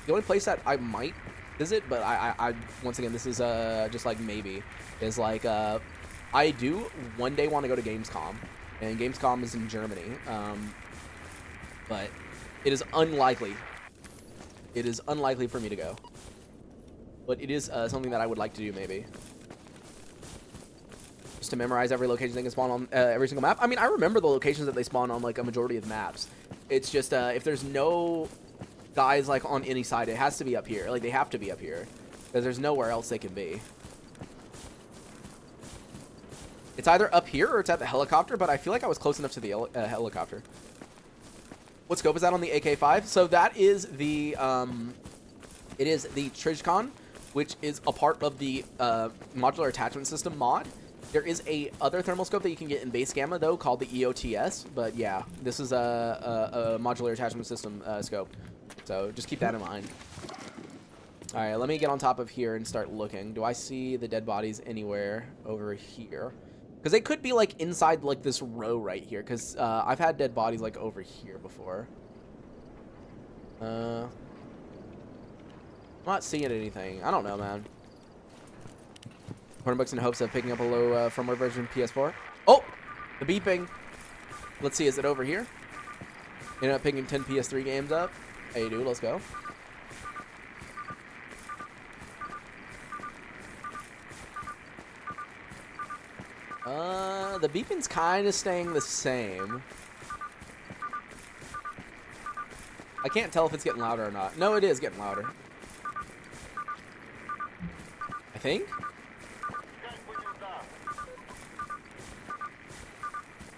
the only place that I might visit, but I once again this is just like maybe, is like I do one day want to go to Gamescom, and Gamescom is in Germany, but it is unlikely. It is unlikely for me to go, but it is something that I would like to do maybe. Just to memorize every location they can spawn on every single map. I mean, I remember the locations that they spawn on like a majority of the maps. It's just if there's no guys like on any side, it has to be up here. Like they have to be up here because there's nowhere else they can be. It's either up here or it's at the helicopter, but I feel like I was close enough to the helicopter. What scope is that on the AK-5? So that is the it is the Trijcon, which is a part of the modular attachment system mod. There is a other thermal scope that you can get in base gamma though, called the EOTS. But yeah, this is a modular attachment system scope. So just keep that in mind. All right, let me get on top of here and start looking. Do I see the dead bodies anywhere over here? Because they could be like inside like this row right here. Because I've had dead bodies like over here before. I'm not seeing anything. I don't know, man. $100 in hopes of picking up a low firmware version PS4. Oh, the beeping. Let's see, is it over here? Ended up picking 10 PS3 games up. Hey, dude, let's go. The beeping's kind of staying the same. I can't tell if it's getting louder or not. No, it is getting louder. I think.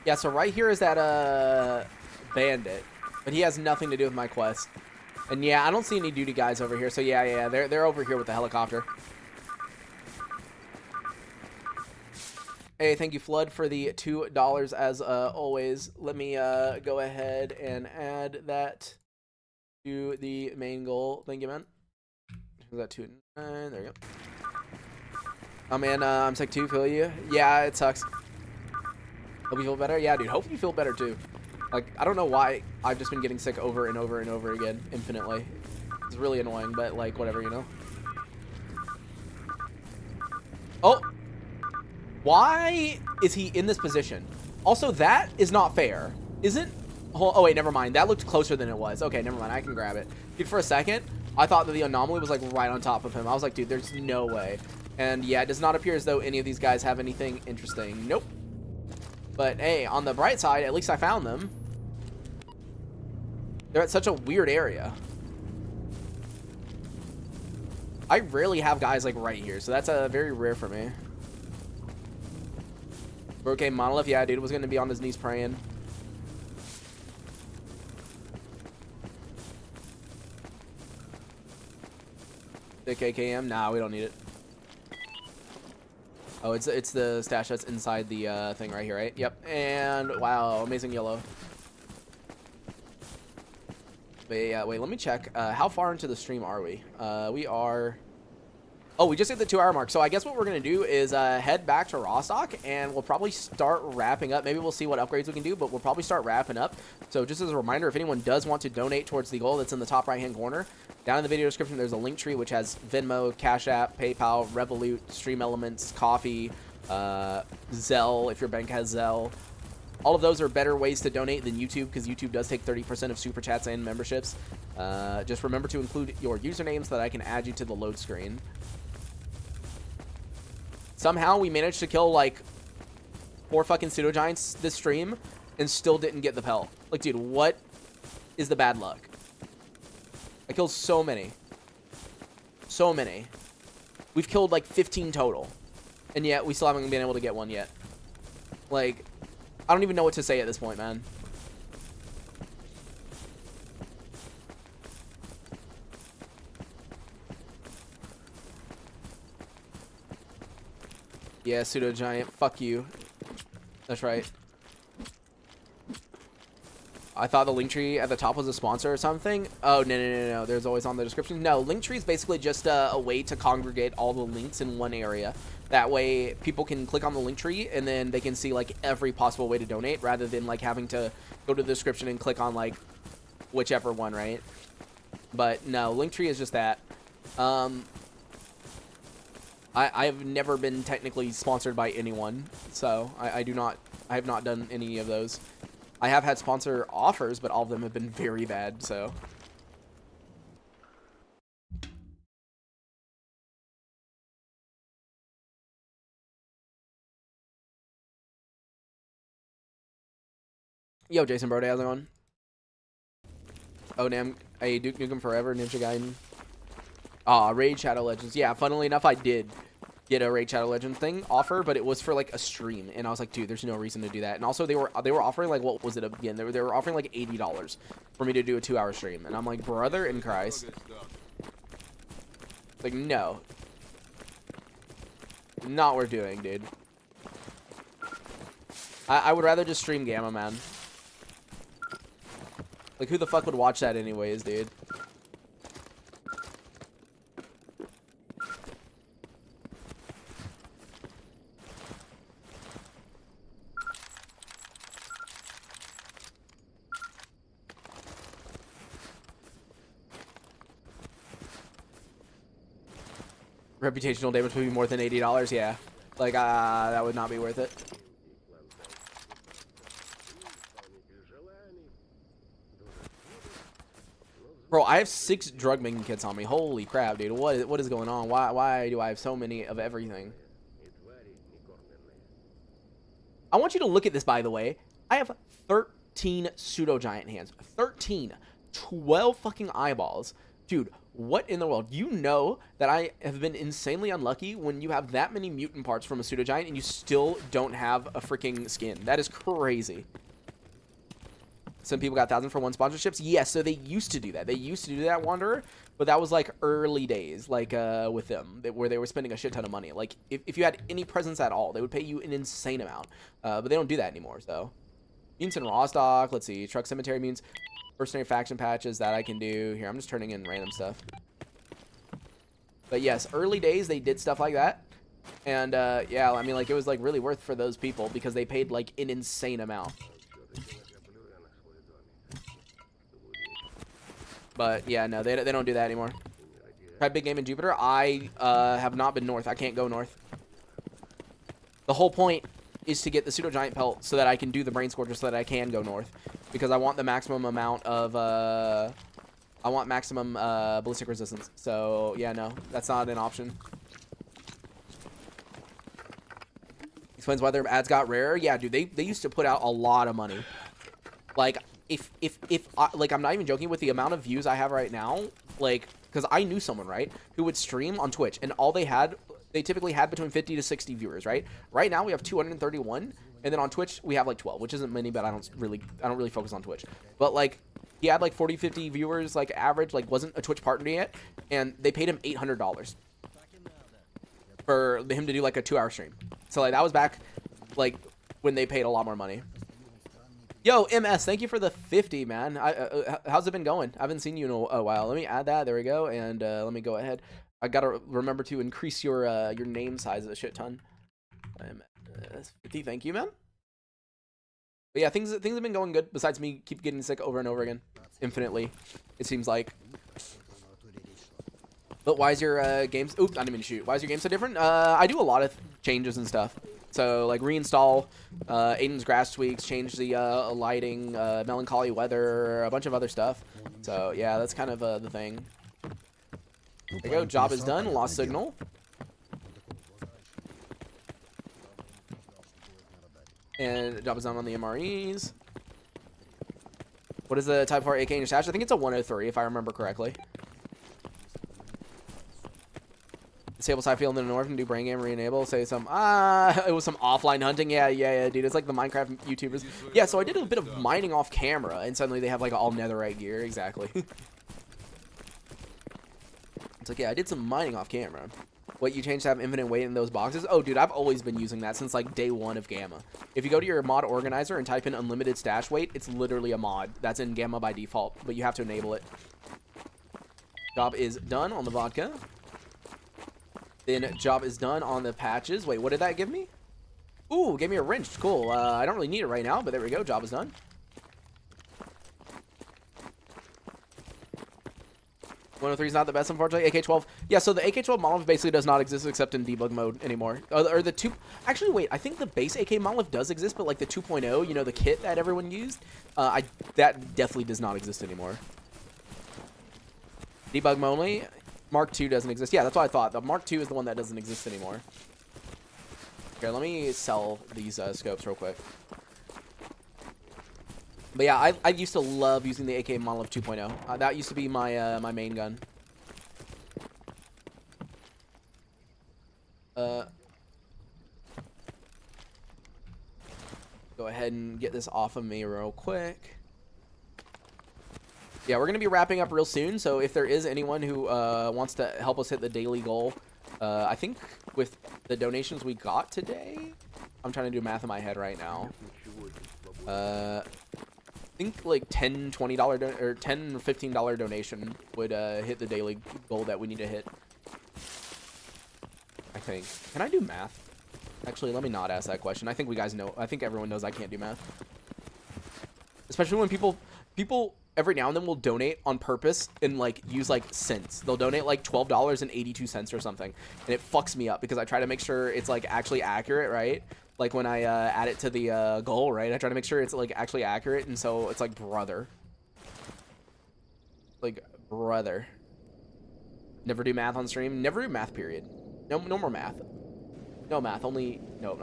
Yeah, so right here is that bandit, but he has nothing to do with my quest. And yeah, I don't see any duty guys over here. So yeah, they're over here with the helicopter. Hey, thank you, Flood, for the $2 as always. Let me go ahead and add that to the main goal. Thank you, man. Is that 2.9? There you go. Oh man, I'm sick too. Feel you? Yeah, it sucks. Hope you feel better. Yeah, dude. Hope you feel better too. Like, I don't know why I've just been getting sick over and over and over again, infinitely. It's really annoying, but like, whatever, you know. Oh. Why is he in this position? Also, that is not fair. Isn't... Oh, wait, never mind. That looked closer than it was. Okay, never mind. I can grab it. Dude, for a second, I thought that the anomaly was, like, right on top of him. I was like, dude, there's no way. And, yeah, it does not appear as though any of these guys have anything interesting. Nope. But, hey, on the bright side, at least I found them. They're at such a weird area. I rarely have guys, like, right here, so that's very rare for me. Okay, Monolith, yeah, dude was gonna be on his knees praying. The KKM? Nah, we don't need it. Oh, it's the stash that's inside the thing right here, right? Yep. And wow, amazing yellow. But yeah, wait, let me check. How far into the stream are we? We are... Oh, we just hit the 2-hour mark. So I guess what we're going to do is head back to Rostock, and we'll probably start wrapping up. Maybe we'll see what upgrades we can do, but we'll probably start wrapping up. So just as a reminder, if anyone does want to donate towards the goal that's in the top right-hand corner, down in the video description, there's a link tree which has Venmo, Cash App, PayPal, Revolut, Stream Elements, Coffee, Zelle, if your bank has Zelle. All of those are better ways to donate than YouTube, because YouTube does take 30% of Super Chats and memberships. Just remember to include your username so that I can add you to the load screen. Somehow we managed to kill like 4 fucking pseudo giants this stream and still didn't get the pelt. Like, dude, what is the bad luck? I killed so many. So many. We've killed like 15 total. And yet we still haven't been able to get one yet. Like, I don't even know what to say at this point, man. Yeah, pseudo giant. Fuck you. That's right. I thought the link tree at the top was a sponsor or something. Oh, no. There's always on the description. No, link tree is basically just a way to congregate all the links in one area. That way people can click on the link tree and then they can see like every possible way to donate rather than like having to go to the description and click on like whichever one, right? But no, link tree is just that. I have never been technically sponsored by anyone, so I have not done any of those. I have had sponsor offers, but all of them have been very bad, so. Yo, Jason Brody, how's it going? Oh, damn. Hey, Duke Nukem Forever, Ninja Gaiden. Aw, Raid Shadow Legends. Yeah, funnily enough, I did get a Raid Shadow Legends thing offer, but it was for like a stream, and I was like, dude, there's no reason to do that. And also, they were offering like, what was it again? They were offering like $80 for me to do a 2-hour stream, and I'm like, brother in Christ, like, no, not worth doing, dude. I would rather just stream Gamma, man. Like, who the fuck would watch that anyways, dude? Reputational damage would be more than $80, yeah. Like, that would not be worth it. Bro, I have 6 drug making kits on me. Holy crap, dude. What is going on? Why do I have so many of everything? I want you to look at this, by the way. I have 13 pseudo giant hands. 13. 12 fucking eyeballs. Dude, what in the world? You know that I have been insanely unlucky when you have that many mutant parts from a pseudo giant and you still don't have a freaking skin. That is crazy. some people got 1,000 for one sponsorships. Yes, so they used to do that. They used to do that, Wanderer, but that was like early days, like with them, where they were spending a shit ton of money. Like if you had any presence at all, they would pay you an insane amount. But they don't do that anymore. So mutants and raw stock. Let's see, truck cemetery mutants, mercenary faction patches that I can do here. I'm just turning in random stuff. But yes, early days they did stuff like that. And yeah, I mean, like, it was like really worth for those people because they paid like an insane amount. But yeah, no, they don't do that anymore. Tried big game in Jupiter. I have not been north. I can't go north. The whole point is to get the pseudo giant pelt so that I can do the brain scorcher so that I can go north, because I want the maximum amount of I want maximum ballistic resistance. So yeah, no, that's not an option. Explains why their ads got rarer. Yeah, dude, they used to put out a lot of money. Like if like, I'm not even joking with the amount of views I have right now, like, because I knew someone, right, who would stream on Twitch and all they typically had between 50 to 60 viewers, right? Right now we have 231, and then on Twitch we have like 12, which isn't many, but I don't really focus on Twitch. But like, he had like 40, 50 viewers, like average, like wasn't a Twitch partner yet, and they paid him $800 for him to do like a 2-hour stream. So like, that was back like when they paid a lot more money. Yo, MS, thank you for the 50, man. How's it been going? I haven't seen you in a while. Let me add that. There we go. And let me go ahead. I gotta remember to increase your name size a shit ton. 50, thank you, man. But yeah, things have been going good. Besides me keep getting sick over and over again, infinitely, it seems like. But why is your games? Oops, I didn't mean to shoot. Why is your game so different? I do a lot of changes and stuff. So like reinstall Aiden's grass tweaks, change the lighting, melancholy weather, a bunch of other stuff. So yeah, that's kind of the thing. There you go. Job is done. Lost signal. And job is done on the MREs. What is the Type 4 AK in your stash? I think it's a 103 if I remember correctly. Disable side field in the north and do brain game re-enable. Say some it was some offline hunting. Yeah, dude. It's like the Minecraft YouTubers. Yeah, so I did a bit of mining off camera, and suddenly they have like all netherite gear. Exactly. It's like, yeah, I did some mining off camera. What, you changed to have infinite weight in those boxes? Oh, dude, I've always been using that since like day one of Gamma. If you go to your mod organizer and type in unlimited stash weight, it's literally a mod that's in Gamma by default, but you have to enable it. Job is done on the vodka. Then job is done on the patches. Wait, what did that give me? Ooh, gave me a wrench. Cool. I don't really need it right now, but there we go. Job is done. 103 is not the best, unfortunately. AK-12. Yeah, so the AK-12 monolith basically does not exist except in debug mode anymore. Or the two... Actually, wait. I think the base AK monolith does exist, but like the 2.0, you know, the kit that everyone used, that definitely does not exist anymore. Debug mode only. Mark II doesn't exist. Yeah, that's what I thought. The Mark II is the one that doesn't exist anymore. Okay, let me sell these scopes real quick. But yeah, I used to love using the AK Monolith 2.0. That used to be my my main gun. Go ahead and get this off of me real quick. Yeah, we're going to be wrapping up real soon, so if there is anyone who wants to help us hit the daily goal, I think with the donations we got today, I'm trying to do math in my head right now. I think like $10, $20 or $10 or $15 donation would hit the daily goal that we need to hit. I think. Can I do math? Actually, let me not ask that question. I think we guys know. I think everyone knows I can't do math. Especially when people every now and then will donate on purpose and like use like cents. They'll donate like $12.82 or something, and it fucks me up because I try to make sure it's like actually accurate, right? Like when I add it to the goal, right? I try to make sure it's like actually accurate, and so it's like brother. Like brother. Never do math on stream. Never do math. Period. No more math. No math. Only no.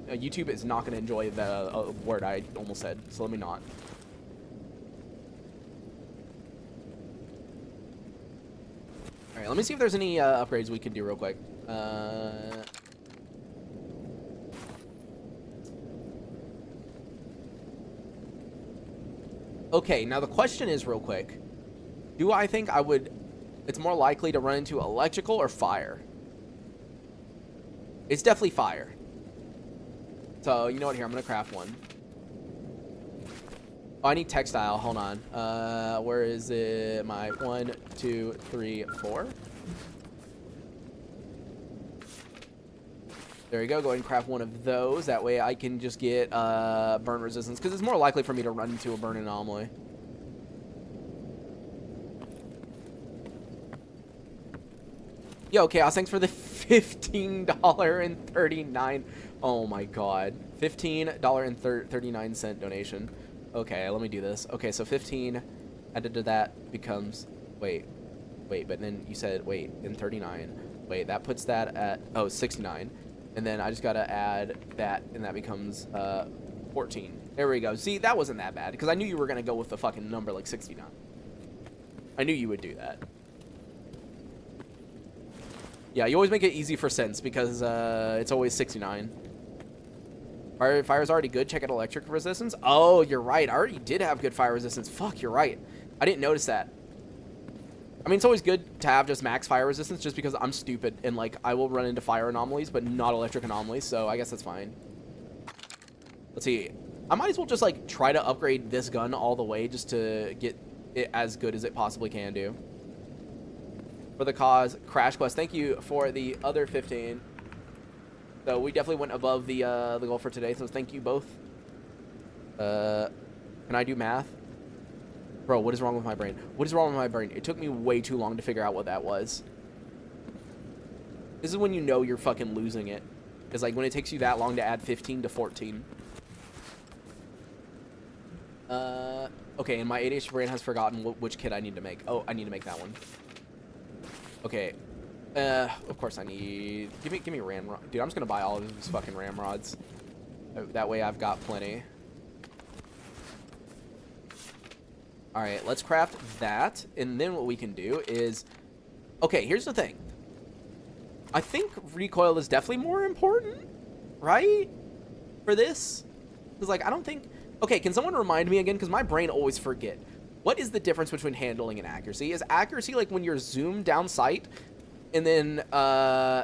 YouTube is not gonna enjoy the word I almost said, so let me not. All right, let me see if there's any upgrades we can do real quick. Okay, now the question is real quick. Do I think I would... It's more likely to run into electrical or fire? It's definitely fire. So, you know what? Here, I'm going to craft one. Oh, I need textile. Hold on. Where is it? My 1, 2, 3, 4. There you go. Go ahead and craft one of those. That way I can just get burn resistance. Because it's more likely for me to run into a burn anomaly. Yo, Chaos, thanks for the $15.39. Oh my god. $15.39 donation. Okay, let me do this. Okay, so 15 added to that becomes... Wait, but then you said, wait, in 39. Wait, that puts that at... Oh, 69. And then I just gotta add that, and that becomes 14. There we go. See, that wasn't that bad, because I knew you were gonna go with the fucking number like 69. I knew you would do that. Yeah, you always make it easy for sense, because it's always 69. Fire's already good. Check out electric resistance. Oh, you're right. I already did have good fire resistance. Fuck, you're right. I didn't notice that. I mean, it's always good to have just max fire resistance just because I'm stupid and, like, I will run into fire anomalies, but not electric anomalies, so I guess that's fine. Let's see. I might as well just, like, try to upgrade this gun all the way just to get it as good as it possibly can do. For the cause, Crash Quest, thank you for the other 15. So we definitely went above the goal for today, so thank you both. Can I do math? Bro, what is wrong with my brain? What is wrong with my brain? It took me way too long to figure out what that was. This is when you know you're fucking losing it. It's like when it takes you that long to add 15 to 14. Okay, and my ADHD brain has forgotten which kit I need to make. Oh, I need to make that one. Okay. Of course I need... Give me ramrod. Dude, I'm just gonna buy all of these fucking ramrods. That way I've got plenty. Alright, let's craft that. And then what we can do is... Okay, here's the thing. I think recoil is definitely more important, right? For this? Because, like, I don't think... Okay, can someone remind me again? Because my brain always forget. What is the difference between handling and accuracy? Is accuracy, like, when you're zoomed down sight? And then,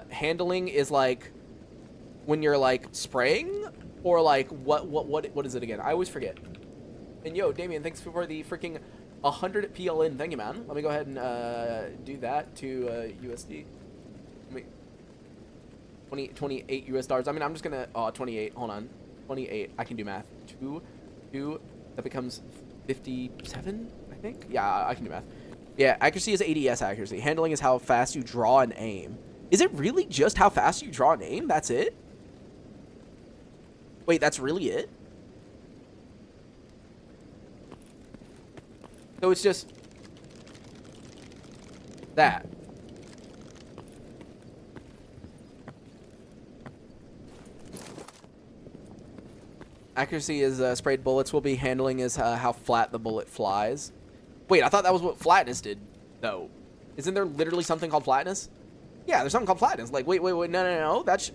handling is, like, when you're, like, spraying? Or, like, what is it again? I always forget. And, yo, Damien, thanks for the freaking 100 PLN. Thank you, man. Let me go ahead and, do that to, USD. Let me... 28 US dollars. I mean, I'm just gonna... Oh, 28. Hold on. 28. I can do math. 2. That becomes 57, I think? Yeah, I can do math. Yeah, accuracy is ADS accuracy. Handling is how fast you draw and aim. Is it really just how fast you draw and aim? That's it? Wait, that's really it? So it's just... that. Accuracy is sprayed bullets will be. Handling is how flat the bullet flies. Wait, I thought that was what flatness did, though. Isn't there literally something called flatness? Yeah, there's something called flatness. Like, wait, no. That's...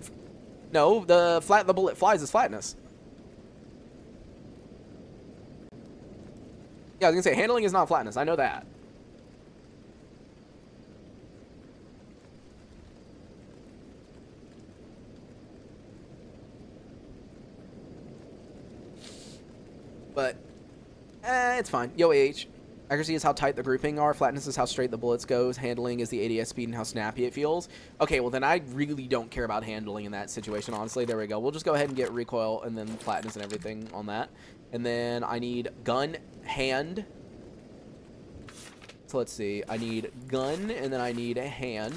No, the bullet flies is flatness. Yeah, I was gonna say, handling is not flatness. I know that. But, it's fine. Yo, AH. Accuracy is how tight the grouping are. Flatness is how straight the bullets goes. Handling is the ADS speed and how snappy it feels. Okay, well then I really don't care about handling in that situation, honestly. There we go. We'll just go ahead and get recoil and then flatness and everything on that. And then I need gun, hand. So let's see. I need gun and then I need a hand.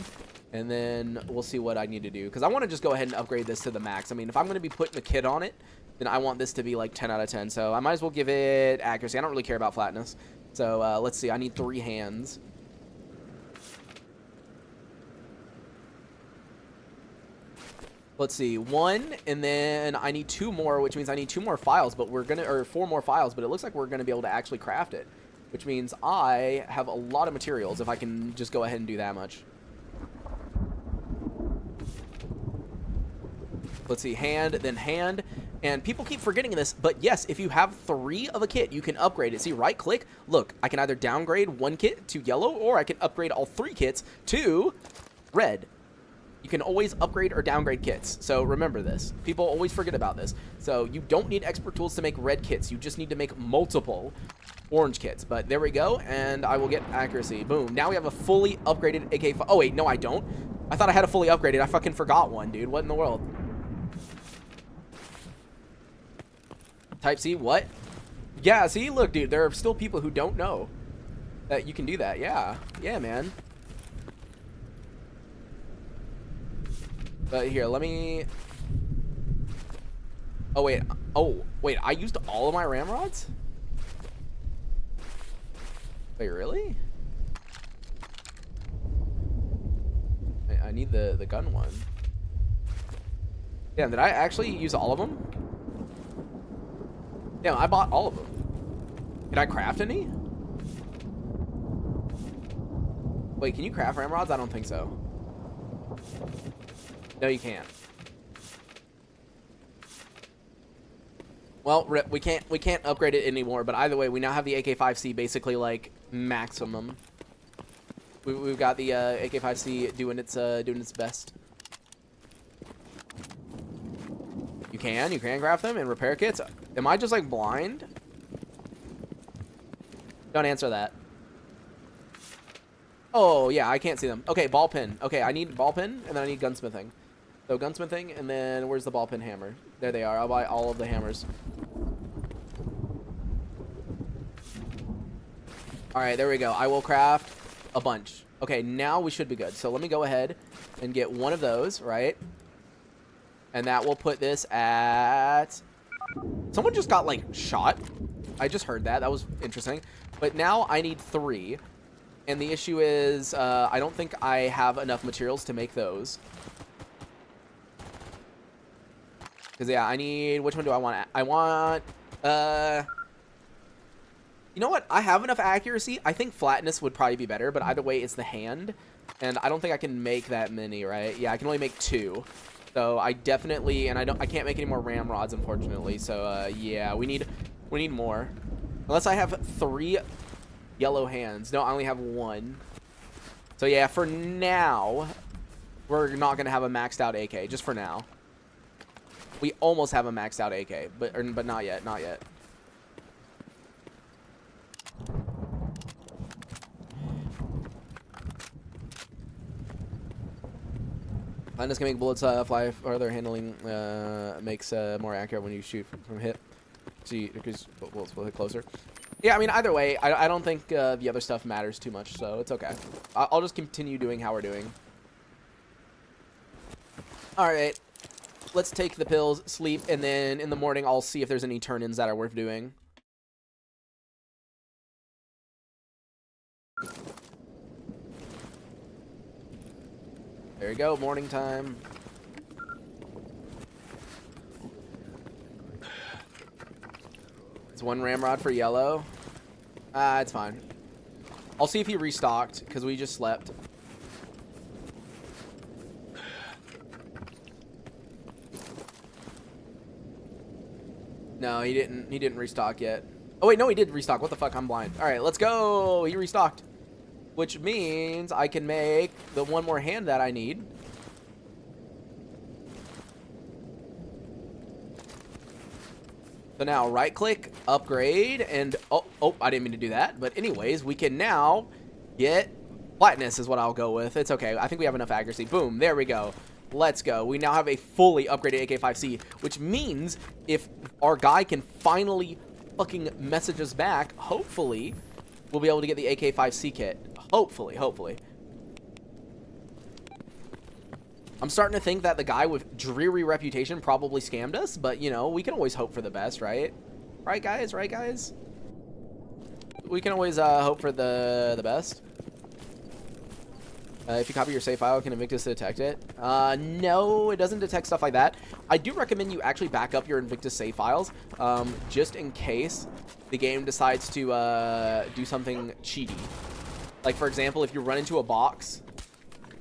And then we'll see what I need to do. Because I want to just go ahead and upgrade this to the max. I mean, if I'm going to be putting a kit on it, then I want this to be like 10 out of 10. So I might as well give it accuracy. I don't really care about flatness. So let's see. I need 3 hands. Let's see. 1, and then I need 2 more, which means I need 2 more files. But we're gonna, or 4 more files. But it looks like we're gonna be able to actually craft it, which means I have a lot of materials if I can just go ahead and do that much. Let's see, hand, then hand, And people keep forgetting this, but yes, if you have 3 of a kit, you can upgrade it. See, right click, look, I can either downgrade 1 kit to yellow, or I can upgrade all 3 kits to red. You can always upgrade or downgrade kits. So remember this. People always forget about this. So you don't need expert tools to make red kits. You just need to make multiple orange kits. But there we go, and I will get accuracy. Boom. Now we have a fully upgraded AK-5. Oh, wait, no, I don't. I thought I had a fully upgraded. I fucking forgot one, dude. What in the world? Type C, what? Yeah, see, look, dude, there are still people who don't know that you can do that. Yeah, yeah, man. But here, let me... Oh, wait, I used all of my ramrods? Wait, really? I need the gun one. Damn, did I actually use all of them? Damn, I bought all of them. Did I craft any? Wait, can you craft ramrods? I don't think so. No, you can't. Well, rip, we can't upgrade it anymore, but either way, we now have the AK-5C basically like maximum. We've got the AK-5C doing its best. You can craft them in repair kits. Am I just like blind? Don't answer that. Oh yeah, I can't see them. Okay, ball pin. Okay, I need ball pin and then I need gunsmithing. So gunsmithing and then where's the ball pin hammer? There they are. I'll buy all of the hammers. All right, there we go. I will craft a bunch. Okay, now we should be good. So let me go ahead and get one of those, right? And that will put this at... Someone just got, like, shot. I just heard that. That was interesting. But now I need 3. And the issue is I don't think I have enough materials to make those. Because, yeah, I need... Which one do I want? I want... You know what? I have enough accuracy. I think flatness would probably be better. But either way, it's the hand. And I don't think I can make that many, right? Yeah, I can only make 2. So I definitely, and I can't make any more ramrods, unfortunately. So yeah, we need more. Unless I have 3 yellow hands. No, I only have 1. So yeah, for now, we're not gonna have a maxed out AK. Just for now. We almost have a maxed out AK, but not yet, not yet. Blindness can make bullets fly farther. Handling makes more accurate when you shoot from hip. See, because bullets will hit closer. Yeah, I mean, either way, I don't think the other stuff matters too much, so it's okay. I'll just continue doing how we're doing. All right, let's take the pills, sleep, and then in the morning I'll see if there's any turn-ins that are worth doing. There you go, morning time. It's 1 ramrod for yellow. It's fine. I'll see if he restocked, because we just slept. No, he didn't restock yet. Oh wait, no, he did restock. What the fuck? I'm blind. All right, let's go. He restocked. Which means I can make the 1 more hand that I need. So now right click, upgrade, and oh, I didn't mean to do that. But anyways, we can now get flatness is what I'll go with. It's okay. I think we have enough accuracy. Boom, there we go. Let's go. We now have a fully upgraded AK-5C, which means if our guy can finally fucking message us back, hopefully we'll be able to get the AK-5C kit. Hopefully. I'm starting to think that the guy with dreary reputation probably scammed us, but, you know, we can always hope for the best, right? Right, guys? Right, guys? We can always hope for the best. If you copy your save file, can Invictus detect it? No, it doesn't detect stuff like that. I do recommend you actually back up your Invictus save files, just in case the game decides to do something cheaty. Like, for example, if you run into a box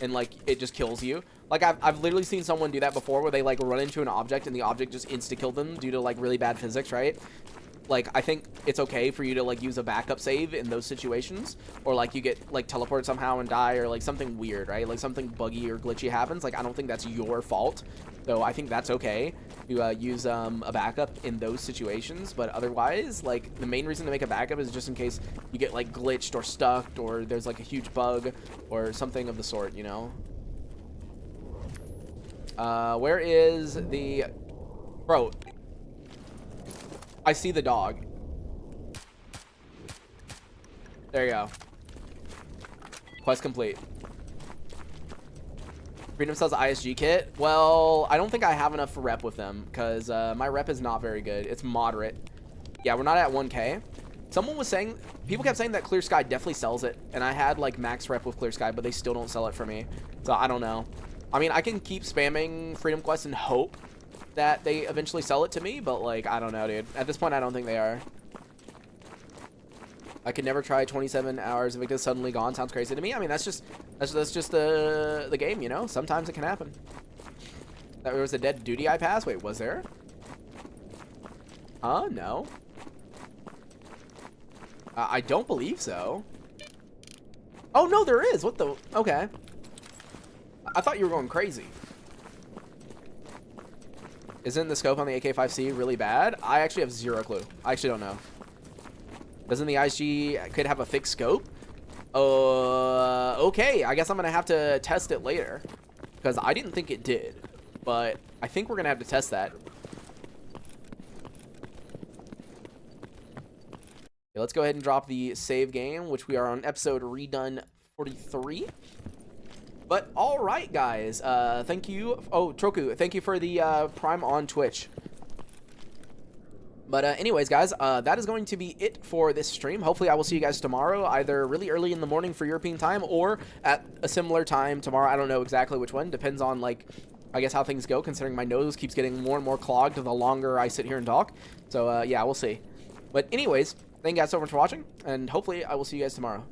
and, like, it just kills you, Like, I've literally seen someone do that before where they, like, run into an object and the object just insta-killed them due to, like, really bad physics, right? Like, I think it's okay for you to, like, use a backup save in those situations. Or, like, you get, like, teleported somehow and die, or, like, something weird, right? Like, something buggy or glitchy happens. Like, I don't think that's your fault. So, I think that's okay to use a backup in those situations. But otherwise, like, the main reason to make a backup is just in case you get, like, glitched or stuck, or there's, like, a huge bug, or something of the sort, you know? Where is the... Bro... I see the dog. There you go. Quest complete. Freedom sells ISG kit. Well, I don't think I have enough rep with them because my rep is not very good. It's moderate. Yeah, we're not at 1K. Someone was saying, people kept saying that Clear Sky definitely sells it, and I had like max rep with Clear Sky, but they still don't sell it for me. So I don't know. I mean, I can keep spamming Freedom Quest and hope that they eventually sell it to me, but like, I don't know, dude. At this point, I don't think they are. I could never try 27 hours if it gets suddenly gone. Sounds crazy to me. I mean, that's just the game, you know? Sometimes it can happen. There was a dead duty I passed? Wait, was there? No. I don't believe so. Oh, no, there is. What the? Okay. I thought you were going crazy. Isn't the scope on the AK-5C really bad? I actually have zero clue. I actually don't know. Doesn't the ISG could have a fixed scope? Okay. I guess I'm going to have to test it later. Because I didn't think it did. But I think we're going to have to test that. Okay, let's go ahead and drop the save game, which we are on episode redone 43. But all right, guys. Thank you. Oh, Troku, thank you for the Prime on Twitch. But anyways, guys, that is going to be it for this stream. Hopefully, I will see you guys tomorrow, either really early in the morning for European time or at a similar time tomorrow. I don't know exactly which one. Depends on, like, I guess how things go, considering my nose keeps getting more and more clogged the longer I sit here and talk. So, yeah, we'll see. But anyways, thank you guys so much for watching, and hopefully I will see you guys tomorrow.